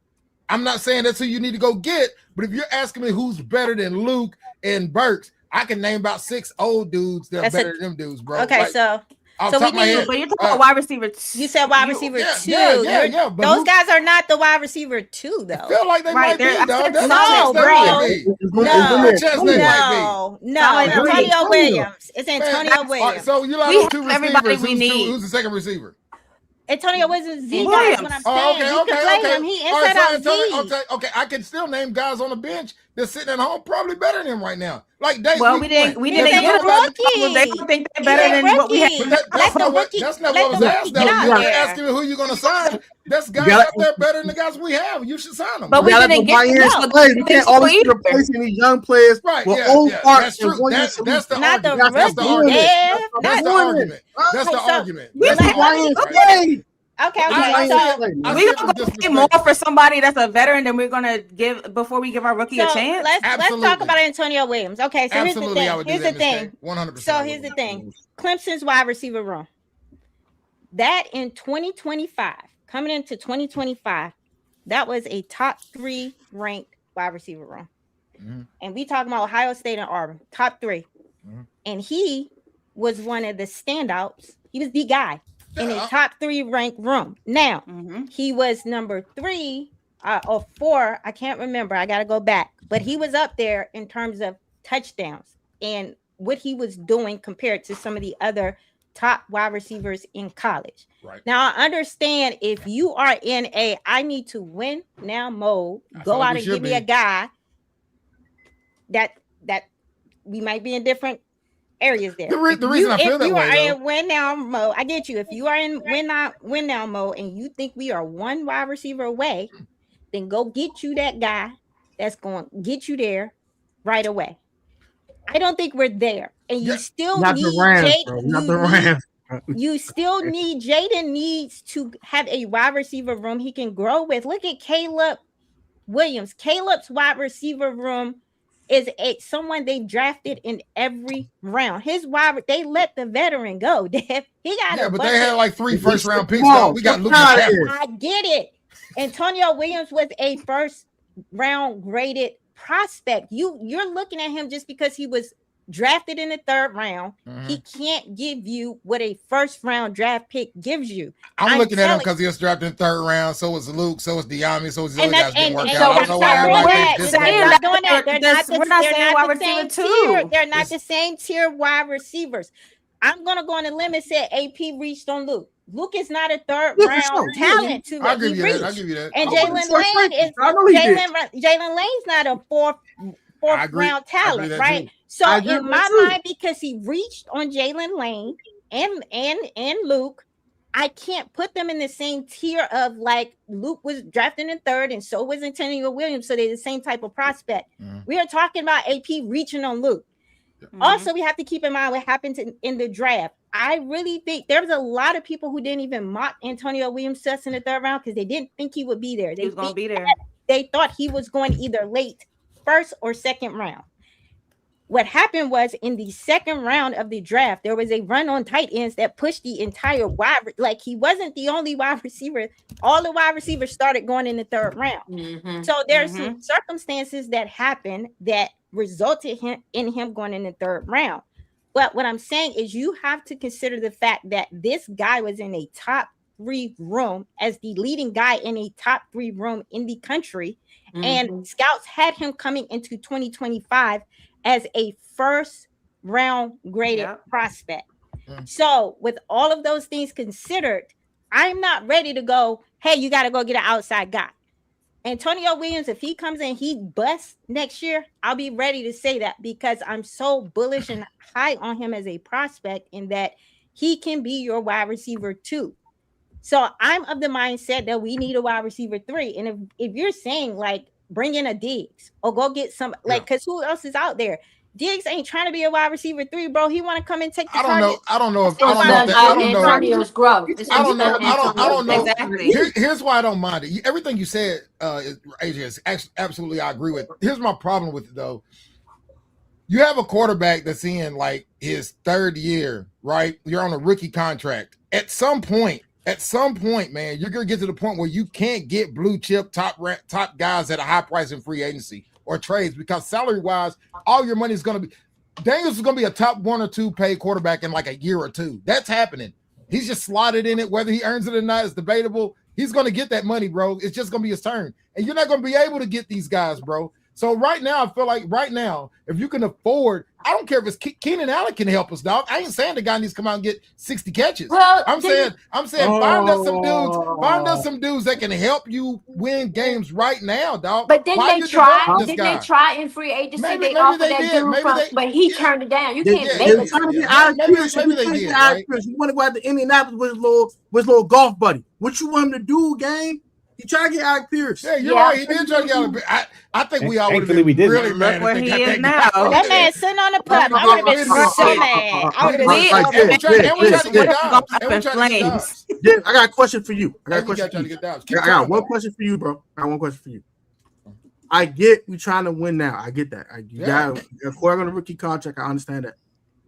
I'm not saying that's who you need to go get, but if you're asking me who's better than Luke and Burks, I can name about 6 old dudes that are better than them dudes, bro. Okay, like, so but you're talking about wide receiver 2. You said wide receiver 2. Yeah. But those guys are not the wide receiver 2, though. I feel like they might be, dog. No, bro. No. Antonio Williams. It's Antonio Williams. So you like 2 receivers. Who's the second receiver? Antonio Williams is Z guy. That's what I'm saying. You can play him. He inside out Z. Okay. I can still name guys on the bench that's sitting at home probably better than him right now. Like they, we didn't get a rookie. They think they're better than what we have. That's not what was asked. They're asking me who you're going to sign. That's guys out there better than the guys we have. You should sign them. But we didn't get them. We can't always be replacing these young players. Right? That's true. That's the not the argument. That's the argument. That's the argument. That's the argument. Okay. So we're gonna pay more for somebody that's a veteran than we're gonna give before we give our rookie a chance. Let's talk about Antonio Williams. Okay, so Absolutely, here's the thing. 100%. So here's the thing. Clemson's wide receiver room. That in 2025, coming into 2025, that was a top 3 ranked wide receiver room. Mm-hmm. And we talking about Ohio State and Auburn, top 3. Mm-hmm. And he was one of the standouts. He was the guy in a top 3 ranked room. Now, he was number 3 or 4. I can't remember. I got to go back. But he was up there in terms of touchdowns and what he was doing compared to some of the other top wide receivers in college. Right. Now, I understand if you are in I need to win now mode, go out and give me a guy that we might be in different areas there. The reason I feel that way, if you are in win now mode, I get you. If you are in win now mode and you think we are one wide receiver away, then go get you that guy that's going to get you there right away. I don't think we're there, and you still need Jaden. You still need Jaden needs to have a wide receiver room he can grow with. Look at Caleb Williams. Caleb's wide receiver room is someone they drafted in every round. They let the veteran go. He got but they had like 3 first round picks. We got Lucas Cameron. I get it. Antonio Williams was a first round graded prospect. You're looking at him just because he was drafted in the 3rd round. He can't give you what a first round draft pick gives you. I'm looking at him because he was drafted in the 3rd round. So was Luke. So was Diami. So was the other guys didn't work out. I don't know why they're not doing that. They're not the same tier wide receivers. I'm gonna go on a limb and say AP reached on Luke. Luke is not a 3rd round talent to I'll give you that. And Jalen Lane's not a fourth round talent, right? So in my mind, because he reached on Jalen Lane and Luke, I can't put them in the same tier of like Luke was drafted in 3rd and so was Antonio Williams. So they're the same type of prospect. We are talking about AP reaching on Luke. Also, we have to keep in mind what happened in the draft. I really think there was a lot of people who didn't even mock Antonio Williams to us in the 3rd round because they didn't think he would be there. He was going to be there. They thought he was going either late 1st or 2nd round. What happened was in the 2nd round of the draft, there was a run on tight ends that pushed the entire like he wasn't the only wide receiver. All the wide receivers started going in the 3rd round. So there's some circumstances that happened that resulted in him going in the 3rd round. But what I'm saying is you have to consider the fact that this guy was in a top 3 room as the leading guy in a top 3 room in the country. And scouts had him coming into 2025 as a first round graded prospect. So with all of those things considered, I'm not ready to go, hey, you got to go get an outside guy. Antonio Williams, if he comes in, he busts next year, I'll be ready to say that because I'm so bullish and high on him as a prospect in that he can be your wide receiver too. So I'm of the mindset that we need a wide receiver 3. And if you're saying like bring in a Diggs or go get some because who else is out there? Diggs ain't trying to be a wide receiver 3, bro. He want to come and take the target. I don't know. Antonio's growth. I don't know. Exactly. Here's why I don't mind it. Everything you said, AJ, is absolutely I agree with. Here's my problem with it though. You have a quarterback that's in like his 3rd year, right? You're on a rookie contract. At some point, man, you're gonna get to the point where you can't get blue chip top guys at a high price in free agency or trades because salary wise, all your money is gonna be. Daniels is gonna be a top 1 or 2 paid quarterback in like a year or 2. That's happening. He's just slotted in it. Whether he earns it or not is debatable. He's gonna get that money, bro. It's just gonna be his turn, and you're not gonna be able to get these guys, bro. So right now, I feel like if you can afford I don't care if it's Keenan Allen can help us, dog. I ain't saying the guy needs to come out and get 60 catches. Well, I'm saying find us some dudes that can help you win games right now, dog. But didn't they try in free agency? Maybe They offered they that did. dude but he turned it down. You can't make it. Maybe they did. Right? You want to go out to Indianapolis with his little golf buddy. What you want him to do, gang? He tried to get Alec Pierce. Yeah, you're right. He did try to get Alec Pierce. I think we all would have been really mad. Where he is now. That man sitting on the pup. I would have been so mad. I would have been so mad. We tried to get Dobbs. Yeah, I got a question for you. I got one question for you, bro. I got one question for you. I get we trying to win now. I get that. You got according on the rookie contract. I understand that.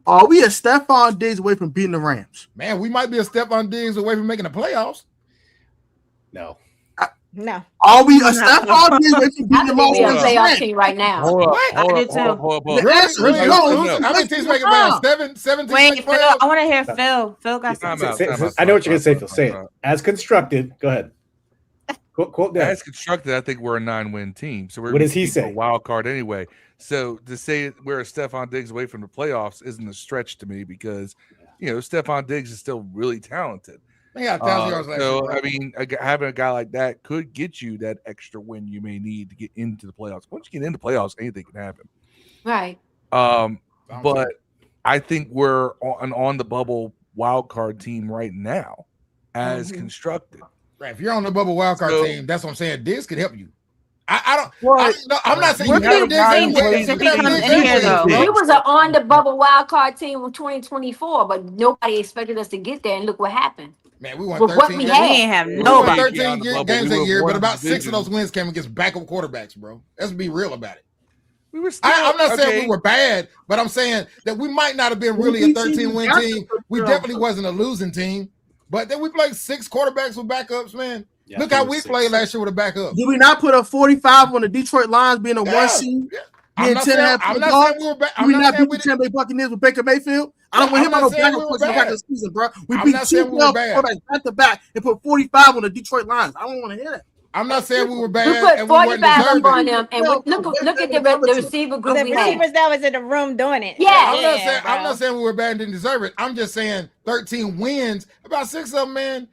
Are we a Stephon Diggs away from beating the Rams? Man, we might be a Stephon Diggs away from making the playoffs. No. No. Are we a Stephon Diggs away from beating the playoff team right now? Hold up. How many teams making playoffs? 7 teams making Phil, playoffs? I want to hear Phil. Phil got something. I know what you're gonna say, Phil. Say it. As constructed. Go ahead. Quote that. As constructed, I think we're a 9-win team. So we're what does he say? A wild card anyway. So to say we're a Stephon Diggs away from the playoffs isn't a stretch to me because Stephon Diggs is still really talented. So I mean, having a guy like that could get you that extra win you may need to get into the playoffs. Once you get into playoffs, anything can happen. Right. But I think we're on the bubble wild card team right now, as constructed. Right. If you're on the bubble wild card team, that's what I'm saying. Diggs could help you. I'm not saying you have Diggs. We was on the bubble wild card team in 2024, but nobody expected us to get there. And look what happened. Man, we won 13 games. We ain't have nobody. 13 games a year, but about 6 of those wins came against backup quarterbacks, bro. Let's be real about it. We were still, I'm not saying we were bad, but I'm saying that we might not have been really a 13-win team. We definitely wasn't a losing team. But then we played 6 quarterbacks with backups, man. Yeah, look how we played last year with a backup. Did we not put a 45 on the Detroit Lions being a 1 seed? I'm not saying we were bad. We not beat the Tampa Bay Buccaneers with Baker Mayfield. I don't want him on no backup for the back of the season, bro. We beat 2 quarterbacks back to back and put 45 on the Detroit Lions. I don't want to hear that. I'm not saying we were bad. We put 45 on them, and look at the receiver group. The receivers that was in the room doing it. Yeah, I'm not saying we were bad and didn't deserve it. I'm just saying 13 wins, about 6 of them, man.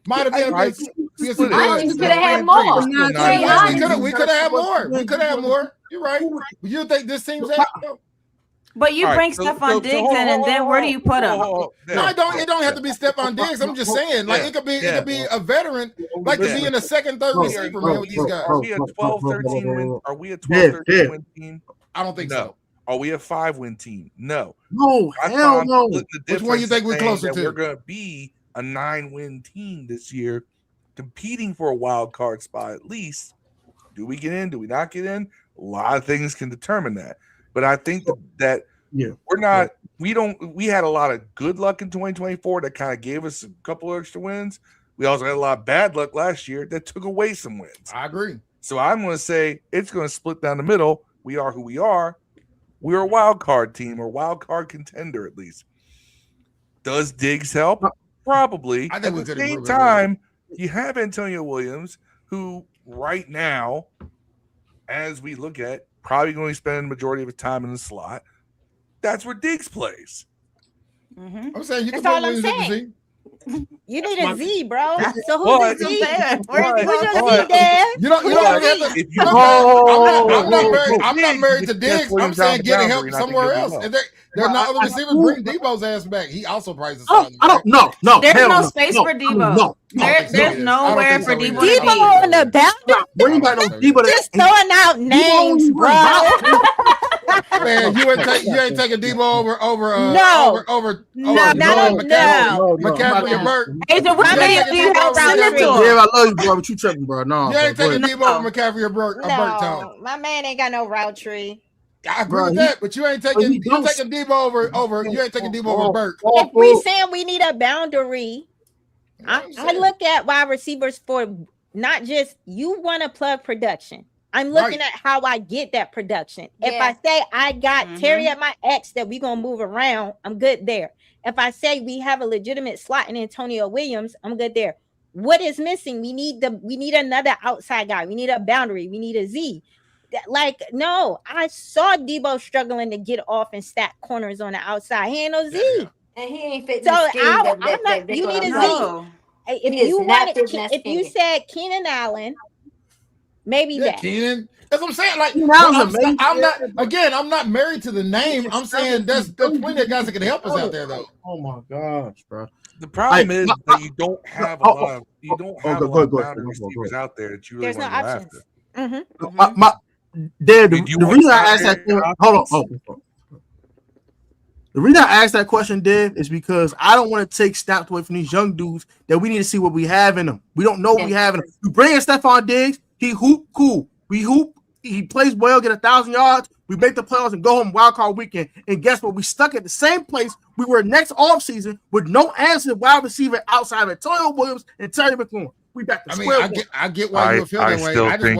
Might have been. I think we could have had more. We could have had more. We could have had more. You're right. You think this team's that? But you bring Stephon Diggs in, and then where do you put him? No, it don't have to be Stephon Diggs. I'm just saying, like it could be a veteran, like to be in the second, third receiver, man, with these guys. Are we a 12-13 win? Are we a 12-13 win team? I don't think so. Are we a 5-win team? No. No, hell no. Which one you think we're closer to? We're going to be a 9-win team this year, competing for a wild card spot at least. Do we get in? Do we not get in? A lot of things can determine that. But I think that we're not. We had a lot of good luck in 2024 that kind of gave us a couple of extra wins. We also had a lot of bad luck last year that took away some wins. I agree. So I'm going to say it's going to split down the middle. We are who we are. We're a wild card team or wild card contender at least. Does Diggs help? Probably. I think at the same time, you have Antonio Williams, who right now, as we look at, probably going to spend the majority of his time in the slot. That's where Diggs plays. Mm-hmm. I'm saying you That's can all I'm saying. You need a Z, bro. So who's the Z? Where's your Z, Dad? I'm not married to Diggs. I'm saying getting help somewhere else. If there are not other receivers, bring Debo's ass back. He also prices. No. There's no space for Debo. There's nowhere for Debo. Debo on the boundary. Just throwing out names, bro. Man, you ain't taking Debo over McCaffrey and Burke. Agent, what many do you have sent it to? Yeah, I love you, bro, but you tripping, bro. No, you ain't taking Debo over McCaffrey or Burke. No, my man ain't got no route tree. I agree with that, but you ain't taking Debo over. You ain't taking Debo over Burke. If we saying we need a boundary, I look at wide receivers for not just you want to plug production. I'm looking at how I get that production. Yeah. If I say I got Terry at my X that we gonna move around, I'm good there. If I say we have a legitimate slot in Antonio Williams, I'm good there. What is missing? We need another outside guy. We need a boundary. We need a Z. like, no, I saw Debo struggling to get off and stack corners on the outside. He ain't no Z. And he ain't fitting So the scheme I'm not. You need a Z. No. If He is you not wanted, fitting that if you scheme. said Keenan Allen, maybe Yeah, that. Keenan. That's what I'm saying. Like, Keenan Allen's I'm amazing. not. Again, I'm not married to the name. I'm saying there's plenty of guys that can help us out there, though. Oh my gosh, bro. The problem is that you don't have a lot of boundary receivers out there that you really want to go after. The reason I asked that, hold on. The reason I asked that question, Dave, is because I don't want to take snaps away from these young dudes that we need to see what we have in them. We don't know what we have in them. We bring in Stephon Diggs, he hoop, cool. We hoop, he plays well, get 1,000 yards. We make the playoffs and go home wild card weekend. And guess what? We stuck at the same place we were next offseason with no answer wide receiver outside of Antonio Williams and Terry McLaurin. We back to square one. I get why you feel that way. I just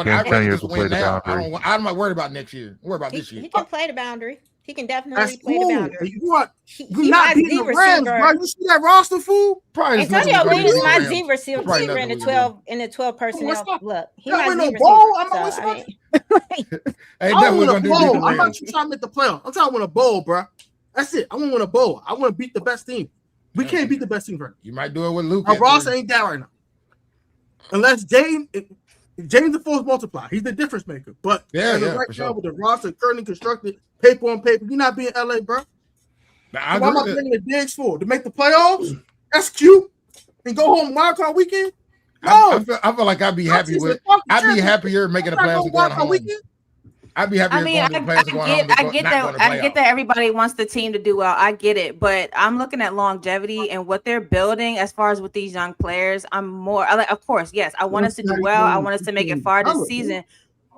want to win now. I'm not worried about next year. I'm worried about this year. He can play the boundary. He can definitely play the boundary. You're not beating the Rams, bro. You see that roster, fool? Antonio Williams is my Z receiver in the 12 personnel. Look, he my Z receiver. I'm not trying to make the playoff. I'm trying to win a bowl, bro. That's it. I want to win a bowl. I want to beat the best team. We can't beat the best team right now. You might do it with Luke. Our roster ain't that right now. Unless James the force multiply. He's the difference maker. But right now with the roster currently constructed, paper on paper, you're not being LA, bro. Why am I bringing the Diggs for? To make the playoffs? That's cute. And go home wild card weekend? No. I feel like I'd be happy with. I'd be happier making the playoffs than going home. I'd be happy. I get that everybody wants the team to do well. I get it, but I'm looking at longevity and what they're building as far as with these young players. Of course, yes, I want us to do well. I want us to make it far this season.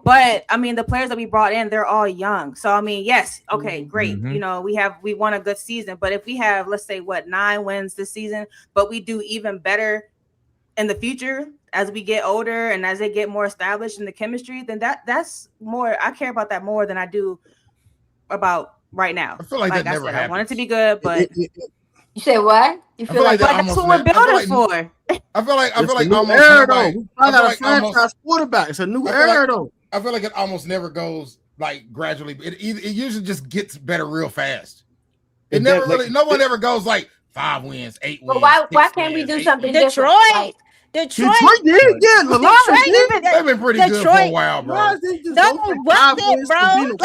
But I mean, the players that we brought in, they're all young. So I mean, yes, okay, great. You know, we won a good season, but if we have, let's say, 9 wins this season, but we do even better in the future as we get older and as they get more established in the chemistry, then that's more. I care about that more than I do about right now. I feel like that never happens. I want it to be good, but you say what? You feel like that's what we're building for. I feel like almost era though. I got a franchise quarterback. It's a new era though. I feel like it almost never goes like gradually. It usually just gets better real fast. It never really. No one ever goes like 5 wins, 8 wins. But why can't we do something Detroit? different? Detroit did. They've been pretty good for a while, bro. They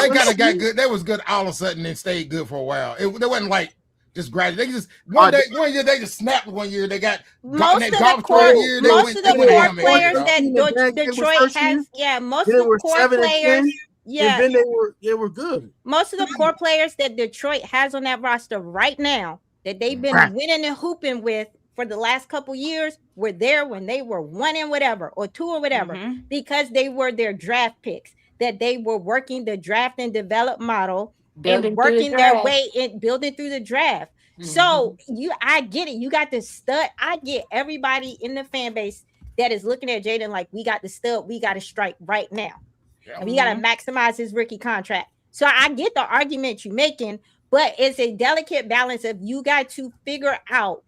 kind of got good. They was good all of a sudden and stayed good for a while. They wasn't like just gradually. They just one year they just snapped. One year they got most of the core players that Detroit has. Yeah, most of the core players. Yeah, and then they were good. Most of the core players that Detroit has on that roster right now that they've been winning and hooping with for the last couple years were there when they were 1 and whatever or 2 or whatever, because they were their draft picks, that they were working the draft and develop model and working their way in building through the draft. So I get it. You got the stud. I get everybody in the fan base that is looking at Jaden like, we got the stud, we got to strike right now. And we got to maximize his rookie contract. So I get the argument you're making, but it's a delicate balance of you got to figure out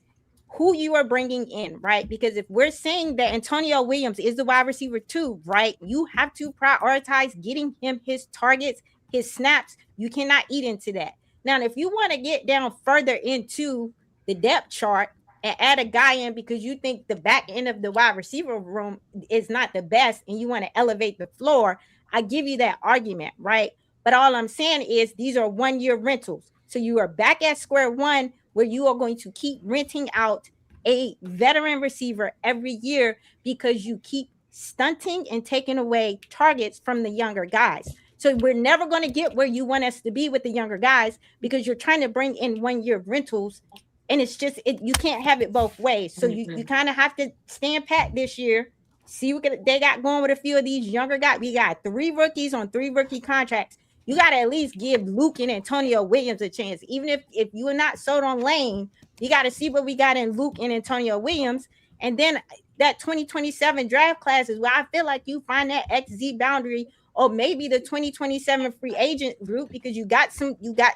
who you are bringing in, right? Because if we're saying that Antonio Williams is the wide receiver 2, right? You have to prioritize getting him his targets, his snaps. You cannot eat into that. Now, if you want to get down further into the depth chart and add a guy in because you think the back end of the wide receiver room is not the best and you want to elevate the floor, I give you that argument, right? But all I'm saying is these are 1-year rentals. So you are back at square one where you are going to keep renting out a veteran receiver every year because you keep stunting and taking away targets from the younger guys. So we're never going to get where you want us to be with the younger guys because you're trying to bring in 1-year rentals. And it's just, you can't have it both ways. So you kind of have to stand pat this year, see what they got going with a few of these younger guys. We got 3 rookies on 3 rookie contracts. You got to at least give Luke and Antonio Williams a chance. Even if you are not sold on Lane, you got to see what we got in Luke and Antonio Williams. And then that 2027 draft class is where I feel like you find that XZ boundary, or maybe the 2027 free agent group, because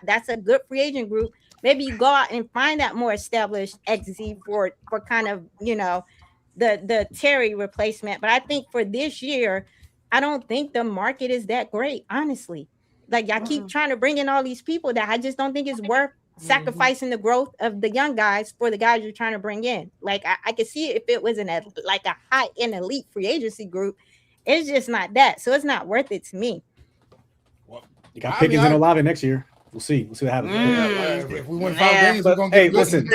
that's a good free agent group. Maybe you go out and find that more established XZ for kind of, the Terry replacement. But I think for this year, I don't think the market is that great, honestly. Like y'all keep trying to bring in all these people that I just don't think it's worth sacrificing the growth of the young guys for the guys you're trying to bring in. Like I could see it if it was like a high end elite free agency group. It's just not that, so it's not worth it to me. You got Pickens and Olave next year. We'll see. We'll see what happens. If we win 5 games, we're gonna get. Hey, listen.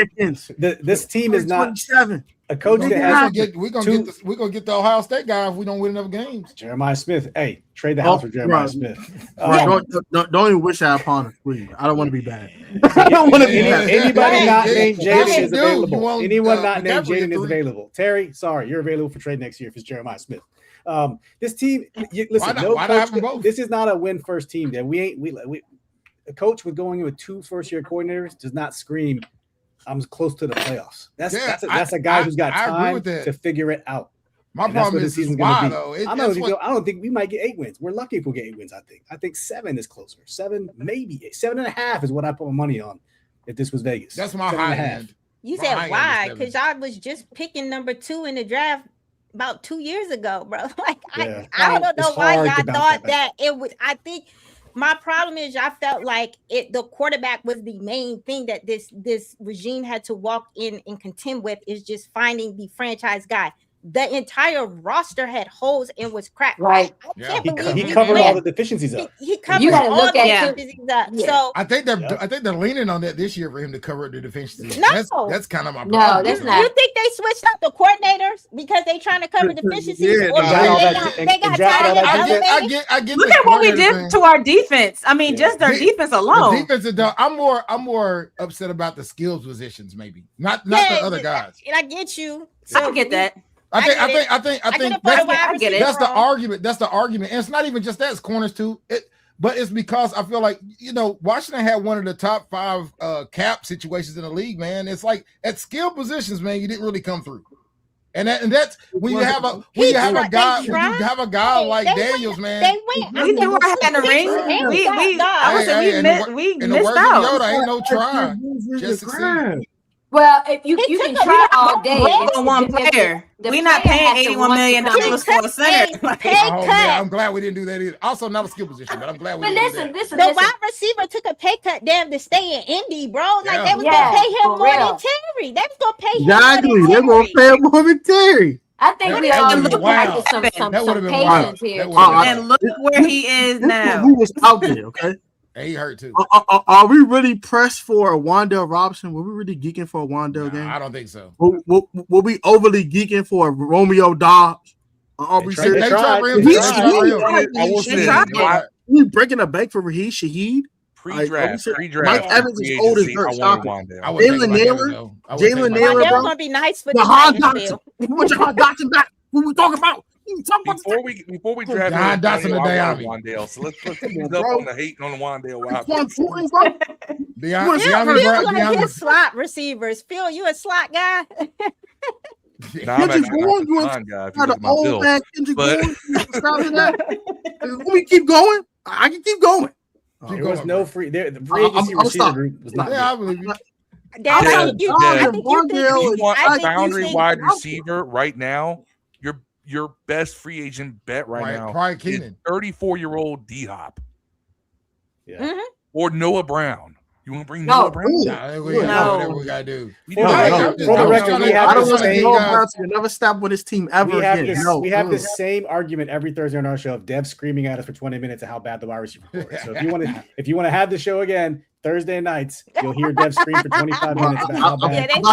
This team is not 27. A coach that has we're gonna get the Ohio State guy if we don't win enough games. Jeremiah Smith. Hey, trade the house for Jeremiah Smith. Don't even wish that upon us, please. I don't want to be bad. I don't want to be bad. Anybody not named Jaden is available. Anyone not named Jaden is available. Terry, sorry, you're available for trade next year if it's Jeremiah Smith. This team, listen, this is not a win first team. That we a coach with going in with 2 first-year coordinators does not scream, I'm close to the playoffs. That's a guy who's got time to figure it out. My problem is why though. I don't think we might get 8 wins. We're lucky if we get 8 wins. I think 7 is closer. 7, maybe 7.5 is what I put my money on. If this was Vegas, that's my high end. You said why? Because y'all was just picking number 2 in the draft about 2 years ago, bro. Like I don't know why y'all thought that it would. I think. My problem is I felt like the quarterback was the main thing that this regime had to walk in and contend with, is just finding the franchise guy. The entire roster had holes and was cracked. Right. I can't believe he covered all the deficiencies up. He covered all the deficiencies up. Yeah. So I think they're leaning on that this year for him to cover the deficiencies. No, that's kind of my problem. No, that's not. You think they switched up the coordinators because they trying to cover deficiencies? Yeah, they got tired of I get. Look at what we did to our defense. I mean, just their defense alone. The defense is done. I'm more upset about the skills positions, maybe not the other guys. And I get you. So I get that. I think that's the argument. That's the argument. And it's not even just that, it's corners too. But it's because I feel like, Washington had one of the top 5 cap situations in the league, man. It's like at skill positions, man, you didn't really come through. And that's when you have a guy like Daniels, man. They went. We knew I had the ring. We missed out. Yoda, ain't no try. Just succeed. Well, if you can try all day. On one player. We're not paying $81 million for a center. I'm glad we didn't do that either. Also, not a skill position, but I'm glad we didn't do that. The wide receiver took a pay cut, to stay in Indy, bro. Like they was gonna pay him more than Terry. They was gonna pay him exactly. They're gonna pay him more than Terry. I think we all look like some patience here. And look where he is now. Who was out there? Okay. He hurt too. Are we really pressed for a Wan'Dale Robinson? Were we really geeking for a Wan'Dale game? I don't think so. Were we overly geeking for a Romeo Dobbs? Are we serious? We breaking a bank for Raheem Shaheed? Pre-draft. Mike Evans is old as dirt. Jalen Naylor, bro. That's gonna be nice for the Dotson. You want Jahan Dotson back? What we talking about? Before we draft John Dotson and Wan'Dale, so let's put up on the hating on the Wan'Dale. Beyond slot receivers. Phil, you a slot guy? I'm a guy. Let me keep going. I can keep going. There was no free. The free agency receiver group was not. Yeah, I believe you. I want boundary wide receiver right now. Your best free agent bet right now is 34-year-old D-Hop. Yeah. Or Noah Brown. You want to bring Noah Brown? No. Whatever we gotta do. For the record, I don't want to see Noah Brown to never stop with his team ever again. We have this same argument every Thursday on our show of Dev screaming at us for 20 minutes of how bad the wide receiver is. So if you want to have the show again Thursday nights, you'll hear Dev scream for 25 minutes about how bad. And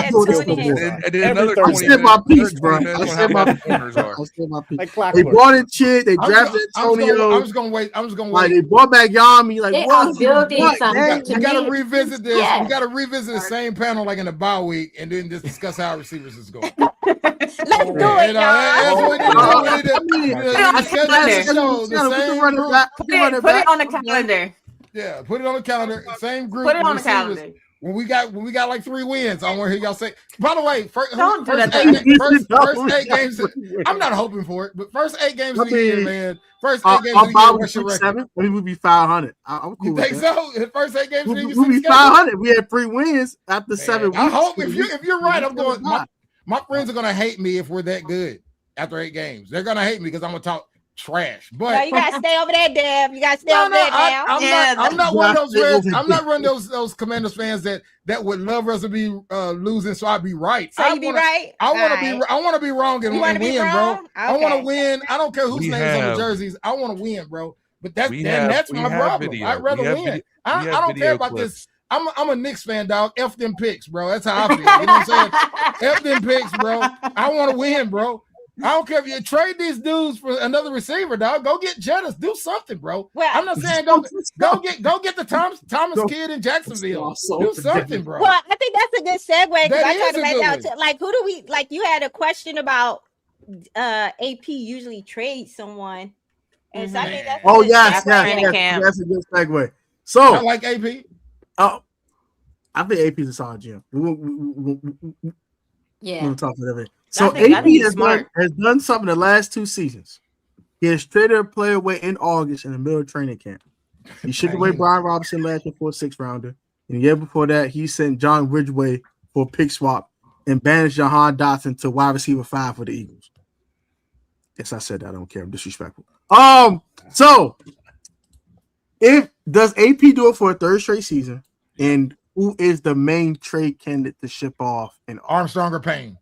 then another 20 minutes. My piece, bro. I said my piece. They brought in Chid. They drafted Antonio. I was gonna wait. Like they brought back Yami. Like they are building something. We gotta revisit this. We gotta revisit the same panel like in the bye week, and then just discuss how our receivers is going. Let's do it, y'all. Put it on the calendar. Yeah, put it on the calendar. Same group. Put it on the calendar. When we got like 3 wins, I want to hear y'all say. By the way, first 8 games. I'm not hoping for it, but first 8 games of the year, man. First 8 games of the year, what's your record? We would be 500. I'm cool. You think so? The first 8 games of the year, we'll be 500. We had 3 wins after 7 weeks. I hope if you're right, I'm going. My friends are gonna hate me if we're that good after 8 games. They're gonna hate me because I'm gonna talk. trash. No, But you gotta stay over there, Dev. You gotta stay over there now. I'm not one of those fans. I'm not one of those Commanders fans that would love us to be losing, so I'd be right. So you be right. I want to be wrong and win, bro. Okay. I want to win. I don't care whose name's on the jerseys. I want to win, bro. But that's my problem. I'd rather win. I don't care about this. I'm a Knicks fan, dog. F them picks, bro. That's how I feel. You know what I'm saying? F them picks, bro. I want to win, bro. I don't care if you trade these dudes for another receiver, dog. Go get Jettis. Do something, bro. Well, I'm not saying go get the Thomas kid in Jacksonville. Do something, bro. Well, I think that's a good segue because I tried to make out like who do we like? You had a question about AP usually trade someone, and so I think that's that's a good segue. So I like AP. Oh, I think AP is a solid GM. We'll talk about it. So AP has done something the last 2 seasons. He has traded a player away in August in the middle of training camp. He shipped away Brian Robinson last year for a 6th rounder. And the year before that, he sent John Ridgeway for a pick swap and banished Jahan Dotson to wide receiver 5 for the Eagles. Yes, I said that. I don't care. I'm disrespectful. So does AP do it for a 3rd straight season? And who is the main trade candidate to ship off in Armstrong or Payne?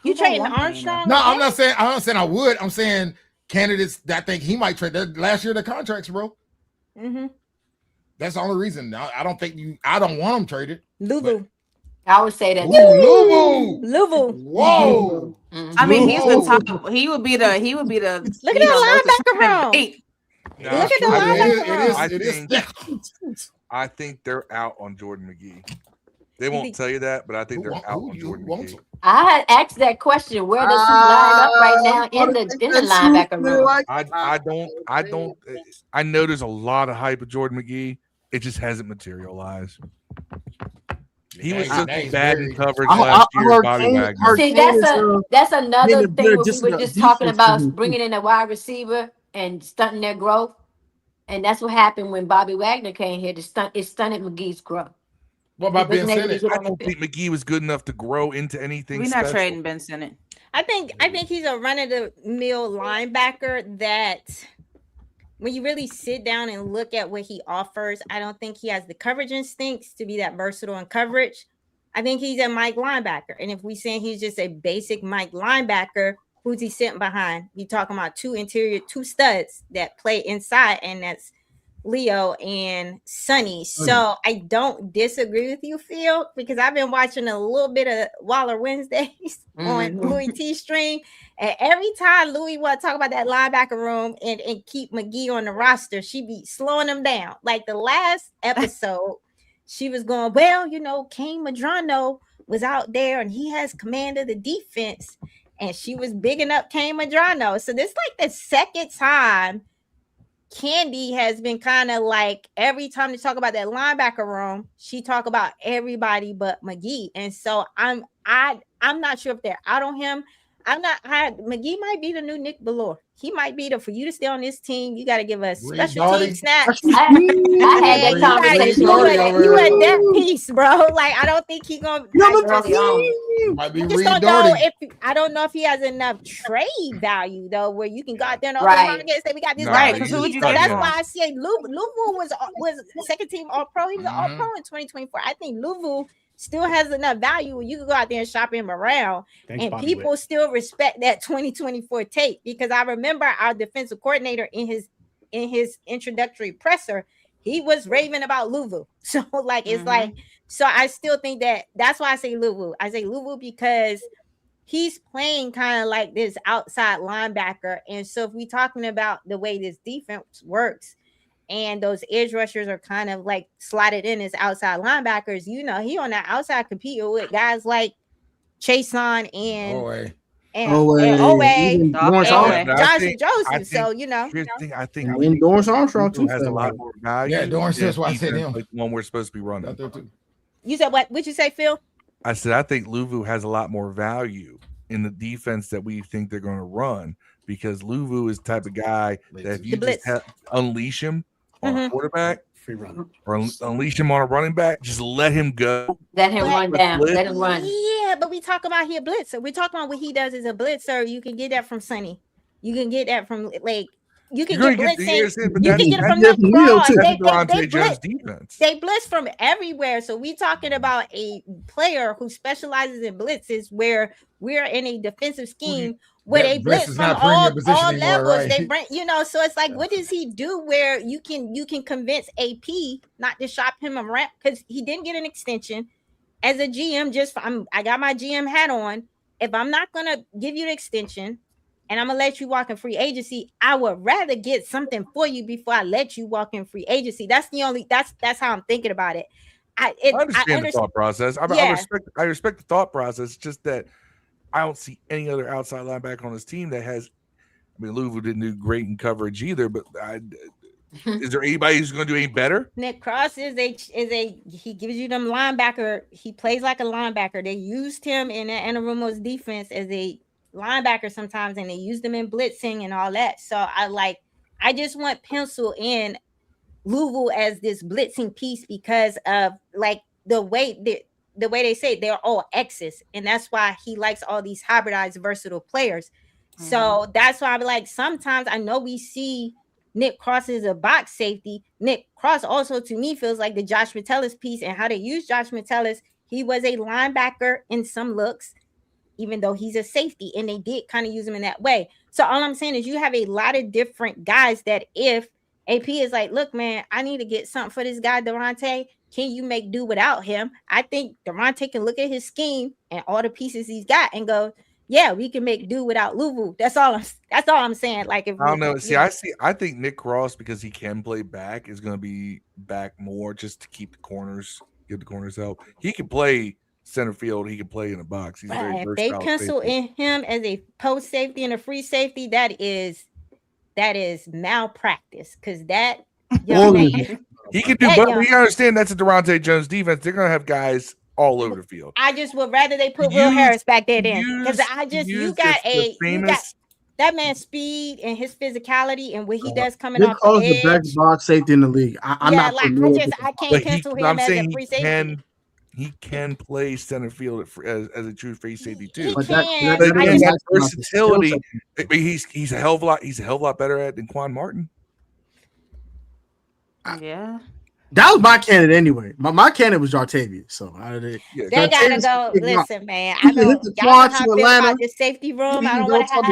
You trading Armstrong? No, I'm not saying I would. I'm saying candidates that I think he might trade. Last year the contracts, bro. Mm-hmm. That's the only reason. I don't want him traded. Luvu. I would say that. Luvu. Whoa. Mm-hmm. I mean, he's the top. He would be the. Look at the linebacker room. Look at the linebacker. I think they're out on Jordan McGee. They won't tell you that, but I think they're out on Jordan McGee. I had asked that question. Where does he line up right now in the linebacker room? I don't. I know there's a lot of hype of Jordan McGee. It just hasn't materialized. He was so bad in coverage last year. Bobby Wagner. See, that's another thing. We were just talking about bringing in a wide receiver and stunting their growth, and that's what happened when Bobby Wagner came here. It stunted McGee's growth. What about Ben Sinnott? I don't think McGee was good enough to grow into anything. We're not trading Ben Sinnott. I think he's a run-of-the-mill linebacker that when you really sit down and look at what he offers, I don't think he has the coverage instincts to be that versatile in coverage. I think he's a Mike linebacker. And if we saying he's just a basic Mike linebacker, who's he sitting behind? You're talking about 2 studs that play inside, and that's Leo and Sonny. So I don't disagree with you, Phil, because I've been watching a little bit of Waller Wednesdays on Louis T stream, and every time Louis want to talk about that linebacker room and keep McGee on the roster, she be slowing him down. Like the last episode, she was going, well, Kane Madrano was out there and he has command of the defense, and she was bigging up Kane Madrano. So this is like the second time Candy has been kind of like every time they talk about that linebacker room, she talk about everybody but McGee. And so I'm not sure if they're out on him. McGee might be the new Nick Bellore. He might be for you to stay on this team. You got to give us special team snaps. I had that conversation. You at that piece, bro. Like I don't think he's gonna. Might be I don't know if he has enough trade value though, where you can go out there and say we got this guy. So that's why I say Luvu was second team All Pro. He was an All Pro in 2024. I think Luvu still has enough value where you can go out there and shop him around. And people still respect that 2024 tape, because I remember our defensive coordinator in his introductory presser, he was raving about Luvu. So so I still think that's why I say Luvu. I say Luvu because he's playing kind of like this outside linebacker. And so if we're talking about the way this defense works, and those edge rushers are kind of like slotted in as outside linebackers, he on that outside competing with guys like Chason and Johnson Joseph. So I think Dorrance Armstrong too has a lot more value. Yeah, Dorrance is why I said him. Like one we're supposed to be running. You said what? What'd you say, Phil? I said I think Luvu has a lot more value in the defense that we think they're going to run, because Luvu is the type of guy that if you just unleash him on a quarterback, free run, or unleash him on a running back, just let him go. Let him run down. Let him run. Yeah, but we talk about he a blitzer. We talk about what he does as a blitzer. You can get that from Sonny. You can get that from like you can You're get gonna blitzing. but You can get it from that's Nick Leo, Cross. too. That's They Durante Jones blitz. defense. They blitz from everywhere. So we talking about a player who specializes in blitzes where we're in a defensive scheme where they blitz from all levels. Right? They bring, so it's like, what does he do where you can convince AP not to shop him around because he didn't get an extension. As a GM, I got my GM hat on. If I'm not gonna give you the extension and I'm gonna let you walk in free agency, I would rather get something for you before I let you walk in free agency. That's how I'm thinking about it. I understand the thought process. I respect the thought process. Just that I don't see any other outside linebacker on this team that has. I mean, Louisville didn't do great in coverage either, but is there anybody who's going to do any better? Nick Cross is a he gives you them linebacker. He plays like a linebacker. They used him in Anarumo's defense as a linebacker sometimes, and they used him in blitzing and all that. So I just want pencil in Louisville as this blitzing piece because of like the way they say they're all X's, and that's why he likes all these hybridized versatile players. Mm-hmm. So that's why I'm like, sometimes I know we see Nick Cross is a box safety. Nick Cross also to me feels like the Josh Metellus piece, and how they use Josh Metellus. He was a linebacker in some looks, even though he's a safety, and they did kind of use him in that way. So all I'm saying is you have a lot of different guys that if AP is like, look, man, I need to get something for this guy, Durante. Can you make do without him? I think Durante can look at his scheme and all the pieces he's got and go, yeah, we can make do without Louisville. That's all I'm saying. Like, if I don't know. I think Nick Cross, because he can play back, is going to be back more just to keep the corners, give the corners help. He can play center field. He can play in the box. He's very if versatile. they pencil in him as a post safety and a free safety, that is malpractice because that young man, he can do both. You understand that's a Durante Jones defense. They're going to have guys all over the field. I just would rather they put Will Harris back there then because you got that man's speed and his physicality and what he does coming off the edge. The best box safety in the league. I can't pencil him as a free safety. He can play center field as a true free safety too. But that versatility, he's a hell of a lot better at than Quan Martin. Yeah. That was my candidate anyway. My candidate was Jartavius. So they gotta go. Listen, man. I know y'all know how I feel about this safety room. I don't want to have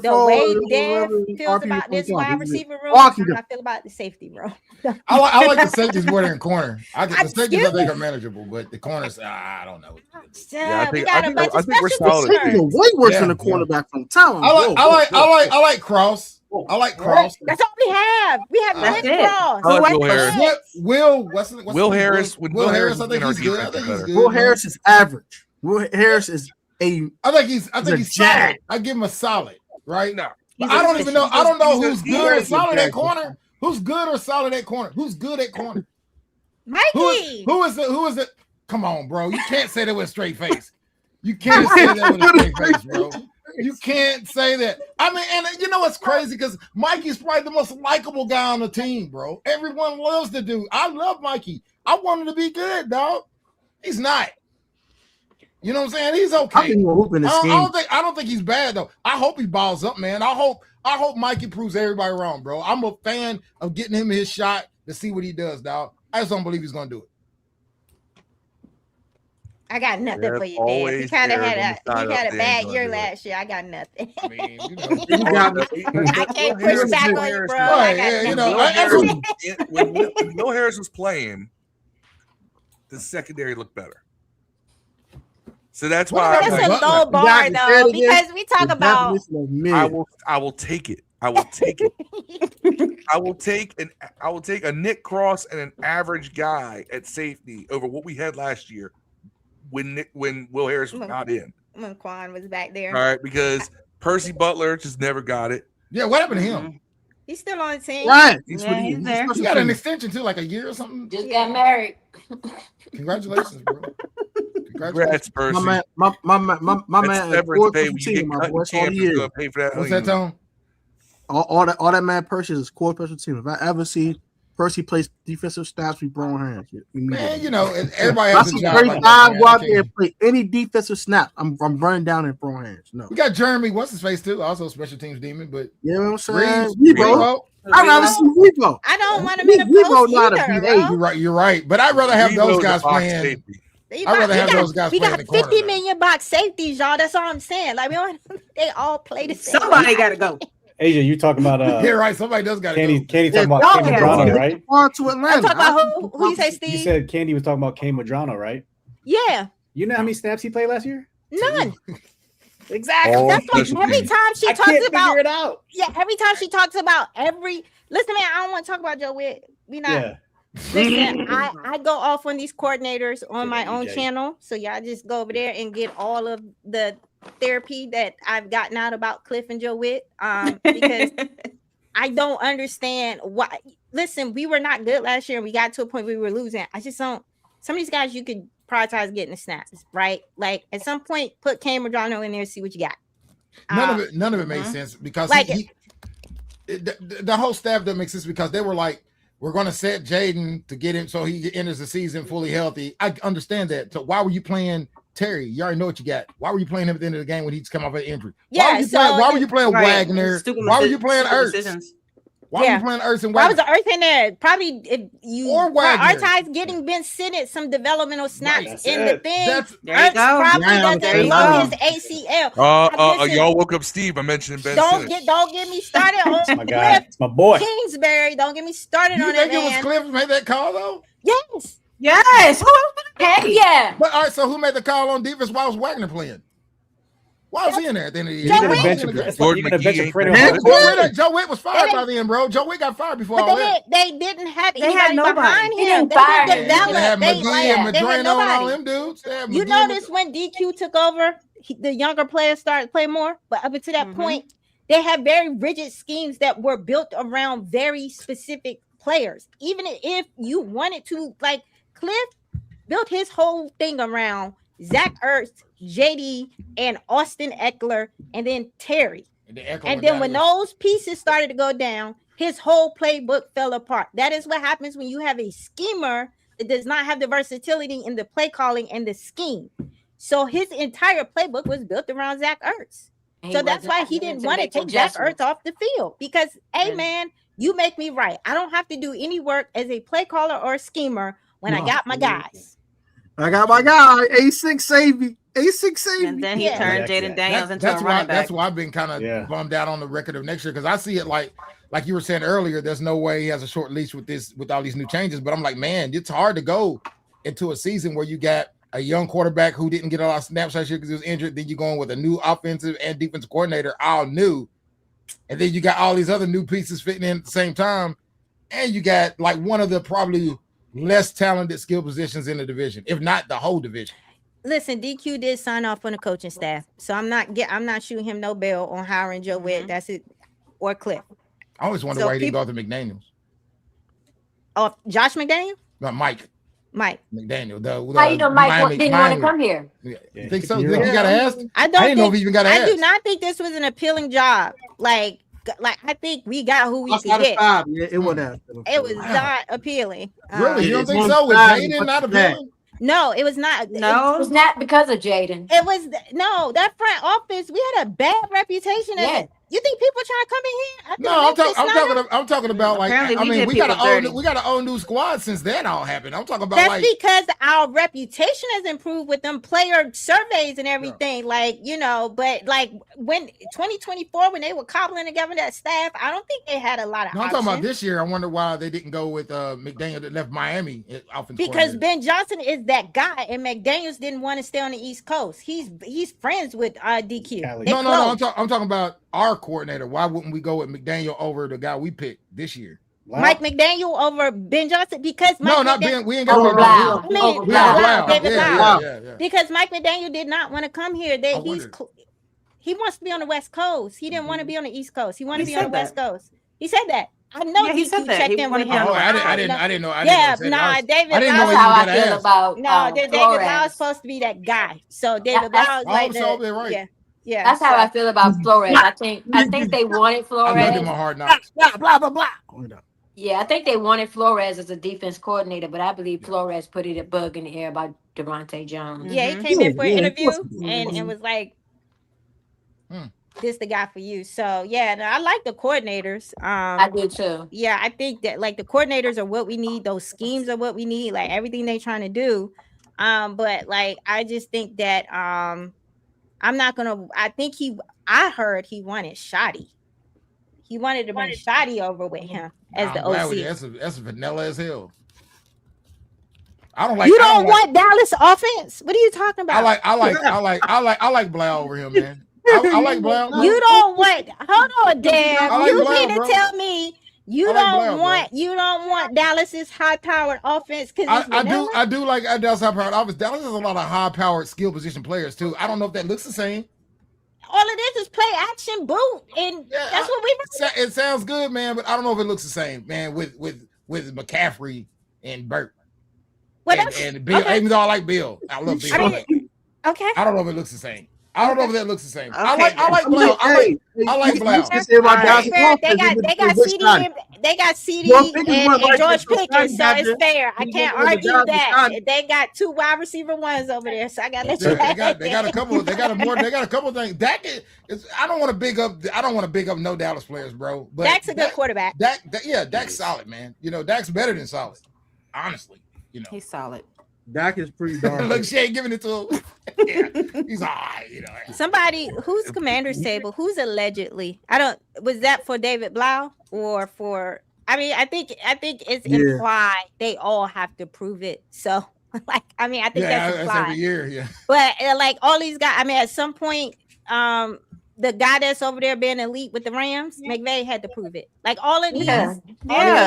the way Dev feels about this wide receiver room. How I feel about the safety room. I like the safeties more than the corner. The safeties I think are manageable, but the corners, I don't know. Yeah, we got a bunch of special safeties are way worse than the cornerback from town. I like Cross. I like Cross. That's all we have. We have Nick Cross. I like Will Harris. Will Harris. Will Harris. I think he's good. I think he's good. Will Harris is average. Will Harris is I think he's solid. I give him a solid. Right now, I don't know who's good or solid at corner. Who's good or solid at corner? Who's good at corner? Mikey. Who is it? Come on, bro. You can't say that with a straight face. You can't say that with a straight face, bro. You can't say that. I mean, and you know what's crazy? Because Mikey's probably the most likable guy on the team, bro. Everyone loves the dude. I love Mikey. I want him to be good, dog. He's not. You know what I'm saying? He's okay. I don't think he's bad though. I hope he balls up, man. I hope Mikey proves everybody wrong, bro. I'm a fan of getting him his shot to see what he does, dog. I just don't believe he's gonna do it. I got nothing for you, Dave. He kind of had a bad year last year. I got nothing. I mean, I can't push back on you, bro. When Will Harris was playing, the secondary looked better. So that's why that's a low bar though, because we talk about. I will take it. I will take it. I will take a Nick Cross and an average guy at safety over what we had last year. When Will Harris was not in. When Quan was back there. All right, because Percy Butler just never got it. Yeah, what happened to him? He's still on the team. Right. He's there. He got an extension too, like a year or something. Just got married. Congratulations, bro. Congrats, Percy. My man. What's that, Tone? All that man Percy is core special team. If I ever see Percy plays defensive snaps, we throwing hands. Man, you know, everybody has a job. Like go out there and play any defensive snap. I'm running down and throwing hands. No, we got Jeremy. What's his face too? Also special teams demon, but you know what I'm saying? Revo. I'd rather see Revo. I don't want him in the post either. You're right. But I'd rather have those guys playing. I'd rather have those guys playing. We got $50 million box safeties, y'all. That's all I'm saying. Like they all play the same. Somebody got to go. Asia, you talking about yeah, right. Somebody does got to go. Candy talking about Kane Madrano, right? On to Atlanta. I'm talking about who you say, Steve? You said Candy was talking about Kane Madrano, right? Yeah. You know how many snaps he played last year? None. Exactly. That's why every time she talks about it out. Yeah, every time she talks about listen, man, I don't want to talk about Joe Witt. We not. Yeah. Listen, I go off on these coordinators on my own channel, so y'all just go over there and get all of the therapy that I've gotten out about Cliff and Joe Witt, because I don't understand why. Listen, we were not good last year, and we got to a point where we were losing. I just don't. Some of these guys you could prioritize getting the snaps, right? Like at some point, put Kane Madrano in there, see what you got. None of it makes sense because like the whole staff doesn't make sense because they were like, we're going to set Jaden to get him so he enters the season fully healthy. I understand that. So why were you playing Terry? You already know what you got. Why were you playing him at the end of the game when he's come off an injury? Yeah, why were you playing Wagner? Why were you playing Ertz? Why were you playing Ertz and Wagner? Why was the Ertz in there? Probably if you prioritize getting Ben Simmons some developmental snaps in the thing. Ertz probably doesn't blow his ACL. Y'all woke up Steve. I mentioned Ben Simmons. Don't get me started on my guy. It's my boy. Kingsbury. Don't get me started on that. You think it was Cliff who made that call though? Yes. Yes. Heck yeah. But all right, so who made the call on defense? Why was Wagner playing? Why was he in there at the end of the year? Joe Witt was fired by then, bro. Joe Witt got fired before all that. They didn't have anybody nobody behind him. They had McGee and Madrano and all them dudes. You notice when DQ took over, the younger players started playing more. But up until that point, they had very rigid schemes that were built around very specific players. Even if you wanted to, like Cliff built his whole thing around Zach Ertz, JD, and Austin Eckler, and then Terry. And then when those pieces started to go down, his whole playbook fell apart. That is what happens when you have a schemer that does not have the versatility in the play calling and the scheme. So his entire playbook was built around Zach Ertz. So that's why he didn't want to take Zach Ertz off the field because, hey, man, you make me right. I don't have to do any work as a play caller or a schemer when I got my guys. I got my guy, A6 Savy. A6 Savy. And then he turned Jaden Daniels into a running back. That's why I've been kind of bummed out on the record of next year because I see it like you were saying earlier, there's no way he has a short leash with all these new changes. But I'm like, man, it's hard to go into a season where you got a young quarterback who didn't get a lot of snaps last year because he was injured. Then you're going with a new offensive and defensive coordinator, all new. And then you got all these other new pieces fitting in at the same time. And you got like one of the probably less talented skill positions in the division, if not the whole division. Listen, DQ did sign off on the coaching staff, so I'm not shooting him no bail on hiring Joe Witt. That's it, or Cliff. I always wonder why he didn't go to McDaniels. Oh, Josh McDaniel? No, Mike McDaniel. How you know Mike didn't want to come here? You think so? You think he got asked? I didn't know if he even got asked. I do not think this was an appealing job. Like I think we got who we could get. It wasn't. It was not appealing. Really? You don't think so? Was Jaden not appealing? No, it was not. No, it was not because of Jaden. It was that front office. We had a bad reputation. You think people trying to come in here? No, I'm talking about like. I mean, we got an all new squad since that all happened. I'm talking about that's because our reputation has improved with them player surveys and everything. Yeah. But like when 2024 when they were cobbling together that staff, I don't think they had a lot of. No, I'm talking about this year. I wonder why they didn't go with McDaniel that left Miami because Ben Johnson is that guy, and McDaniels didn't want to stay on the East Coast. He's friends with DQ. No. I'm talking about our coordinator. Why wouldn't we go with McDaniel over the guy we picked this year? Wow. Mike McDaniel over Ben Johnson because not Ben. We ain't got David Blau. Yeah. Because Mike McDaniel did not want to come here. He wants to be on the West Coast. He didn't want to be on the East Coast. He wanted to be on the West Coast. He said that. I know he said that. Checked in with him. I didn't know. David Blau. No, David Blau is supposed to be that guy. So David Blau is like right. Yeah, that's how I feel about Flores. I think they wanted Flores. I look at my hard knocks. Blah blah blah. Yeah, I think they wanted Flores as a defense coordinator, but I believe Flores put it a bug in the air about Devontae Jones. Yeah, he came in for an interview and Mhm. was like, "This the guy for you." So yeah, no, I like the coordinators. I do too. Yeah, I think that like the coordinators are what we need. Those schemes are what we need. Like everything they trying to do. But like I just think that I'm not gonna. I heard he wanted Shoddy. He wanted to bring Shoddy over with him as the OC. That's vanilla as hell. I don't like. You don't want Dallas offense. What are you talking about? I like Blau over him, man. I like Blau. You don't want. Hold on, Dan. I like You Blau, mean to bro. tell me you I like don't Blau, want bro. you don't want Dallas's high-powered offense because I do like Dallas high-powered offense. Dallas has a lot of high-powered skill position players too. I don't know if that looks the same. All of this is play action boot, and that's what we. It sounds good, man, but I don't know if it looks the same, man. With McCaffrey and Burt. And Bill, okay. even though I like Bill, I love Bill. Okay. I don't know if it looks the same. I don't know if that looks the same. Okay. I like Blau. I like Blau. They got CD and George Pickens, so it's fair. I can't argue that. They got 2 wide receiver ones over there, so I got to let you. They got a couple. They got a couple things. Dak is. I don't want to big up no Dallas players, bro. But Dak's a good quarterback. Dak's solid, man. You know, Dak's better than solid. Honestly, you know, he's solid. Dak is pretty darn. Look, she ain't giving it to him. Yeah, he's all right, you know. Somebody who's Commanders table, who's allegedly, was that for David Blau or for, I think it's implied they all have to prove it. So like, I think that's implied. That's every year, yeah. But like all these guys, at some point, the guy that's over there being elite with the Rams, McVay had to prove it. Like all of these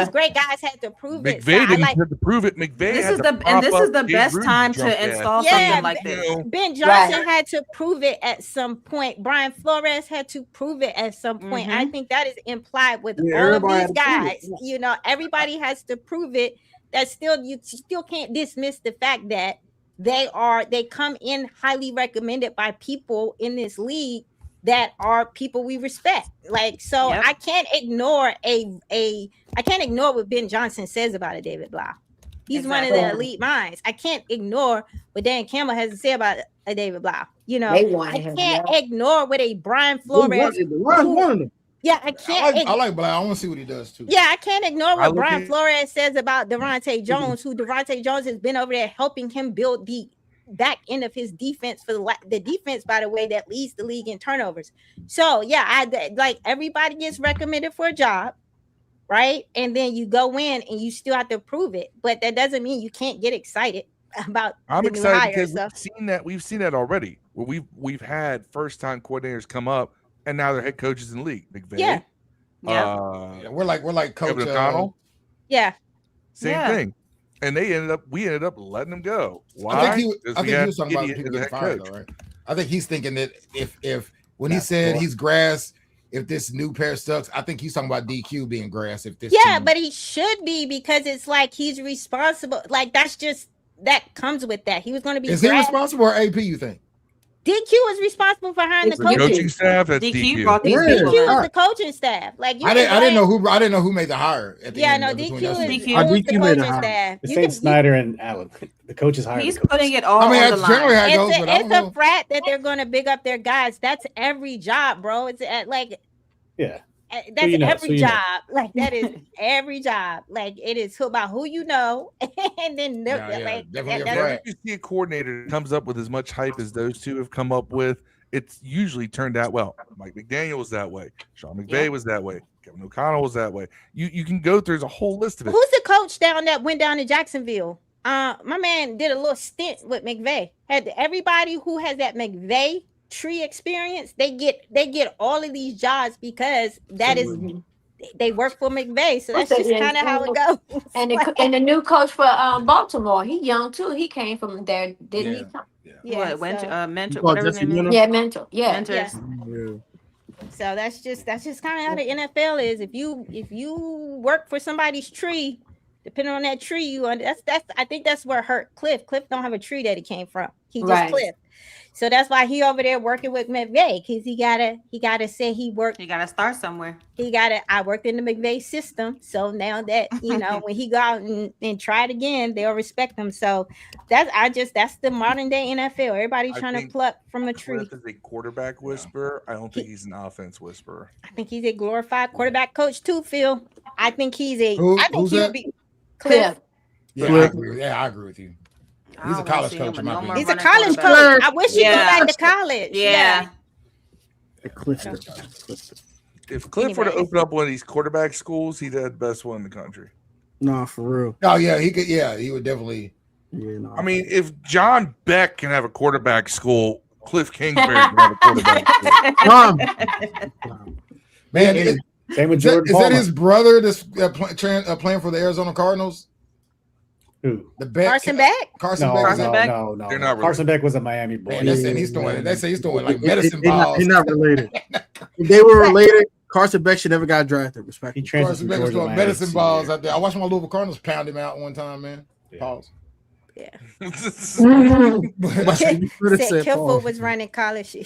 great guys had to prove it. McVay didn't have to prove it. McVay this is the best time to install something like this. Ben Johnson had to prove it at some point. Brian Flores had to prove it at some point. I think that is implied with all of these guys. You know, everybody has to prove it. That you still can't dismiss the fact that they come in highly recommended by people in this league that are people we respect. Like, so I can't ignore what Ben Johnson says about a David Blau. He's one of the elite minds. I can't ignore what Dan Campbell has to say about a David Blau. You know, I can't ignore what a Brian Flores. Yeah, I can't. I like Blau. I want to see what he does too. Yeah, I can't ignore what Brian Flores says about Devontae Jones, who Devontae Jones has been over there helping him build the back end of his defense for the defense, by the way, that leads the league in turnovers. So yeah, I like everybody gets recommended for a job, right? And then you go in and you still have to prove it, but that doesn't mean you can't get excited about. I'm excited because we've seen that already. Where we've had first time coordinators come up and now they're head coaches in the league. McVay, we're like Coach O'Connell. Same thing. And we ended up letting him go. Why? I think he was talking about people getting fired, though, right? I think he's thinking that if when he said he's grass, if this new pair sucks, I think he's talking about DQ being grass. If this but he should be, because it's like he's responsible. Like that comes with that. He was going to be. Is he responsible or AP? You think? DQ is responsible for hiring the coaching staff. That's DQ is the coaching staff. Like I didn't know who made the hire. At the end DQ is the coaching staff. It's St. Snyder and Allen. The coaches hired. He's putting it all. That's generally how it goes. It's a frat that they're going to big up their guys. That's every job, bro. It's like that's every job. Like that is every job. Like it is about who you know, and then if you see a coordinator that comes up with as much hype as those two have come up with, it's usually turned out well. Mike McDaniel was that way. Sean McVay was that way. Kevin O'Connell was that way. You can go through. There's a whole list of it. Who's the coach that went down to Jacksonville? My man did a little stint with McVay. Had everybody who has that McVay tree experience, they get all of these jobs because they work for McVay. So that's just kind of how it goes. And the new coach for Baltimore, he young too. He came from there, didn't he? Mentor, whatever his name is. Mentor. Mentors. So that's just kind of how the NFL is. If you work for somebody's tree, Depending on that tree you on, that's I think that's where hurt Cliff. Cliff don't have a tree that he came from. He just Cliff. So that's why he over there working with McVay, because he gotta say he worked. He gotta start somewhere. I worked in the McVay system. So now that when he go out and try it again, they'll respect him. So that's the modern day NFL. Everybody trying to pluck from a tree. Cliff is a quarterback whisperer. I don't think he's an offense whisperer. I think he's a glorified quarterback coach too, Phil. I think he's a who's that? Be Cliff. Yeah, I agree with you. He's a college coach. He's a college coach. I wish he'd go back to college. Yeah. If Cliff were to open up one of these quarterback schools, he'd have the best one in the country. No, for real. Oh yeah, he could. Yeah, he would definitely. Yeah, no. I mean, if John Beck can have a quarterback school, Cliff Kingsbury can have a quarterback school. Man, same with Jordan Palmer. Is that his brother that's playing for the Arizona Cardinals? Who? The Beck? Carson Beck? Carson Beck? No. They're not related. Carson Beck was a Miami boy. Yeah, they say he's doing like medicine balls. He's not related. If they were related, Carson Beck should never got drafted. Respect. Carson Beck was doing medicine balls out there. I watched my Louisville Cardinals pound him out one time, man. Yeah. Pause. Yeah. Kilfoot was running college.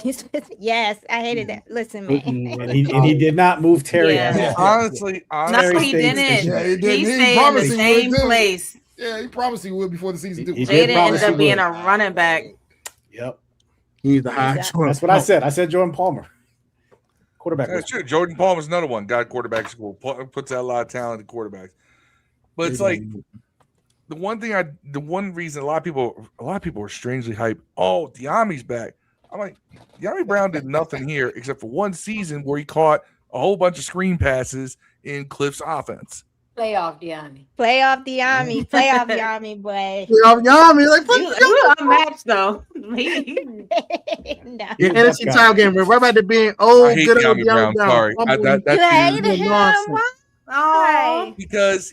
Yes, I hated that. Listen, man. And he did not move Terry. Yeah. Honestly, no, he didn't. Yeah, he didn't. He stayed in the same place. Yeah, he promised he would before the season. Jaden ended up being a running back. Yep. He's the high. That's what I said. I said Jordan Palmer. Quarterback. That's true. Jordan Palmer's another one. Got quarterback school. Puts out a lot of talented quarterbacks. But it's like the one reason a lot of people are strangely hyped. Oh, Diami's back. I'm like, Diami Brown did nothing here except for one season where he caught a whole bunch of screen passes in Cliff's offense. Playoff Diami, boy. Playoff Yami, like you unmatched though. No. Your NFC title game. We're right back to being good old Brown. Sorry, because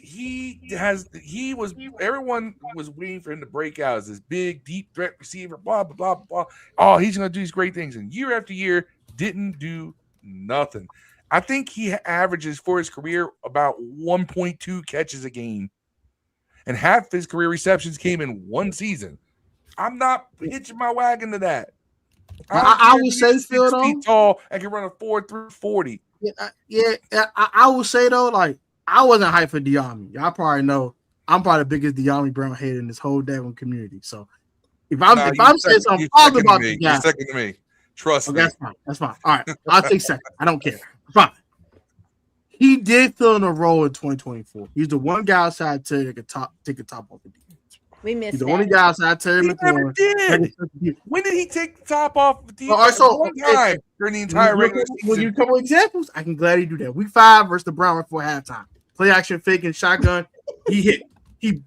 everyone was waiting for him to break out as this big, deep threat receiver. Blah blah blah blah. Oh, he's gonna do these great things, and year after year didn't do nothing. I think he averages for his career about 1.2 catches a game, and half his career receptions came in one season. I'm not hitching my wagon to that. I would say, Phil, though, 6 feet tall and can run a 4.340. I would say though, like I wasn't hyped for Diami. Y'all probably know I'm probably the biggest Diami Brown hater in this whole damn community. So if I'm saying something positive about the guy, you're second to me. Trust me. That's fine. All right, I'll take second. I don't care. Fine. He did fill in a role in 2024. He's the one guy outside Terry that could take the top off the defense. We missed. He's the only guy outside Terry McLaurin. Never did. When did he take the top off the defense? All right, so one time during the entire regular season. When you come with examples, I can gladly do that. Week 5 versus the Browns before halftime. Play action, faking, shotgun. He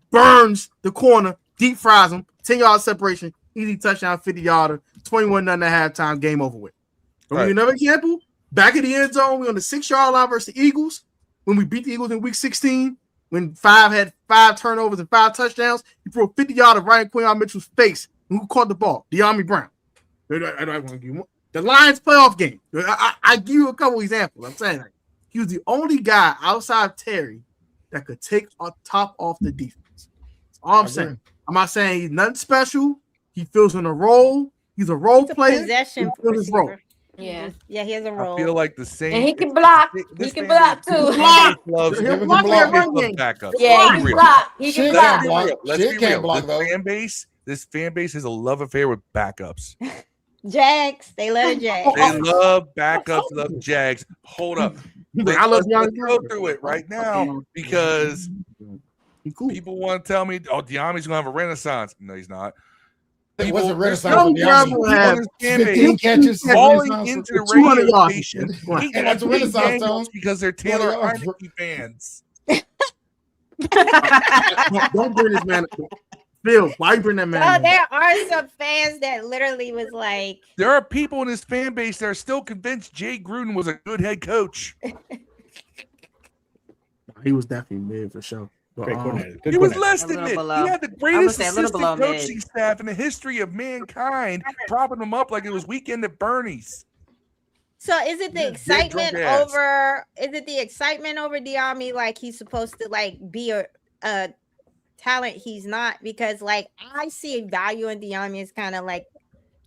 burns the corner, deep fries him, 10-yard separation, easy touchdown, 50-yarder, 21-0 at halftime, game over with. Right. Another example, back in the end zone, we on the 6-yard line versus the Eagles. When we beat the Eagles in week 16, when 5 had 5 turnovers and 5 touchdowns, he threw a 50-yarder right in Quinyon Mitchell's face. And who caught the ball? Diami Brown. The Lions playoff game. I give you a couple examples. I'm saying like, he was the only guy outside Terry that could take a top off the defense. That's all I'm saying. I'm not saying he's nothing special. He fills in a role. He's a role player. Possession role. Yeah, he has a role. I feel like the same. And he can block. He can block too. He'll block backups. Yeah, he can block. He can block. Let's be real. This fan base has a love affair with backups. Jags. They love Jags. They love backups. Love Jags. Hold up. Let's go through it right now because people want to tell me, "Oh, Diami's gonna have a renaissance." No, he's not. It wasn't renaissance. 15 catches, falling into the radio station. And that's a renaissance zone because they're Taylor Heineke fans. Don't bring this man. Phil, why you bring that man? Oh, there are some fans that literally was like. There are people in his fan base that are still convinced Jay Gruden was a good head coach. He was definitely mid for sure. He was less than mid. He had the greatest assistant coaching staff in the history of mankind, propping him up like it was Weekend at Bernie's. So is it the excitement over? Is it the excitement over Diami? Like he's supposed to like be a talent he's not, because like I see value in Diami as kind of like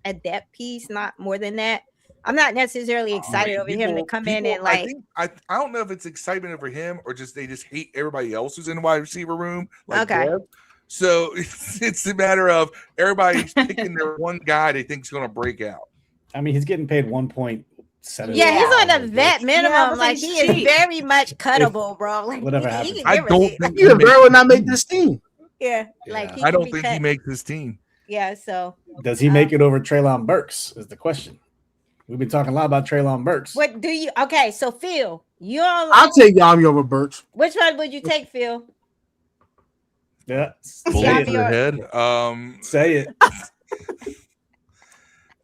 a depth piece, not more than that. I'm not necessarily excited over him to come in and like. I don't know if it's excitement over him or just they just hate everybody else who's in the wide receiver room. Like okay. Dev. So it's a matter of everybody's picking their one guy they think is going to break out. I mean, he's getting paid 1.7. Yeah, he's on a vet minimum. Yeah, like he is very much cuttable, bro. Like whatever happens, I don't think he would not make this team. Yeah, like I don't think he makes this team. Yeah, so does he make it over Treylon Burks? Is the question. We've been talking a lot about Treylon Burks. What do you? Okay, so Phil, I'll take Diami over Burks. Which one would you take, Phil? Yeah, say it. Head. Say it.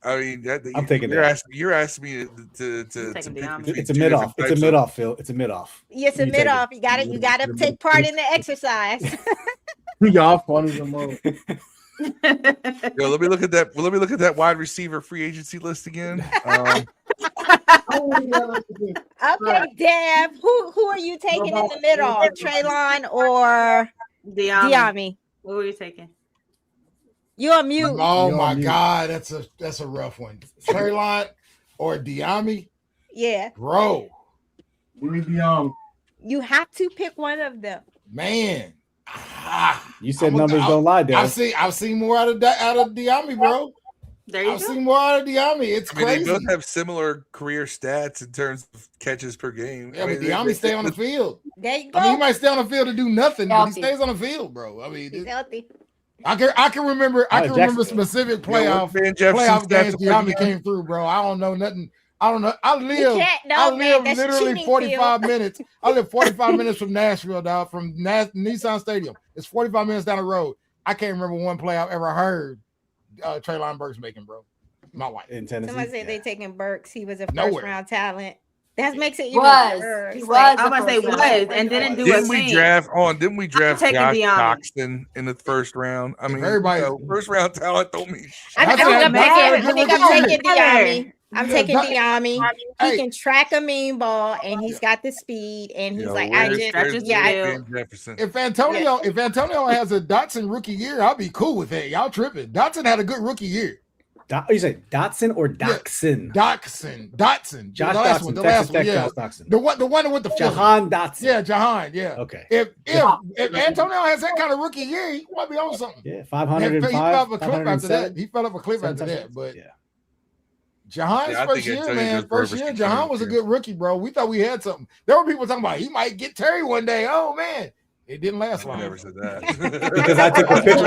I mean, I'm taking that. You're asking me to it's a mid off. It's a mid off, Phil. It's a mid off. Yes, a mid off. You gotta take part in the exercise. Y'all funny the most. Yo, let me look at that. Let me look at that wide receiver free agency list again. Okay, Dev. Who are you taking in the middle? Treylon or Diami? Who are you taking? You're on mute. Oh my God, that's a rough one. Treylon or Diami? Yeah, bro. You have to pick one of them. Man, you said numbers don't lie, Dad. I've seen more out of Diami, bro. I've seen more out of Diami. It's crazy. They both have similar career stats in terms of catches per game. Yeah, but Diami stay on the field. There you go. I mean, he might stay on the field to do nothing, but he stays on the field, bro. I mean, he's healthy. I can remember specific playoff games Diami came through, bro. I don't know nothing. I don't know. I live literally 45 minutes. I live 45 minutes from Nashville, dog, from Nissan Stadium. It's 45 minutes down the road. I can't remember one play I've ever heard Treylon Burks making, bro. My wife. In Tennessee. Somebody said they taking Burks. He was a first round talent. That makes it even worse. He was. I'm gonna say was and didn't do didn't a we thing. Didn't we draft Josh Doxson in the first round? I mean, everybody first round talent don't mean shit. I think I'm taking Diami. I'm taking Diami. He can track a mean ball, and he's got the speed, and he's If Antonio has a Dotson rookie year, I'll be cool with that. Y'all tripping. Dotson had a good rookie year. You say Dotson or Doxson? Dotson. Josh the last one, yeah. Dotson. The one with the Jahan Dotson. Yeah, Jahan, yeah. Okay. If Antonio has that kind of rookie year, he might be on something. Yeah, 505. He fell off a cliff after that. He fell off a cliff after that, but yeah. Jahan's first year, man. First year, Jahan was a good rookie, bro. We thought we had something. There were people talking about he might get Terry one day. Oh man. It didn't last long. I never said that. because I took a picture.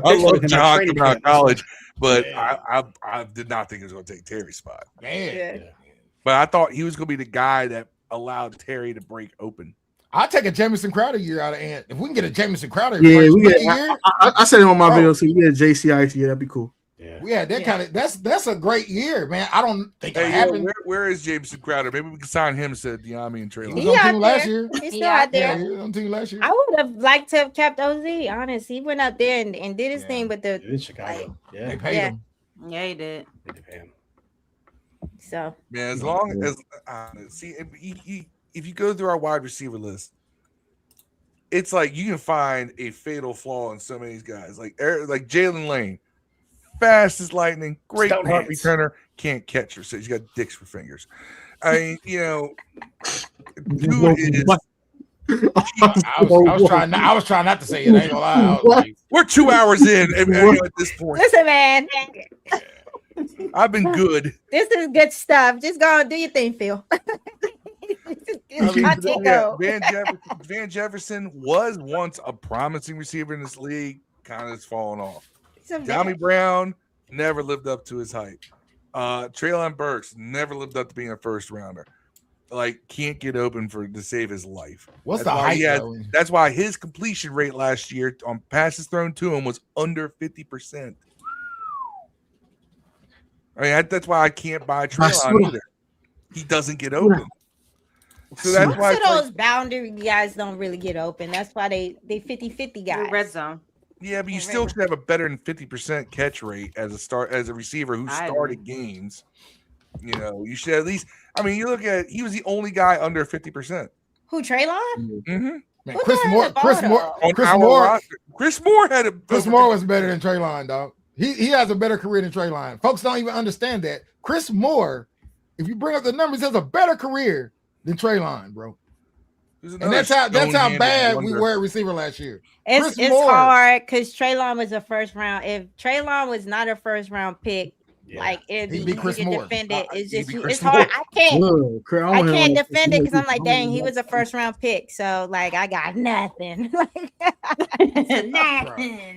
I love John coming out of college, but I did not think he was going to take Terry's spot. Man. Yeah. But I thought he was going to be the guy that allowed Terry to break open. I'll take a Jamison Crowder year out of Ant. If we can get a Jamison Crowder year, I said it on my video, so you get a JCI year, that'd be cool. Yeah, kind of that's a great year, man. I don't think it happened. Where is Jameson Crowder? Maybe we can sign him instead of Diami and Treylon. He was on team last year. He's still out there. He was on team last year. I would have liked to have kept OZ. Honest, he went up there and did his thing with the Chicago. They paid him. Yeah, he did. They did pay him. So as long as if you go through our wide receiver list, it's like you can find a fatal flaw in so many of these guys, like Jalen Lane. Fast as lightning, great punt returner, can't catch her, so he's got dicks for fingers. I mean, dude is. I was trying not to say it. I ain't gonna lie. We're 2 hours in at this point. Listen, man. I've been good. This is good stuff. Just go and do your thing, Phil. Van Jefferson was once a promising receiver in this league, kind of has fallen off. Tommy Brown never lived up to his hype. Treylon Burks never lived up to being a first rounder. Like, can't get open to save his life. What's the hype? That's why his completion rate last year on passes thrown to him was under 50%. I mean, that's why I can't buy Treylon either. He doesn't get open. So that's why those boundary guys don't really get open. That's why they 50-50 guys. Red zone. Yeah, but you still should have a better than 50% catch rate as a receiver who started games. You should at least. I mean, you look at he was the only guy under 50%. Who, Treylon? Mm-hmm. Man, Chris Moore had a Chris Moore was better than Treylon, dog. He has a better career than Treylon. Folks don't even understand that. Chris Moore, if you bring up the numbers, has a better career than Treylon, bro. And that's how bad we were at receiver last year. It's hard because Treylon was a first round. If Treylon was not a first round pick, like he'd be Chris Moore. Defend it. It's just it's hard. I can't defend it because I'm like, dang, he was a first round pick. So like I got nothing.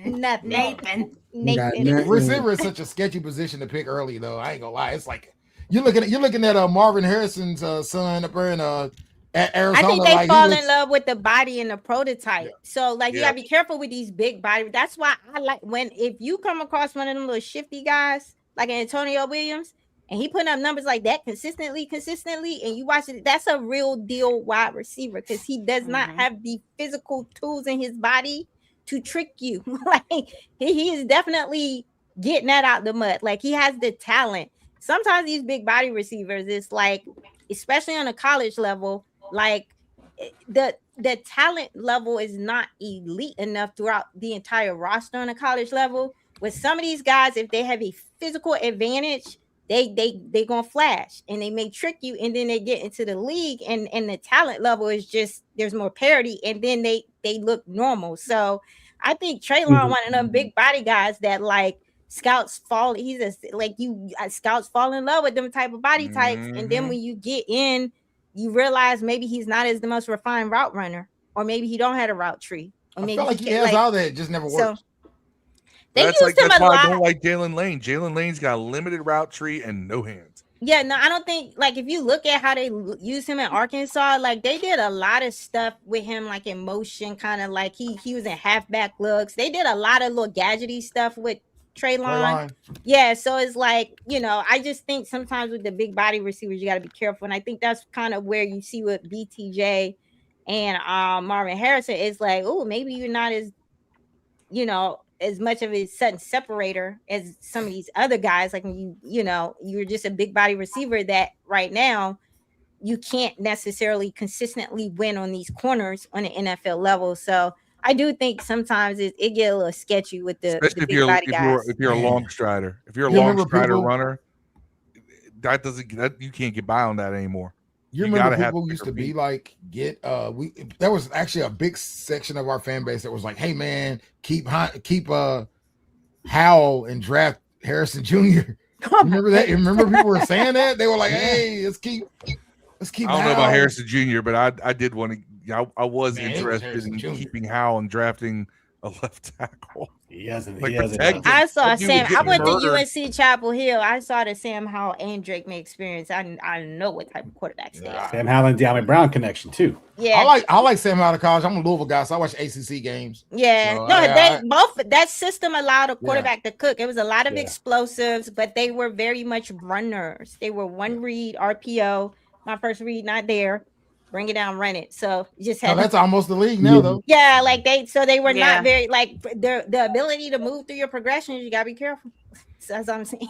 Nothing. Nathan. Receiver is such a sketchy position to pick early, though. I ain't gonna lie. It's like you're looking at Marvin Harrison's son up there in at Arizona. I think they fall in love with the body and the prototype. Yeah. So like you gotta be careful with these big body. That's why I like if you come across one of them little shifty guys like Antonio Williams and he putting up numbers like that consistently, and you watch it, that's a real deal wide receiver because he does not have the physical tools in his body to trick you. Like he is definitely getting that out the mud. Like he has the talent. Sometimes these big body receivers, it's like, especially on a college level, like the talent level is not elite enough throughout the entire roster on a college level. With some of these guys, if they have a physical advantage, they gonna flash and they may trick you, and then they get into the league and the talent level is just there's more parity, and then they look normal. So I think Treylon one of them big body guys that like scouts fall. Scouts fall in love with them type of body types, and then when you get in, you realize maybe he's not as the most refined route runner, or maybe he don't have a route tree. Or maybe I feel like he has all that, it just never works. So, that's why I don't like Jalen Lane. Jalen Lane's got a limited route tree and no hands. Yeah, no, I don't think, like, if you look at how they use him in Arkansas, like, they did a lot of stuff with him, like, in motion, kind of like he was in halfback looks. They did a lot of little gadgety stuff with Treylon. Yeah, so it's like, I just think sometimes with the big body receivers, you got to be careful. And I think that's kind of where you see with BTJ and Marvin Harrison is like, oh, maybe you're not as much of a sudden separator as some of these other guys. Like when you're just a big body receiver that right now you can't necessarily consistently win on these corners on the NFL level. So I do think sometimes it get a little sketchy with the big body guys. If you're a long strider, runner, you can't get by on that anymore. You remember people used to be like, there was actually a big section of our fan base that was like, hey man, keep Howell and draft Harrison Jr. Remember that? Remember people were saying that? They were like, hey, let's keep I don't know about Harrison Jr., but I did want to I was interested in keeping Howell and drafting a left tackle. I saw Sam. I went to UNC Chapel Hill. I saw the Sam Howell and Drake May experience. I know what type of quarterbacks they are. Sam Howell and De'Ami Brown connection too. Yeah, I like Sam Howell to college. I'm a Louisville guy, so I watch ACC games. Yeah, so both that system allowed a quarterback to cook. It was a lot of explosives, but they were very much runners. They were one read RPO. My first read not there. Bring it down, run it. So you just had that's almost the league now, though. Yeah, like they were not very like the ability to move through your progressions. You gotta be careful. So that's what I'm saying.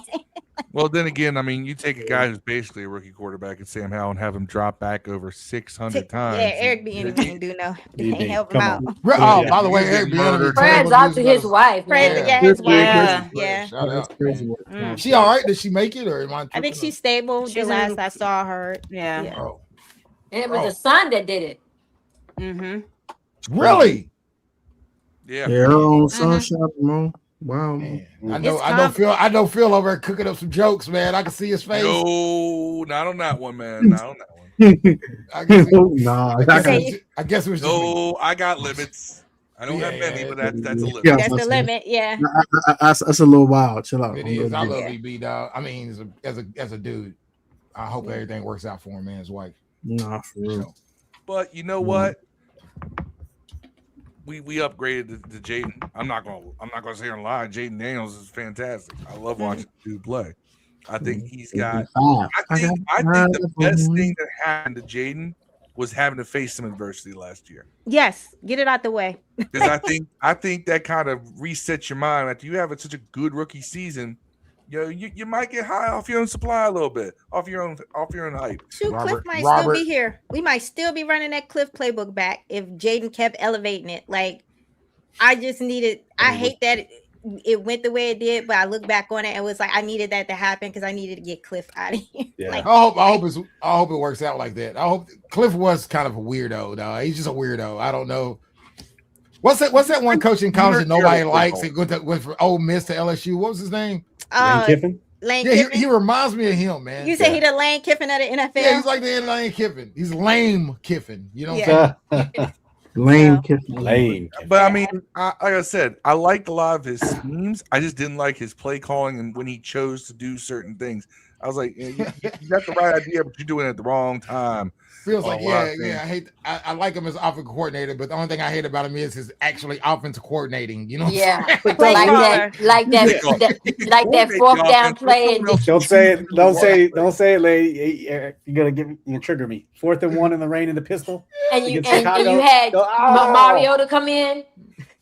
Well, then again, I mean, you take a guy who's basically a rookie quarterback at Sam Howell and have him drop back over 600 times. Yeah, Eric Bieniemy can do no. They can't help him out. Oh, by the way, Eric Bieniemy. Prayers out to his wife. His wife. Yeah. She all right? Did she make it, or am I think she's stable. The last I saw her. Yeah. Oh. And it was the son that did it. Mm-hmm. Really? Yeah. Her own son shot him on. Wow. Man. I don't feel over there cooking up some jokes, man. I can see his face. No, not on that one, man. Not on that one. I guess it was. No, I got limits. I don't have many, but that's a limit. That's the limit. Yeah. That's a little wild. Chill out. It is. I love EB, dog. I mean, as a dude, I hope everything works out for him, man. His wife. Nah, for real. But you know what? We upgraded to Jaden. I'm not gonna say on lie. Jaden Daniels is fantastic. I love watching the dude play. I think he's got. I think the best thing that happened to Jaden was having to face some adversity last year. Yes, get it out the way. Because I think that kind of resets your mind after you have such a good rookie season. you might get high off your own supply a little bit, off your own hype. Shoot, Cliff might still be here. We might still be running that Cliff playbook back if Jaden kept elevating it. Like, I just needed. I hate that it went the way it did, but I look back on it and was like, I needed that to happen because I needed to get Cliff out of here. Yeah. Like, I hope it works out like that. I hope Cliff was kind of a weirdo, though. He's just a weirdo. I don't know. What's that one coach in college that nobody likes? He went from Ole Miss to LSU. What was his name? Lane Kiffin. Lane Kiffin. He reminds me of him, man. You say he the Lane Kiffin of the NFL? Yeah, he's like the Lane Kiffin. He's lame Kiffin. You know what I'm saying? Lane Kiffin. But I mean, like I said, I liked a lot of his schemes. I just didn't like his play calling and when he chose to do certain things. I was like, you got the right idea, but you're doing it at the wrong time. Feels like, I like him as offensive coordinator, but the only thing I hate about him is his actually offensive coordinating. You know, like that fourth down play. Don't say it, lady. You're gonna trigger me. 4th and 1 in the rain in the pistol. And you had Mario to come in.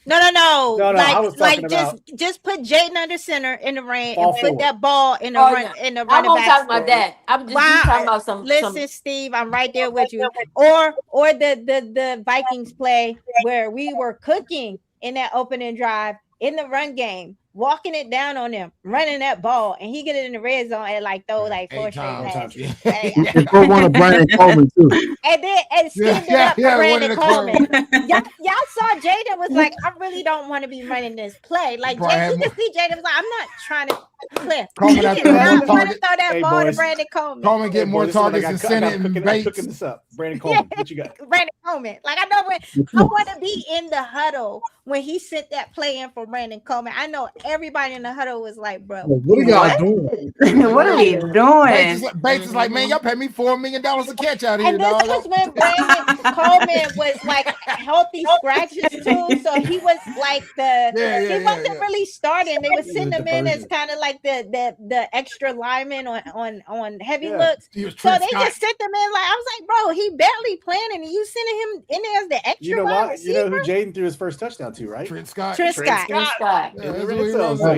No. I was talking about just put Jaden under center in the rain and put that ball in the running back. I'm talking about that. I'm just talking about some. Listen, Steve, I'm right there with you. Or the Vikings play where we were cooking in that opening drive in the run game, walking it down on them, running that ball, and he get it in the red zone and throw 4 straight passes. And throw one of Brandon Coleman too. And skipped it up for Brandon Coleman. Y'all saw Jaden was like, I really don't want to be running this play. Like, you can see Jaden was like, I'm not trying to clip. He did not want to throw that ball to Brandon Coleman. Coleman get more targets and send it and bait. Cooking this up. Brandon Coleman, what you got? Brandon Coleman. Like, I know I want to be in the huddle when he sent that play in for Brandon Coleman. I know everybody in the huddle was like, bro, what are y'all doing? What are you doing? Bates is like, man, y'all pay me $4 million a catch out here. And this was when Brandon Coleman was like healthy scratches too. So he was like he wasn't really starting. They would send him in as kind of like the extra lineman on heavy looks. So they just sent them in like, I was like, bro, he barely playing and you sending him in there as the extra. You know what? You know who Jaden threw his first touchdown to, right? Trent Scott. So he's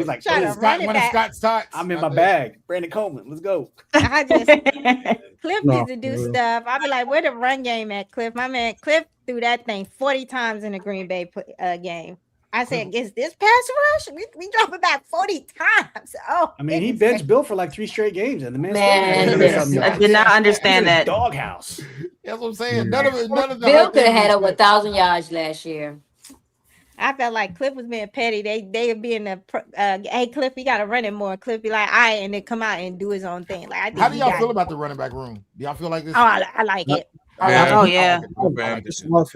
like, Scott, I'm in my bag. Brandon Coleman, let's go. Cliff needs to do stuff. I'll be like, where the run game at, Cliff? My man Cliff threw that thing 40 times in the Green Bay game. I said, against this pass rush, we drop it back 40 times. Oh, I mean, he benched Bill for like 3 straight games, and the man I did not understand that. Doghouse. That's what I'm saying. None of the Bill could have had over 1,000 yards last year. I felt like Cliff was being petty. They would be in the hey Cliff, we gotta run it more. Cliff be like, and then come out and do his own thing. Like, I think how do y'all feel about the running back room? Do y'all feel like this? Oh, I like it. Yeah.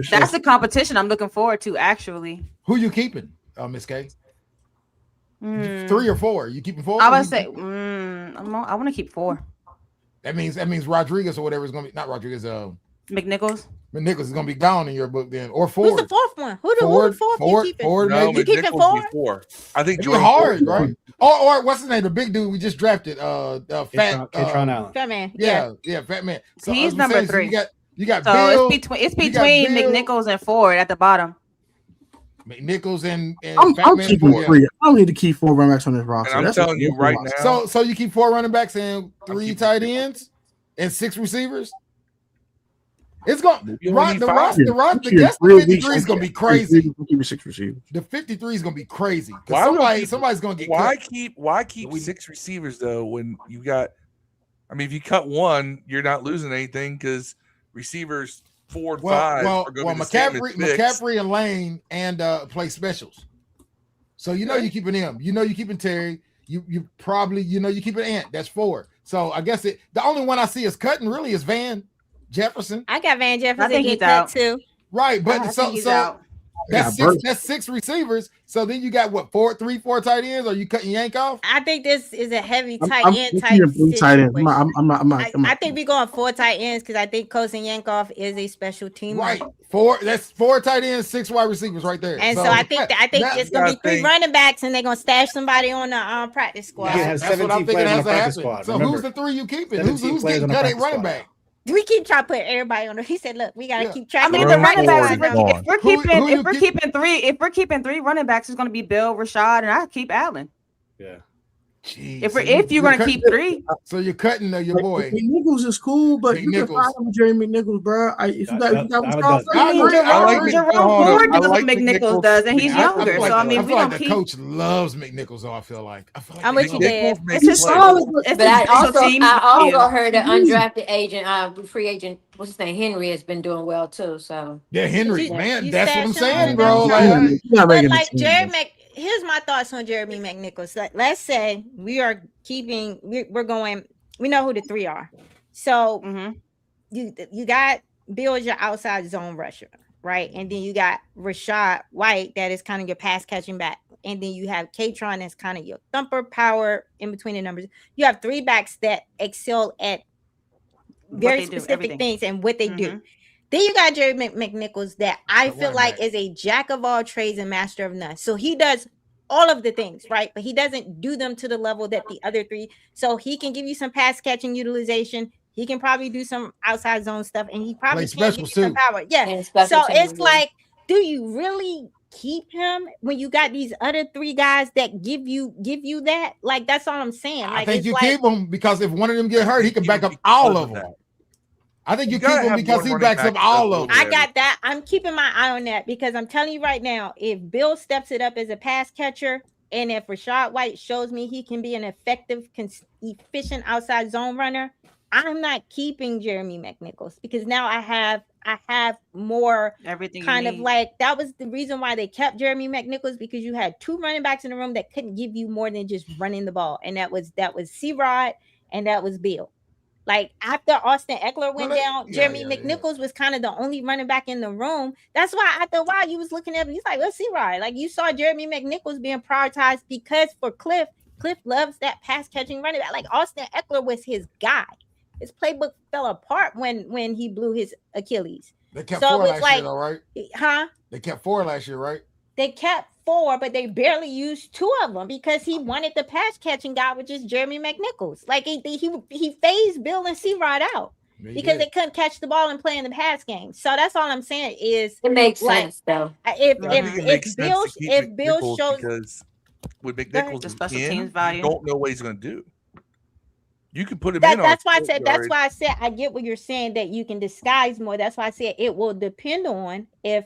That's the competition I'm looking forward to, actually. Who you keeping, Miss K? 3 or 4? You keeping 4? I would say I want to keep 4. That means Rodriguez or whatever is gonna be not Rodriguez. McNichols. McNichols is gonna be gone in your book then, or Ford. Who's the 4th one? Who the 4th you keeping? Ford, no, you keeping 4? I think Jordan hard, right? Or what's his name? The big dude we just drafted, Fat Allen. Fat man. Yeah, Fat man. So he's number 3. So you got so Bill, it's between McNichols and Ford at the bottom. McNichols and I'm keeping 3. I don't need to keep 4 running backs on this roster. And I'm telling you right now. So you keep 4 running backs and 3 tight ends and 6 receivers. It's going the 53 is going to be crazy. The 53 is going to be crazy. Somebody's going to get why keep 6 receivers though when you got? I mean, if you cut 1, you're not losing anything because receivers 4 and 5 are going to be McCaffrey and Lane and play specials. So you're keeping him. You're keeping Terry. You probably you're keeping Ant. That's 4. So I guess the only one I see is cutting really is Van Jefferson. I got Van Jefferson get cut too. Right, but that's 6 receivers. So then you got what 4 tight ends? Are you cutting Yank off? I think this is a heavy tight end type situation. I think we're going 4 tight ends because I think Kosin Yankoff is a special team. Right, 4. That's 4 tight ends, 6 wide receivers right there. And so I think it's gonna be 3 running backs, and they're gonna stash somebody on the practice squad. That's what I'm thinking has to happen. So who's the 3 you keeping? Who's getting cut at running back? We keep trying to put everybody on. He said, "Look, we gotta keep track." I mean, the running backs. If we're keeping 3 running backs, it's going to be Bill, Rashad, and I keep Allen. Yeah. Jeez. If you're gonna keep 3, so you're cutting your boy. McNichols is cool, but you can find him with Jeremy McNichols, bro. If you got Jerome Ford does what McNichols does, and he's younger. So I mean, I feel like the coach loves McNichols. Though I feel like I'm with you, Dave. But I also heard the undrafted agent, free agent, what's his name, Henry has been doing well too. So yeah, Henry, man, that's what I'm saying, bro. Like, here's my thoughts on Jeremy McNichols. Let's say we are keeping, we're going. We know who the 3 are. So you got Bill as your outside zone rusher, right? And then you got Rashad White that is kind of your pass catching back. And then you have Katron that's kind of your thumper power in between the numbers. You have 3 backs that excel at very specific things and what they do. Then you got Jeremy McNichols that I feel like is a jack of all trades and master of none. So he does all of the things, right? But he doesn't do them to the level that the other 3. So he can give you some pass catching utilization. He can probably do some outside zone stuff, and he probably can give you some power. Yeah. So it's like, do you really keep him when you got these other 3 guys that give you that? Like, that's all I'm saying. Like, I think you keep him because if one of them get hurt, he can back up all of them. I think you keep him because he backs up all of them. I got that. I'm keeping my eye on that because I'm telling you right now, if Bill steps it up as a pass catcher, and if Rashad White shows me he can be an effective, efficient outside zone runner, I'm not keeping Jeremy McNichols because now I have more everything kind of like that was the reason why they kept Jeremy McNichols, because you had 2 running backs in the room that couldn't give you more than just running the ball, and that was C-Rod and that was Bill. Like after Austin Eckler went down, Jeremy McNichols was kind of the only running back in the room. That's why after a while you was looking at him, he's like, let's see, right? Like you saw Jeremy McNichols being prioritized because for Cliff loves that pass catching running back. Like Austin Eckler was his guy. His playbook fell apart when he blew his Achilles. They kept 4 last year, though, right? Huh? They kept 4 last year, right? They kept 4, but they barely used 2 of them because he wanted the pass catching guy, which is Jeremy McNichols. Like he phased Bill and C-Rod out because they couldn't catch the ball and play in the pass game. So that's all I'm saying is it makes sense though. If Bill shows, because with McNichols you don't know what he's going to do. You can put him in. That's why I said I get what you're saying, that you can disguise more. That's why I said it will depend on if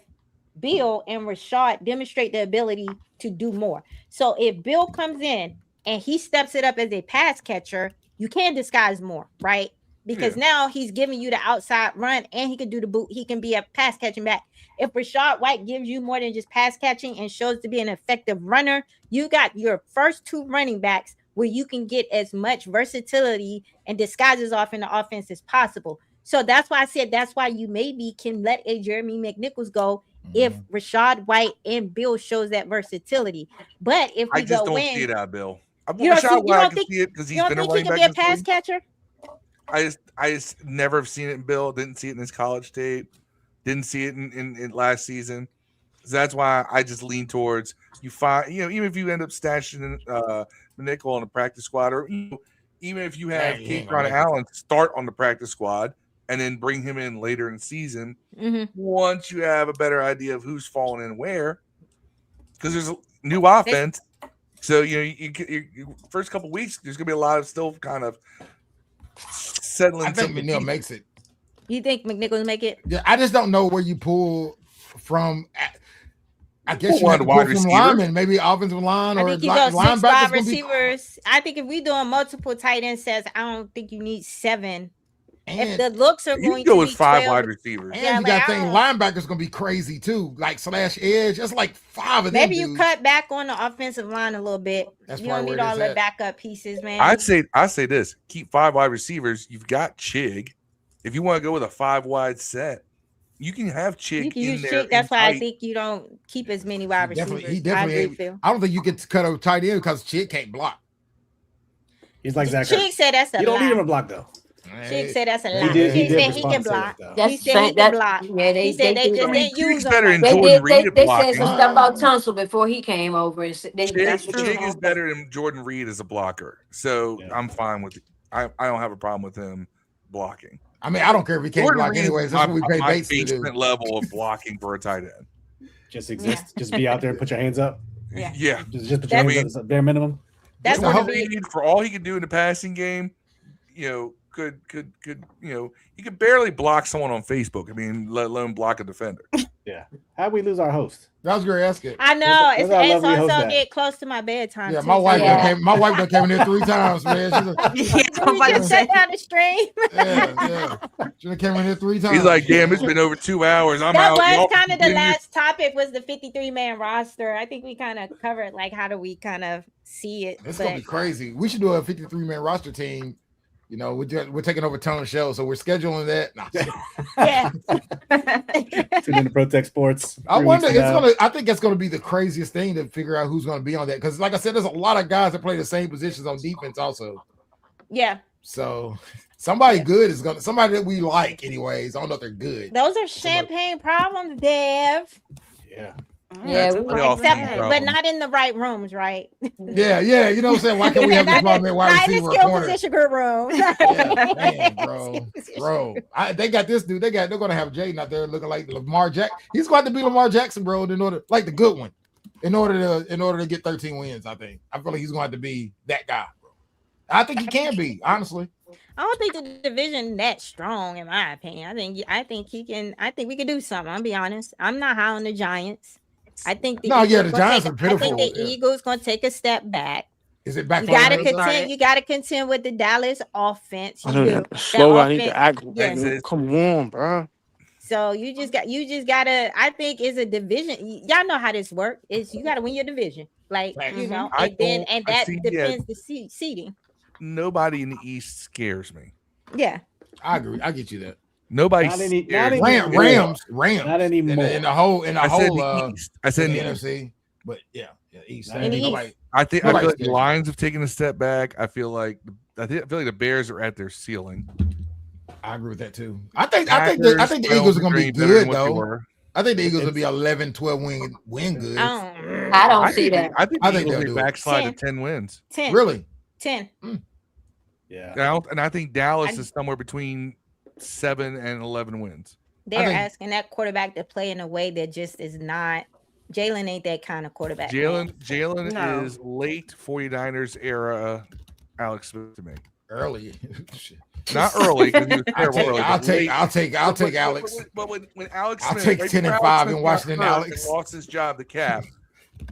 Bill and Rashad demonstrate the ability to do more. So if Bill comes in and he steps it up as a pass catcher, you can disguise more, right? Because now he's giving you the outside run and he can do the boot. He can be a pass catching back. If Rashad White gives you more than just pass catching and shows to be an effective runner, you got your first 2 running backs where you can get as much versatility and disguises off in the offense as possible. So that's why I said that's why you maybe can let a Jeremy McNichols go if Rashad White and Bill shows that versatility. But if we I just go don't in, see it out of Bill. Rashad White, I can see it because he's been a running back. He can be a pass catcher? I just never have seen it in Bill. Didn't see it in his college tape. Didn't see it in last season. So that's why I just lean towards you find, even if you end up stashing the nickel on the practice squad, or even if you have Katron Allen start on the practice squad and then bring him in later in the season, once you have a better idea of who's falling in where, because there's a new offense. So, you first couple weeks, there's going to be a lot of still kind of settling. I think McNeil makes it. You think McNichols make it? Yeah, I just don't know where you pull from. I guess you have to pull from linemen, maybe offensive line or linebackers. 6 wide receivers. I think if we're doing multiple tight end sets, I don't think you need 7. And if the looks are going to go with 5 12, wide receivers, and you got to think linebackers going to be crazy too, like slash edge. That's like 5 of them. Maybe you cut back on the offensive line a little bit. You don't need all the backup pieces, man. I say this: keep 5 wide receivers. You've got Chig. If you want to go with a 5 wide set, you can have Chig in there. That's why I think you don't keep as many wide receivers. I don't think you get to cut a tight end because Chig can't block. He's like Zach. Chig said that's a lie. You don't need him to block though. Chig said that's a lie. He said he can block. He said he can block. Yeah, he said they just didn't use him. They said some stuff about Tunsil before he came over. Chig is better than Jordan Reed as a blocker, so I'm fine with it. I don't have a problem with him blocking. I mean, I don't care if he can't block anyways. That's what we pay Bates to do. Level of blocking for a tight end. Just exist. Just be out there and put your hands up. Yeah. Just put your hands up. Bare minimum. That's Jordan Reed, for all he could do in the passing game, could he could barely block someone on Facebook. I mean, let alone block a defender. Yeah. How'd we lose our host? That was great. Ask it. I know. It's also get close to my bedtime. Yeah, my wife done came in here 3 times, man. She just shut down the stream. Yeah. She done came in here 3 times. He's like, damn, it's been over 2 hours. I'm that out. was kind of the last topic was the 53-man roster. I think we kind of covered like how do we kind of see it. It's gonna be crazy. We should do a 53-man roster team. We're taking over Tone's show, so we're scheduling that. Nah. Yeah. Tune in to Protect Sports. I wonder. I think it's gonna be the craziest thing to figure out who's gonna be on that because, like I said, there's a lot of guys that play the same positions on defense, also. Yeah. So somebody good is somebody that we like, anyways. I don't know if they're good. Those are champagne problems, Dev. Yeah. Yeah, but not in the right rooms, right? Yeah. You know what I'm saying? Why can't we have this problem at wide receiver or corner? Position group room. Man, bro. They got this dude. They're gonna have Jaden out there looking like Lamar Jackson. He's going to be Lamar Jackson, bro. In order, like the good one, in order to get 13 wins. I think. I feel like he's going to have to be that guy, bro. I think he can be, honestly. I don't think the division that strong, in my opinion. I think he can. I think we could do something. I'll be honest. I'm not high on the Giants. I think the Giants are pitiful. I think the Eagles going to take a step back. Is it back? You got to contend with the Dallas offense. Slow. I need to act. Yes. Come on, bro. So you just gotta. I think it's a division. Y'all know how this works. Is you got to win your division, like and that depends the seeding. Nobody in the East scares me. Yeah, I agree. I get you that. Nobody. Rams. Not anymore. In the whole. East. I said the NFC. But East. I feel like the Lions have taken a step back. I feel like the Bears are at their ceiling. I agree with that too. I think the Eagles are going to be good though. I think the Eagles will be 11, 12 win good. I don't see that. I think they'll be backslide to 10 wins. 10. Really? 10. Yeah. And I think Dallas is somewhere between 7 and 11 wins. They're asking that quarterback to play in a way that just is not. Jalen ain't that kind of quarterback. Jalen is late 49ers era Alex Smith to me. Early. Not early because he was terrible. I'll take Alex. But when Alex I'll Smith, take 10-5 in Washington. Alex lost his job to Cap.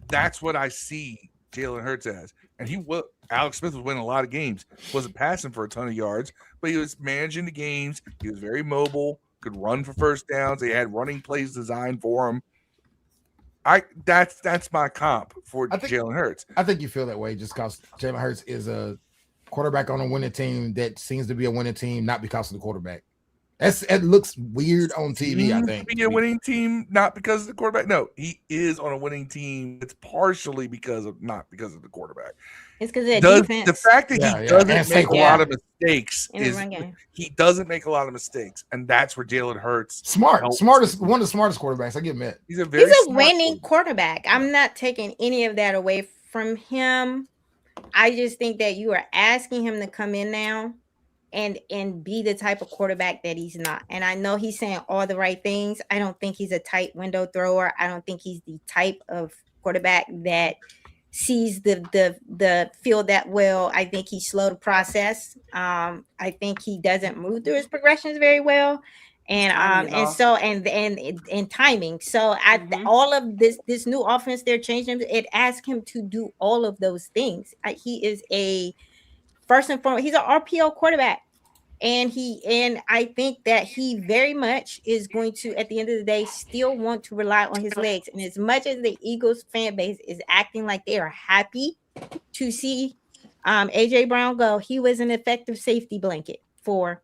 That's what I see Jalen Hurts as, and Alex Smith was winning a lot of games. Wasn't passing for a ton of yards, but he was managing the games. He was very mobile, could run for first downs. They had running plays designed for him. That's my comp for Jalen Hurts. I think you feel that way just because Jalen Hurts is a quarterback on a winning team that seems to be a winning team, not because of the quarterback. It looks weird on TV, I think. Be a winning team, not because of the quarterback. No, he is on a winning team. It's partially not because of the quarterback. It's because of the defense. The fact that he doesn't make a lot of mistakes he doesn't make a lot of mistakes, and that's where Jalen Hurts smartest, one of the smartest quarterbacks. I get mad. He's a winning quarterback. I'm not taking any of that away from him. I just think that you are asking him to come in now and be the type of quarterback that he's not. And I know he's saying all the right things. I don't think he's a tight window thrower. I don't think he's the type of quarterback that sees the field that well. I think he's slow to process. I think he doesn't move through his progressions very well. And timing. So all of this new offense they're changing, it asks him to do all of those things. He is first and foremost, he's an RPO quarterback. And I think that he very much is going to, at the end of the day, still want to rely on his legs. And as much as the Eagles fan base is acting like they are happy to see AJ Brown go, he was an effective safety blanket for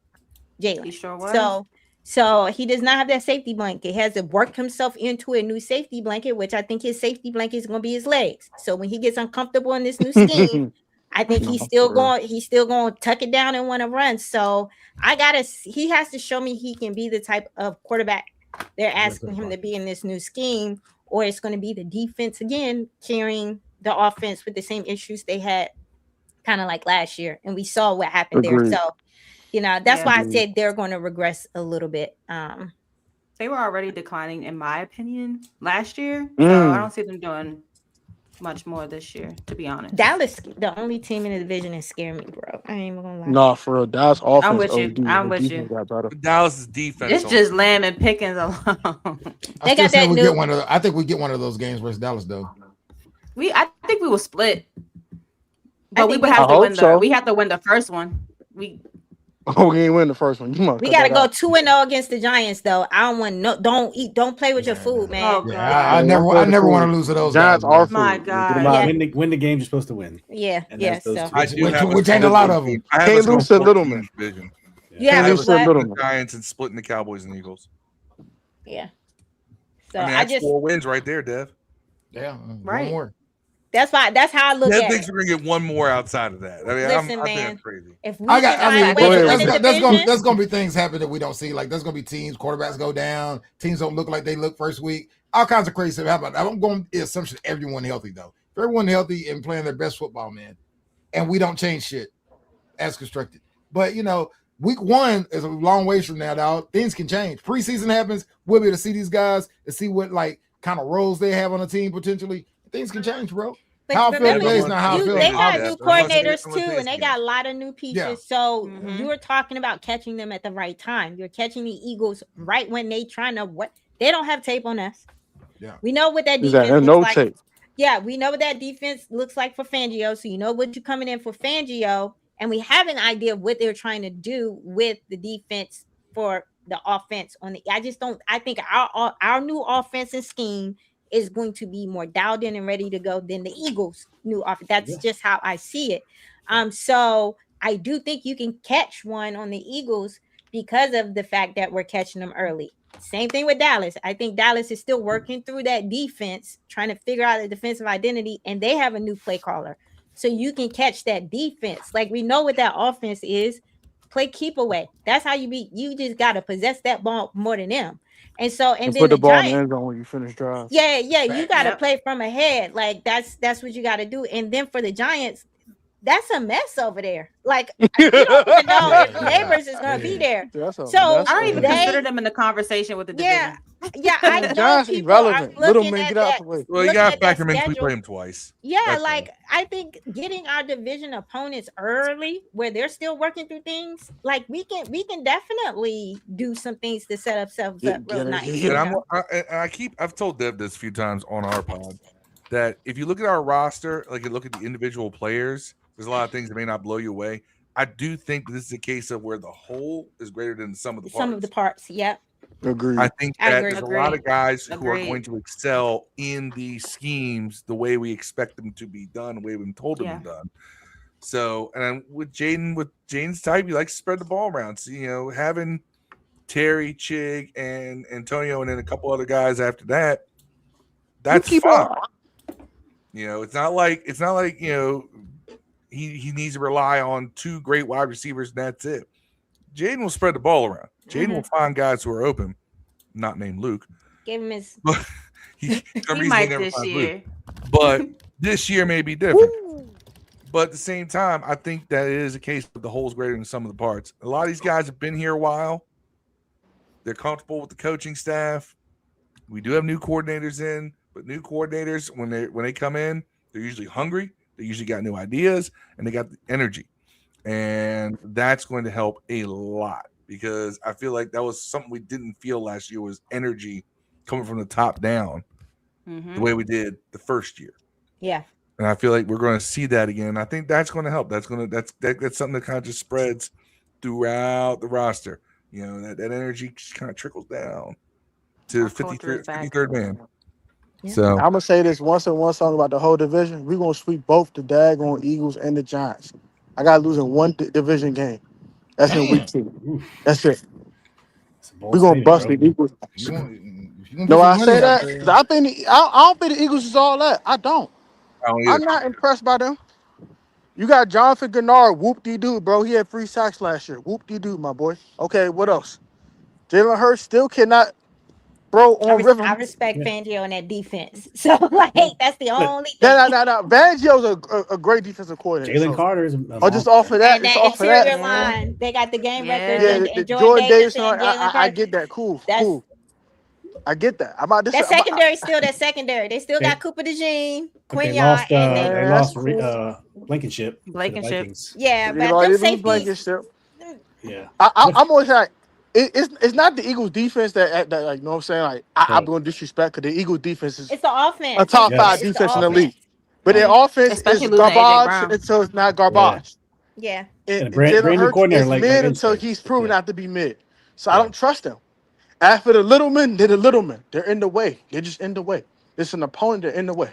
Jalen. He sure was. So he does not have that safety blanket. He has to work himself into a new safety blanket, which I think his safety blanket is going to be his legs. So when he gets uncomfortable in this new scheme, I think he's still going to tuck it down and want to run. So he has to show me he can be the type of quarterback they're asking him to be in this new scheme, or it's going to be the defense again carrying the offense with the same issues they had kind of like last year. And we saw what happened there. So, that's why I said they're going to regress a little bit. They were already declining, in my opinion, last year. So I don't see them doing much more this year, to be honest. Dallas, the only team in the division that scare me, bro. I ain't even gonna lie. Nah, for real. Dallas offense. I'm with you. OD. I'm The with you. defense got better. Dallas' defense. It's just Lamb and Pickens alone. I still say we get one of. I think we get one of those games versus Dallas, though. I think we will split, but we would have to win the. We have to win the first one. We ain't win the first one. We gotta go 2-0 against the Giants, though. I don't want don't play with your food, man. Oh, yeah, I never want to lose to those Giants guys. Are my God. Win the game you're supposed to win. Yeah, and so which ain't a lot of them. Can't lose to Littleman. Yeah, can't lose to Littleman. The Giants and splitting the Cowboys and Eagles. Yeah. So I mean, that's 4 wins right there, Dev. Yeah, right. One more. That's how I look at it. Dev thinks we're gonna get one more outside of that. I mean, Listen, I think man. that's crazy. If we there's gonna be things happen that we don't see. Like there's gonna be teams, quarterbacks go down, teams don't look like they look first week. All kinds of crazy stuff happen. I'm going to the assumption everyone healthy though. If everyone healthy and playing their best football, man, and we don't change shit as constructed. But week 1 is a long ways from now, dog. Things can change. Preseason happens. We'll be able to see these guys and see what kind of roles they have on the team potentially. Things can change, bro. But how I feel today is not how I feel. They got new coordinators too, and they got a lot of new pieces. Yeah. So you were talking about catching them at the right time. You're catching the Eagles right when they trying to they don't have tape on us. Yeah, we know what that defense looks no like. tape. Yeah, we know what that defense looks like for Fangio. So you know what you're coming in for Fangio, and we have an idea of what they're trying to do with the defense for the offense. I think our new offense and scheme is going to be more dialed in and ready to go than the Eagles' new offense. That's just how I see it. So I do think you can catch one on the Eagles because of the fact that we're catching them early. Same thing with Dallas. I think Dallas is still working through that defense, trying to figure out the defensive identity, and they have a new play caller. So you can catch that defense. Like we know what that offense is. Play keep away. That's how you just got to possess that ball more than them. And so and then put the ball Giants, in the end zone when you finish drive. Yeah, you got to play from ahead. Like that's what you got to do. And then for the Giants, that's a mess over there. Like you don't even know if Neighbors is going to be there. I don't even consider them in the conversation with the division. I know Giants people irrelevant. are Little looking men at get out that. the way. Well, you got to factor them in. We play them twice. Yeah, That's like I think getting our division opponents early, where they're still working through things, like we can definitely do some things to set ourselves up real nice. And I've told Dev this a few times on our pod that if you look at our roster, like you look at the individual players, there's a lot of things that may not blow you away. I do think this is a case of where the whole is greater than the sum of the parts. Some of the parts, yep. Agreed. I think that there's a lot of guys who are going to excel in these schemes the way we expect them to be done, the way we've been told them to be done. So, and with Jaden's type, he likes to spread the ball around. So, having Terry, Chig, and Antonio, and then a couple other guys after that, that's fun. It's not like he needs to rely on 2 great wide receivers and that's it. Jaden will spread the ball around. Jaden will find guys who are open, not named Luke. Give him his. He might this year. But this year may be different. But at the same time, I think that it is a case of the whole's greater than some of the parts. A lot of these guys have been here a while. They're comfortable with the coaching staff. We do have new coordinators in, but new coordinators, when they come in, they're usually hungry. They usually got new ideas, and they got the energy. And that's going to help a lot because I feel like that was something we didn't feel last year was energy coming from the top down the way we did the first year. Yeah. And I feel like we're going to see that again. I think that's going to help. That's something that kind of just spreads throughout the roster. That energy just kind of trickles down to the 53rd man. Yeah. So I'm gonna say this once and one song about the whole division. We're gonna sweep both the daggone Eagles and the Giants. I got losing one division game. That's in week 2. That's it. We're gonna bust the Eagles. No, I say that because I don't think the Eagles is all that. I don't. I'm not impressed by them. You got Jonathan Gennard, whoop-de-doo, bro. He had 3 sacks last year. Whoop-de-doo, my boy. Okay, what else? Jalen Hurts still cannot I respect Fangio in that defense. So, that's the only thing. No. Fangio's a great defensive coordinator. Jalen Carter's just off of that. And that interior line, they got the game record. Yeah, Jordan Davis. I get that. Cool. I get that. That secondary still that secondary. They still got Cooper DeJean, Quinyon, and they lost Blankenship. Yeah, they but them lose safeties. Blankenship. Yeah, I'm always like, it's not the Eagles defense that like, you know what I'm saying? Like, I'm going to disrespect because the Eagles defense is it's the offense. a top 5 defense in the league. But their offense Especially is losing AJ garbage Brown. until it's not garbage. Yeah. Jalen Hurts is mid until he's proven not to be mid. So I don't trust them. After the little men, they're the little men. They're in the way. They're just in the way. It's an opponent, they're in the way.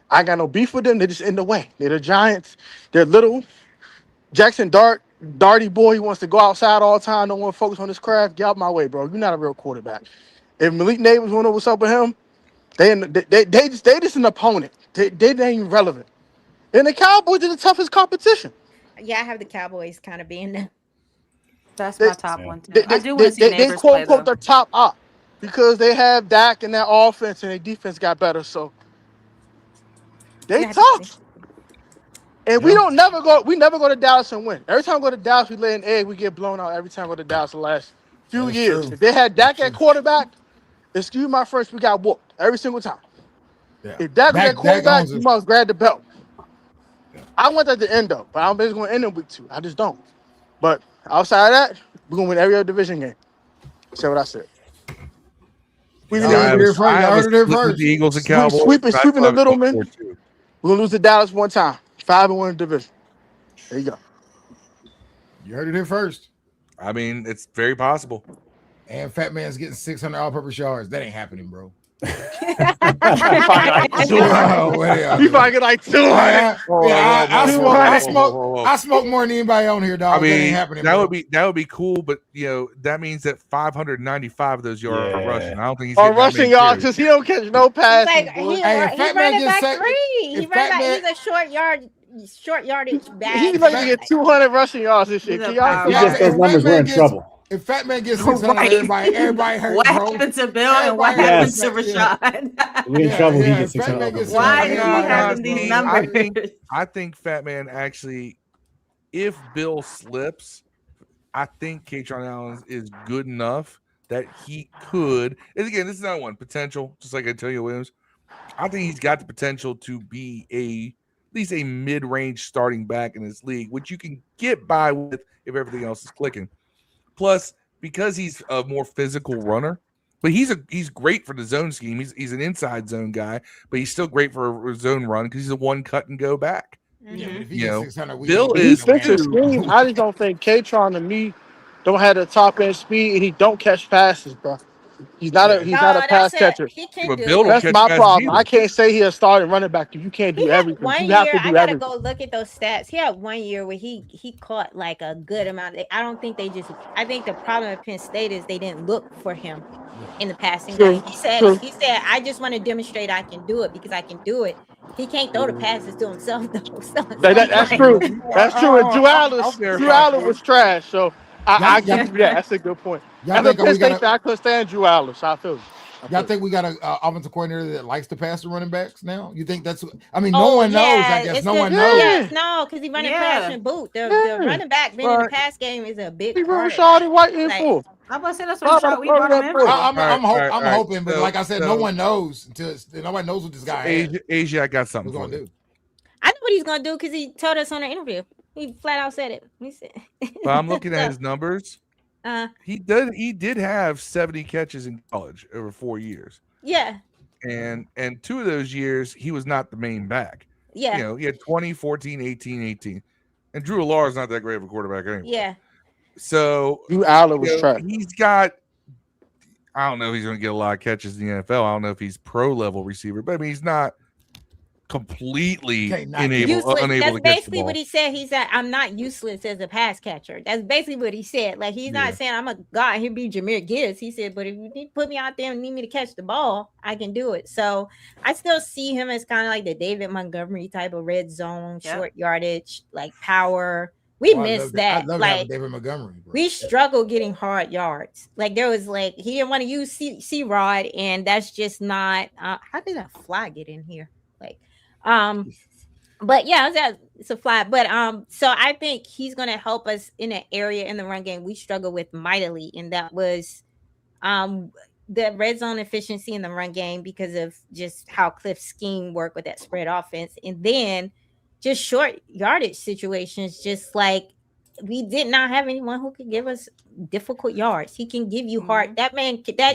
I ain't got no beef with them. They're just in the way. They're the Giants. They're little. Jackson Darty boy, he wants to go outside all the time. Don't want to focus on his craft. Get out my way, bro. You're not a real quarterback. If Malik Neighbors want to know what's up with him, they just an opponent. They ain't even relevant. And the Cowboys are the toughest competition. Yeah, I have the Cowboys kind of being there. That's my top one too. I do want to see Neighbors quote play, unquote though. the top up because they have Dak and their offense and their defense got better. So they tough. And we never go to Dallas and win. Every time we go to Dallas, we lay an egg, we get blown out every time we go to Dallas the last few years. True. If they had Dak at quarterback, excuse my French, we got whooped every single time. Yeah. If Dak was at quarterback, you must grab the belt. Yeah. I want that to end though, but I don't think it's going to end in week 2. I just don't. But outside of that, we're going to win every other division game. Say what I said. I heard it first. The Eagles and Cowboys. Sweeping the little men. We're going to lose to Dallas one time. 5-1 division. There you go. You heard it here first. I mean, it's very possible. And Fat Man's getting 600 all-purpose yards. That ain't happening, bro. He probably get like 200. I smoke more than anybody on here, dog. I mean, that ain't happening. That would be cool, but that means that 595 of those yards are rushing. I don't think he's rushing yards because he don't catch no passes. Like, he running back 3. He's a short yardage back. He's going to get 200 rushing yards this year. Those numbers were in trouble. If Fat Man gets 600, everybody hurt. What happened to Bill and what happened to Rashad? We're in trouble. He gets 600. Why is he having these numbers? I think Fat Man actually, if Bill slips, I think Kaytron Allen is good enough that he could. And again, this is not one potential, just like Antonio Williams. I think he's got the potential to be at least a mid-range starting back in this league, which you can get by with if everything else is clicking. Plus, because he's a more physical runner, but he's great for the zone scheme. He's an inside zone guy, but he's still great for a zone run because he's a one cut and go back. Mm-hmm. Bill is scheme. I just don't think Kaytron to me don't have the top end speed and he don't catch passes, bro. He's not a pass catcher. He can do That's my problem. I can't say he's a starting running back. You can't do everything. One year, I gotta go look at those stats. He had 1 year where he caught like a good amount. I don't think I think the problem at Penn State is they didn't look for him in the passing game. He said, I just want to demonstrate I can do it because I can do it. He can't throw the passes to himself though. That's true. That's true. And Drew Allen was trash. So I give you that. That's a good point. I could stand Drew Allen. So I feel you. Y'all think we got an offensive coordinator that likes to pass the running backs now? You think that's? I mean, no one knows. I guess no one knows. Yes, no, because he running pass and boot. The running back being in the pass game is a big. He run Rashad White in full. I'm about to say that's what we brought him in for. I'm hoping, but like I said, no one knows until nobody knows what this guy is. Asia, I got something for you. I know what he's gonna do because he told us on the interview. He flat out said it. He said. But I'm looking at his numbers. He did have 70 catches in college over 4 years. Yeah. And 2 of those years he was not the main back. Yeah. He had 20, 14, 18. And Drew Allar is not that great of a quarterback anyway. Yeah. So Drew Allar was trash. He's got, I don't know if he's going to get a lot of catches in the NFL. I don't know if he's pro level receiver, but I mean he's not completely unable That's to catch basically the ball. what he said. He said, I'm not useless as a pass catcher. That's basically what he said. Like, he's not saying I'm a god, he'll be Jahmyr Gibbs. He said, but if you need to put me out there and need me to catch the ball, I can do it. So I still see him as kind of like the David Montgomery type of red zone, short yardage, like power. We missed that. I love like David Montgomery. Bro. We struggled getting hard yards. Like there was like he didn't want to use C-Rod, and that's just not how did that fly get in here? But yeah, it's a fly. But so I think he's gonna help us in an area in the run game we struggle with mightily, and that was the red zone efficiency in the run game because of just how Cliff's scheme worked with that spread offense. And then just short yardage situations, just like we did not have anyone who could give us difficult yards. He can give you hard. That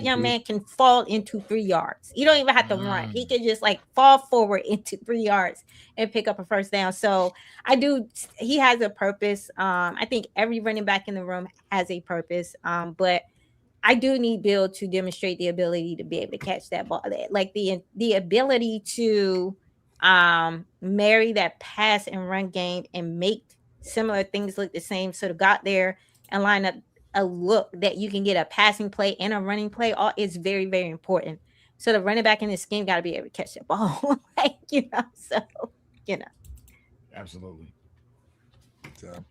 young man can fall into 3 yards. You don't even have to run. He can just like fall forward into 3 yards and pick up a first down. So he has a purpose. I think every running back in the room has a purpose. But I do need Bill to demonstrate the ability to be able to catch that ball, like the ability to marry that pass and run game and make similar things look the same. So to got there and line up a look that you can get a passing play and a running play, all is very, very important. So the running back in this game got to be able to catch that ball, Absolutely. So,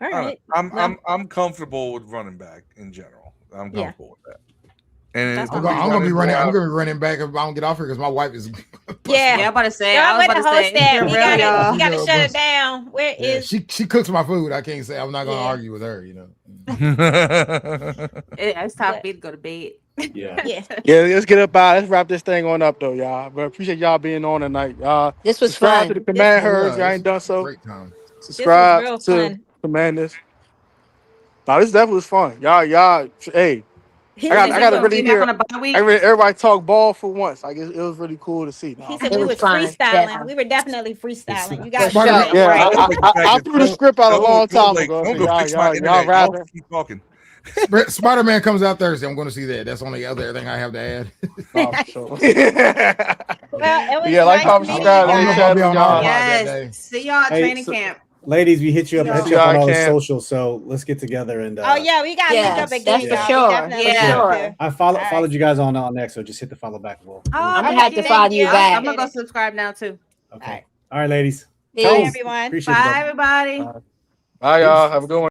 all right. I'm comfortable with running back in general. I'm comfortable with that. And I'm gonna be running. I'm gonna be running back if I don't get off here because my wife is. I'm about to say. I was about to say. You gotta shut it down. Where is she? She cooks my food. I can't say. I'm not gonna argue with her. It's time for me to go to bed. Yeah. Let's get up out. Let's wrap this thing on up though, y'all. But appreciate y'all being on tonight. This was subscribe fun. to the Commandhers. Y'all ain't done so. Great time. Subscribe to Commanders. No, this definitely was fun. Y'all. Hey. I got to really hear everybody talk ball for once. Like it was really cool to see. He said we was freestyling. Yeah. We were definitely freestyling. You guys, I threw the script out a long time ago. Y'all rapping. Keep talking. Spider-Man comes out Thursday. I'm going to see that. That's the only other thing I have to add. Like how Yes. See y'all at training camp. Ladies, we hit you up on all the socials, so let's get together and. We got to link up again. That's for sure. Yeah. I followed you guys on next, so just hit the follow back. I'm gonna have to follow you back. I'm gonna go subscribe now too. Okay. All right, ladies. Bye, everyone. Bye, everybody. Bye, y'all. Have a good one.